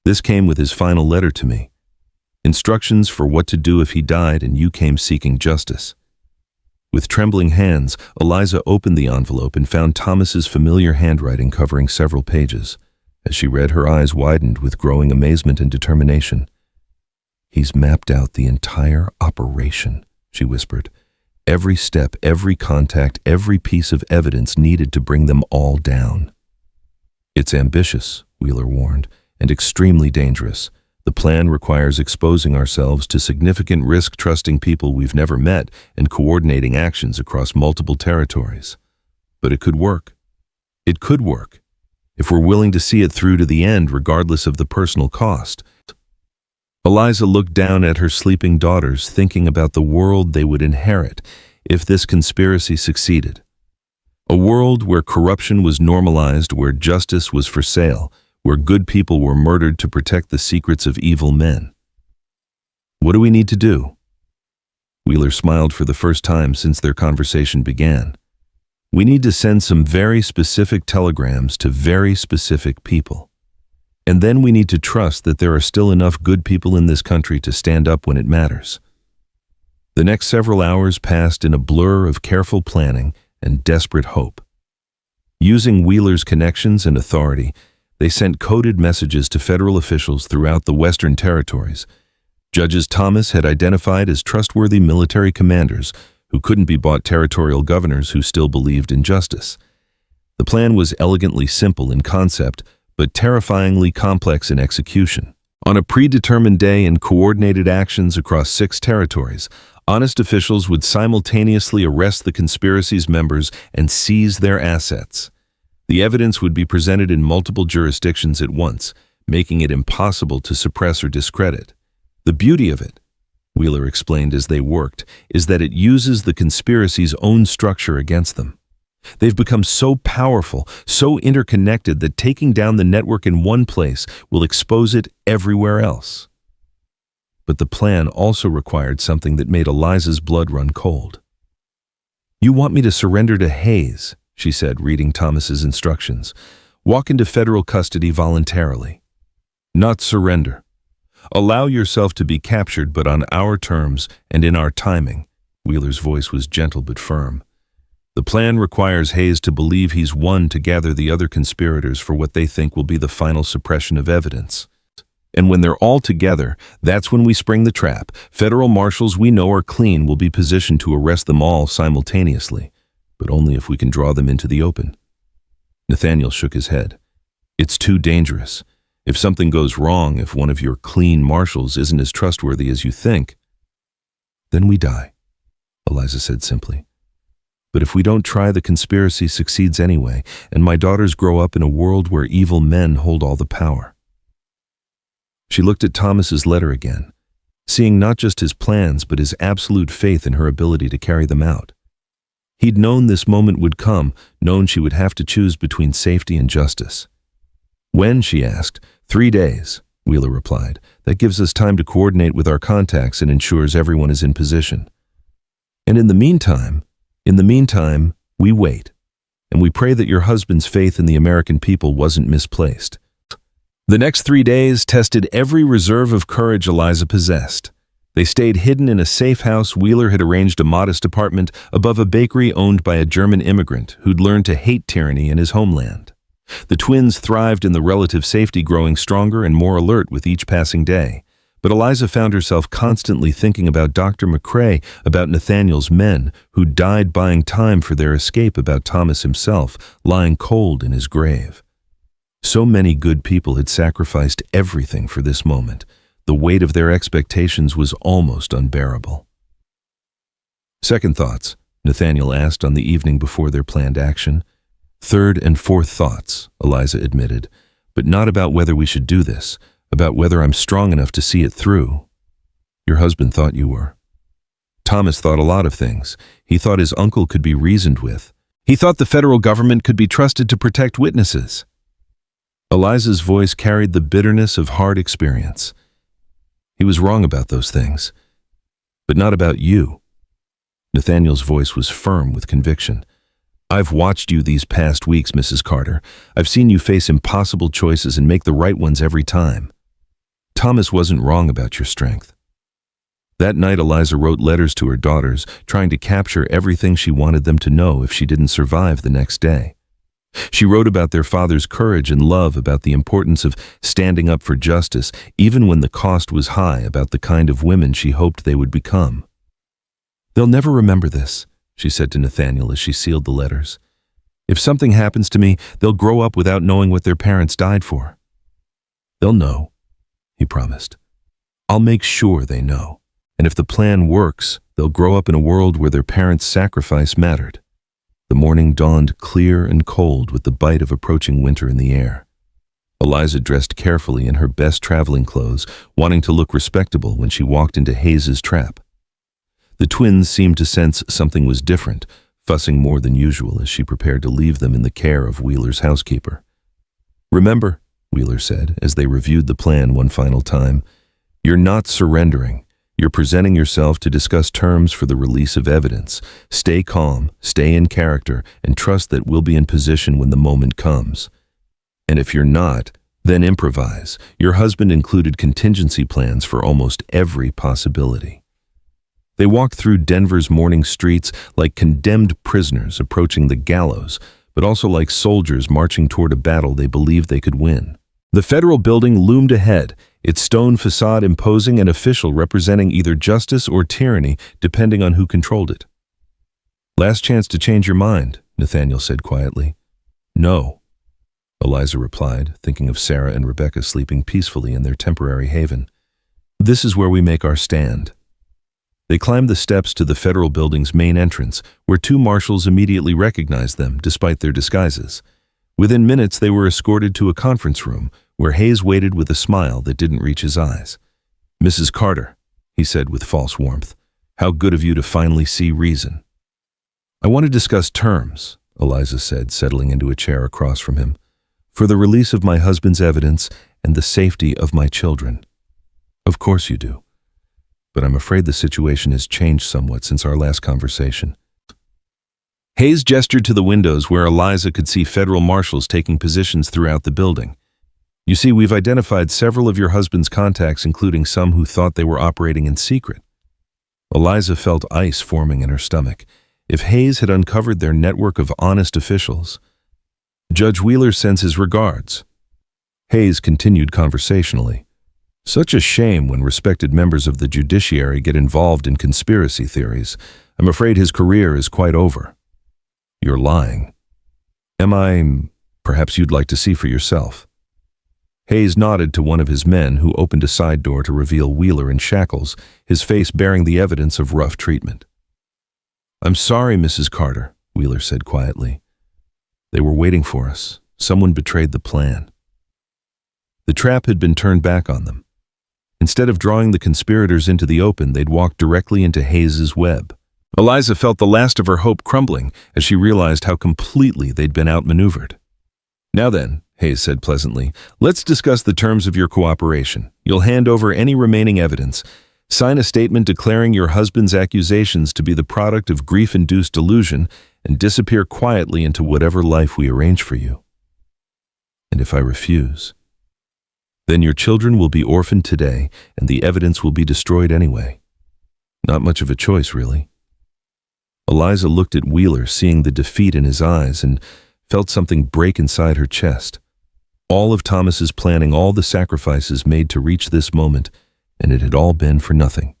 "This came with his final letter to me. Instructions for what to do if he died and you came seeking justice." With trembling hands, Eliza opened the envelope and found Thomas's familiar handwriting covering several pages. As she read, her eyes widened with growing amazement and determination. "He's mapped out the entire operation," she whispered. "Every step, every contact, every piece of evidence needed to bring them all down." "It's ambitious," Wheeler warned, "and extremely dangerous. The plan requires exposing ourselves to significant risk, trusting people we've never met, and coordinating actions across multiple territories. But it could work. It could work, if we're willing to see it through to the end, regardless of the personal cost." Eliza looked down at her sleeping daughters, thinking about the world they would inherit if this conspiracy succeeded. A world where corruption was normalized, where justice was for sale, where good people were murdered to protect the secrets of evil men. What do we need to do? Wheeler smiled for the first time since their conversation began. We need to send some very specific telegrams to very specific people. And then we need to trust that there are still enough good people in this country to stand up when it matters. The next several hours passed in a blur of careful planning and desperate hope. Using Wheeler's connections and authority, they sent coded messages to federal officials throughout the Western territories. Judges Thomas had identified as trustworthy military commanders who couldn't be bought territorial governors who still believed in justice. The plan was elegantly simple in concept, but terrifyingly complex in execution. On a predetermined day and coordinated actions across 6 territories, honest officials would simultaneously arrest the conspiracy's members and seize their assets. The evidence would be presented in multiple jurisdictions at once, making it impossible to suppress or discredit. The beauty of it, Wheeler explained as they worked, is that it uses the conspiracy's own structure against them. They've become so powerful, so interconnected that taking down the network in one place will expose it everywhere else. But the plan also required something that made Eliza's blood run cold. "You want me to surrender to Hayes," she said, reading Thomas's instructions. "Walk into federal custody voluntarily. Not surrender. Allow yourself to be captured, but on our terms and in our timing." Wheeler's voice was gentle but firm. "The plan requires Hayes to believe he's won to gather the other conspirators for what they think will be the final suppression of evidence. And when they're all together, that's when we spring the trap. Federal marshals we know are clean will be positioned to arrest them all simultaneously, but only if we can draw them into the open." Nathaniel shook his head. "It's too dangerous. If something goes wrong, if one of your clean marshals isn't as trustworthy as you think, then we die," Eliza said simply. "But if we don't try, the conspiracy succeeds anyway, and my daughters grow up in a world where evil men hold all the power." She looked at Thomas's letter again, seeing not just his plans but his absolute faith in her ability to carry them out. He'd known this moment would come, known she would have to choose between safety and justice. "When?" she asked. 3 days, Wheeler replied. "That gives us time to coordinate with our contacts and ensures everyone is in position. And in the meantime, we wait, and we pray that your husband's faith in the American people wasn't misplaced." The next 3 days tested every reserve of courage Eliza possessed. They stayed hidden in a safe house Wheeler had arranged a modest apartment above a bakery owned by a German immigrant who'd learned to hate tyranny in his homeland. The twins thrived in the relative safety, growing stronger and more alert with each passing day. But Eliza found herself constantly thinking about Dr. McCrae, about Nathaniel's men, who died buying time for their escape, about Thomas himself, lying cold in his grave. So many good people had sacrificed everything for this moment. The weight of their expectations was almost unbearable. "Second thoughts?" Nathaniel asked on the evening before their planned action. "Third and fourth thoughts," Eliza admitted, "but not about whether we should do this, about whether I'm strong enough to see it through. Your husband thought you were. Thomas thought a lot of things. He thought his uncle could be reasoned with. He thought the federal government could be trusted to protect witnesses." Eliza's voice carried the bitterness of hard experience. "He was wrong about those things, but not about you." Nathaniel's voice was firm with conviction. "I've watched you these past weeks, Mrs. Carter. I've seen you face impossible choices and make the right ones every time. Thomas wasn't wrong about your strength." That night, Eliza wrote letters to her daughters, trying to capture everything she wanted them to know if she didn't survive the next day. She wrote about their father's courage and love, about the importance of standing up for justice, even when the cost was high, about the kind of women she hoped they would become. "They'll never remember this," she said to Nathaniel as she sealed the letters. "If something happens to me, they'll grow up without knowing what their parents died for." "They'll know," he promised. "I'll make sure they know. And if the plan works, they'll grow up in a world where their parents' sacrifice mattered." The morning dawned clear and cold with the bite of approaching winter in the air. Eliza dressed carefully in her best traveling clothes, wanting to look respectable when she walked into Hayes's trap. The twins seemed to sense something was different, fussing more than usual as she prepared to leave them in the care of Wheeler's housekeeper. "Remember," Wheeler said, as they reviewed the plan one final time, "you're not surrendering. You're presenting yourself to discuss terms for the release of evidence. Stay calm, stay in character, and trust that we'll be in position when the moment comes. And if you're not, then improvise." Your husband included contingency plans for almost every possibility. They walked through Denver's morning streets like condemned prisoners approaching the gallows, but also like soldiers marching toward a battle they believed they could win. The federal building loomed ahead, its stone facade imposing an official representing either justice or tyranny, depending on who controlled it. "Last chance to change your mind," Nathaniel said quietly. "No," Eliza replied, thinking of Sarah and Rebecca sleeping peacefully in their temporary haven. "This is where we make our stand." They climbed the steps to the federal building's main entrance, where two marshals immediately recognized them, despite their disguises. Within minutes, they were escorted to a conference room, where Hayes waited with a smile that didn't reach his eyes. "Mrs. Carter," he said with false warmth, "how good of you to finally see reason." "I want to discuss terms," Eliza said, settling into a chair across from him, "for the release of my husband's evidence and the safety of my children." "Of course you do. But I'm afraid the situation has changed somewhat since our last conversation." Hayes gestured to the windows where Eliza could see federal marshals taking positions throughout the building. "You see, we've identified several of your husband's contacts, including some who thought they were operating in secret." Eliza felt ice forming in her stomach. If Hayes had uncovered their network of honest officials. "Judge Wheeler sends his regards." Hayes continued conversationally. "Such a shame when respected members of the judiciary get involved in conspiracy theories. I'm afraid his career is quite over." "You're lying." "Am I? Perhaps you'd like to see for yourself." Hayes nodded to one of his men, who opened a side door to reveal Wheeler in shackles, his face bearing the evidence of rough treatment. "I'm sorry, Mrs. Carter," Wheeler said quietly. "They were waiting for us. Someone betrayed the plan." The trap had been turned back on them. Instead of drawing the conspirators into the open, they'd walked directly into Hayes's web. Eliza felt the last of her hope crumbling as she realized how completely they'd been outmaneuvered. "Now then," Hayes said pleasantly, "let's discuss the terms of your cooperation. You'll hand over any remaining evidence, sign a statement declaring your husband's accusations to be the product of grief-induced delusion, and disappear quietly into whatever life we arrange for you. And if I refuse, then your children will be orphaned today, and the evidence will be destroyed anyway. Not much of a choice, really." Eliza looked at Wheeler, seeing the defeat in his eyes, and felt something break inside her chest. All of Thomas's planning, all the sacrifices made to reach this moment, and it had all been for nothing.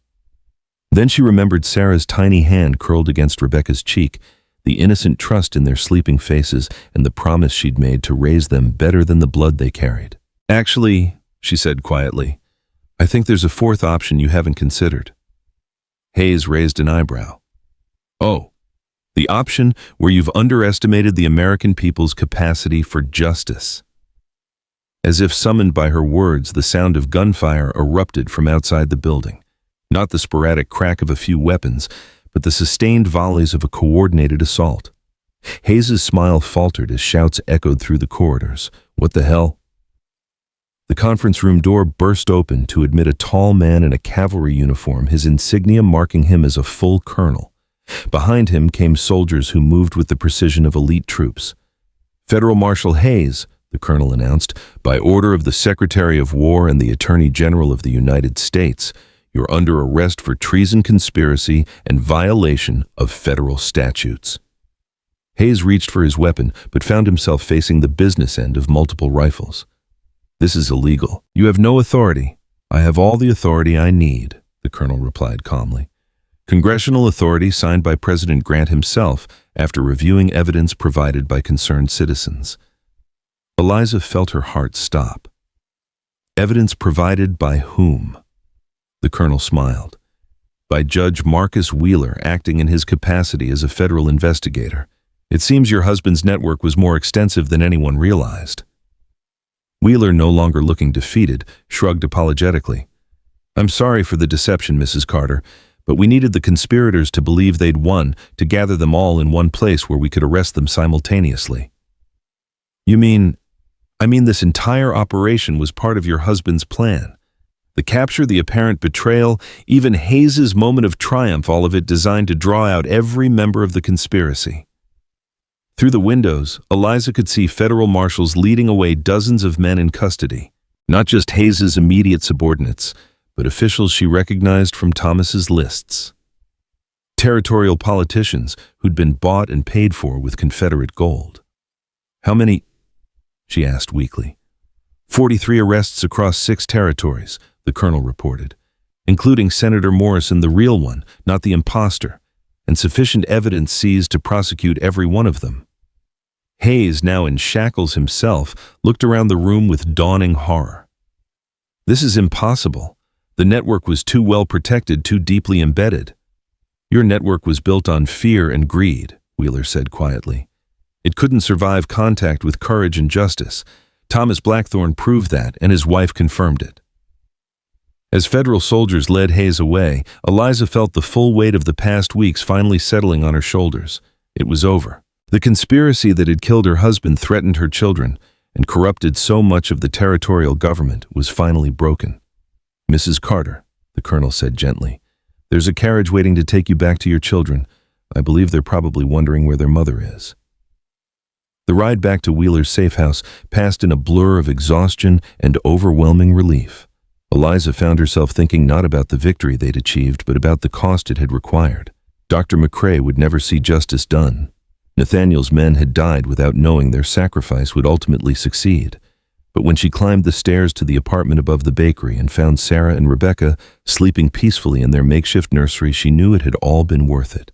Then she remembered Sarah's tiny hand curled against Rebecca's cheek, the innocent trust in their sleeping faces, and the promise she'd made to raise them better than the blood they carried. "Actually," she said quietly, "I think there's a fourth option you haven't considered." Hayes raised an eyebrow. "Oh, the option where you've underestimated the American people's capacity for justice." As if summoned by her words, the sound of gunfire erupted from outside the building. Not the sporadic crack of a few weapons, but the sustained volleys of a coordinated assault. Hayes's smile faltered as shouts echoed through the corridors. "What the hell?" The conference room door burst open to admit a tall man in a cavalry uniform, his insignia marking him as a full colonel. Behind him came soldiers who moved with the precision of elite troops. "Federal Marshal Hayes," the colonel announced, "by order of the Secretary of War and the Attorney General of the United States, you're under arrest for treason, conspiracy, and violation of federal statutes." Hayes reached for his weapon, but found himself facing the business end of multiple rifles. "This is illegal. You have no authority." "I have all the authority I need," the colonel replied calmly. "Congressional authority signed by President Grant himself after reviewing evidence provided by concerned citizens." Eliza felt her heart stop. "Evidence provided by whom?" The colonel smiled. "By Judge Marcus Wheeler, acting in his capacity as a federal investigator. It seems your husband's network was more extensive than anyone realized." Wheeler, no longer looking defeated, shrugged apologetically. "I'm sorry for the deception, Mrs. Carter, but we needed the conspirators to believe they'd won, to gather them all in one place where we could arrest them simultaneously." I mean this entire operation was part of your husband's plan. The capture, the apparent betrayal, even Hayes's moment of triumph, all of it designed to draw out every member of the conspiracy. Through the windows, Eliza could see federal marshals leading away dozens of men in custody, not just Hayes's immediate subordinates, but officials she recognized from Thomas's lists. Territorial politicians who'd been bought and paid for with Confederate gold. "How many?" she asked weakly. 43 arrests across 6 territories, the colonel reported, including Senator Morrison, the real one, not the imposter, and sufficient evidence seized to prosecute every one of them. Hayes, now in shackles himself, looked around the room with dawning horror. "This is impossible. The network was too well protected, too deeply embedded." "Your network was built on fear and greed," Wheeler said quietly. "It couldn't survive contact with courage and justice. Thomas Blackthorne proved that, and his wife confirmed it." As federal soldiers led Hayes away, Eliza felt the full weight of the past weeks finally settling on her shoulders. It was over. The conspiracy that had killed her husband, threatened her children, and corrupted so much of the territorial government was finally broken. "Mrs. Carter," the colonel said gently, "there's a carriage waiting to take you back to your children. I believe they're probably wondering where their mother is." The ride back to Wheeler's safe house passed in a blur of exhaustion and overwhelming relief. Eliza found herself thinking not about the victory they'd achieved, but about the cost it had required. Dr. McCrae would never see justice done. Nathaniel's men had died without knowing their sacrifice would ultimately succeed. But when she climbed the stairs to the apartment above the bakery and found Sarah and Rebecca sleeping peacefully in their makeshift nursery, she knew it had all been worth it.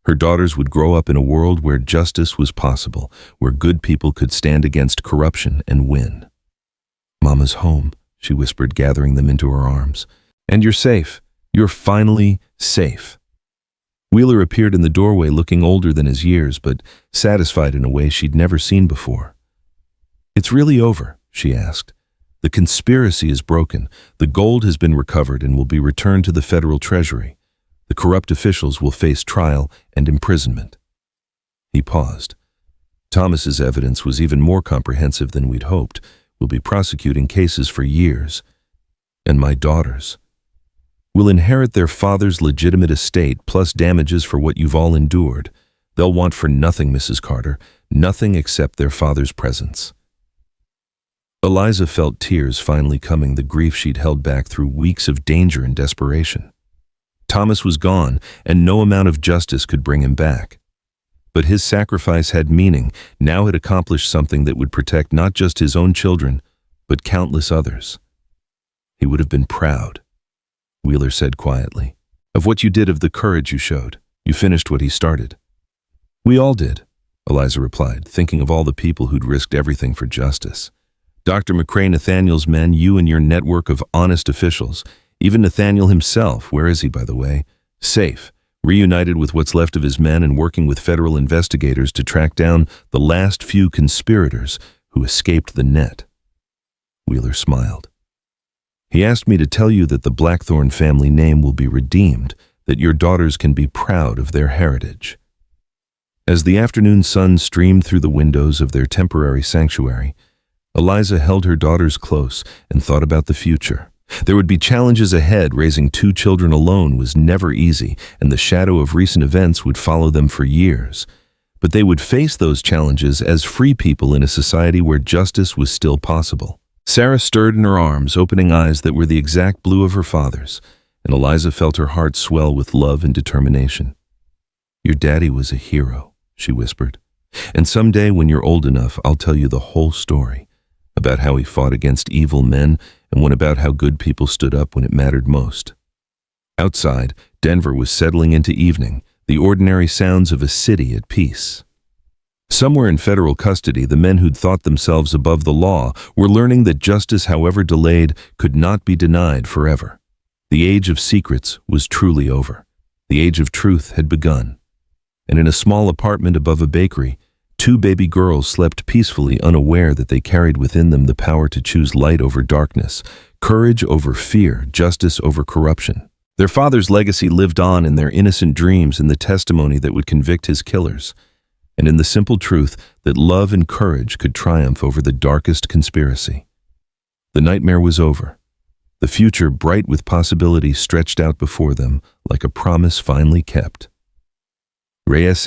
Her daughters would grow up in a world where justice was possible, where good people could stand against corruption and win. "Mama's home," she whispered, gathering them into her arms. "And you're safe. You're finally safe." Wheeler appeared in the doorway looking older than his years, but satisfied in a way she'd never seen before. "It's really over?" she asked. "The conspiracy is broken. The gold has been recovered and will be returned to the federal treasury. The corrupt officials will face trial and imprisonment." He paused. "Thomas's evidence was even more comprehensive than we'd hoped. We'll be prosecuting cases for years. And my daughters will inherit their father's legitimate estate plus damages for what you've all endured. They'll want for nothing, Mrs. Carter, nothing except their father's presence." Eliza felt tears finally coming, the grief she'd held back through weeks of danger and desperation. Thomas was gone, and no amount of justice could bring him back. But his sacrifice had meaning. Now had accomplished something that would protect not just his own children, but countless others. He would have been proud, Wheeler said quietly, of what you did, of the courage you showed. You finished what he started. "We all did," Eliza replied, thinking of all the people who'd risked everything for justice. Dr. McCrae, Nathaniel's men, you and your network of honest officials. Even Nathaniel himself, where is he, by the way? Safe, reunited with what's left of his men and working with federal investigators to track down the last few conspirators who escaped the net. Wheeler smiled. "He asked me to tell you that the Blackthorne family name will be redeemed, that your daughters can be proud of their heritage." As the afternoon sun streamed through the windows of their temporary sanctuary, Eliza held her daughters close and thought about the future. There would be challenges ahead. Raising 2 children alone was never easy, and the shadow of recent events would follow them for years. But they would face those challenges as free people in a society where justice was still possible. Sarah stirred in her arms, opening eyes that were the exact blue of her father's, and Eliza felt her heart swell with love and determination. "Your daddy was a hero," she whispered. "And someday when you're old enough, I'll tell you the whole story, about how he fought against evil men and one about how good people stood up when it mattered most." Outside, Denver was settling into evening, the ordinary sounds of a city at peace. Somewhere in federal custody, the men who'd thought themselves above the law were learning that justice, however delayed, could not be denied forever. The age of secrets was truly over. The age of truth had begun. And in a small apartment above a bakery, Two baby girls slept peacefully, unaware that they carried within them the power to choose light over darkness, courage over fear, justice over corruption. Their father's legacy lived on in their innocent dreams and the testimony that would convict his killers, and in the simple truth that love and courage could triumph over the darkest conspiracy. The nightmare was over. The future, bright with possibilities, stretched out before them like a promise finally kept. Reyes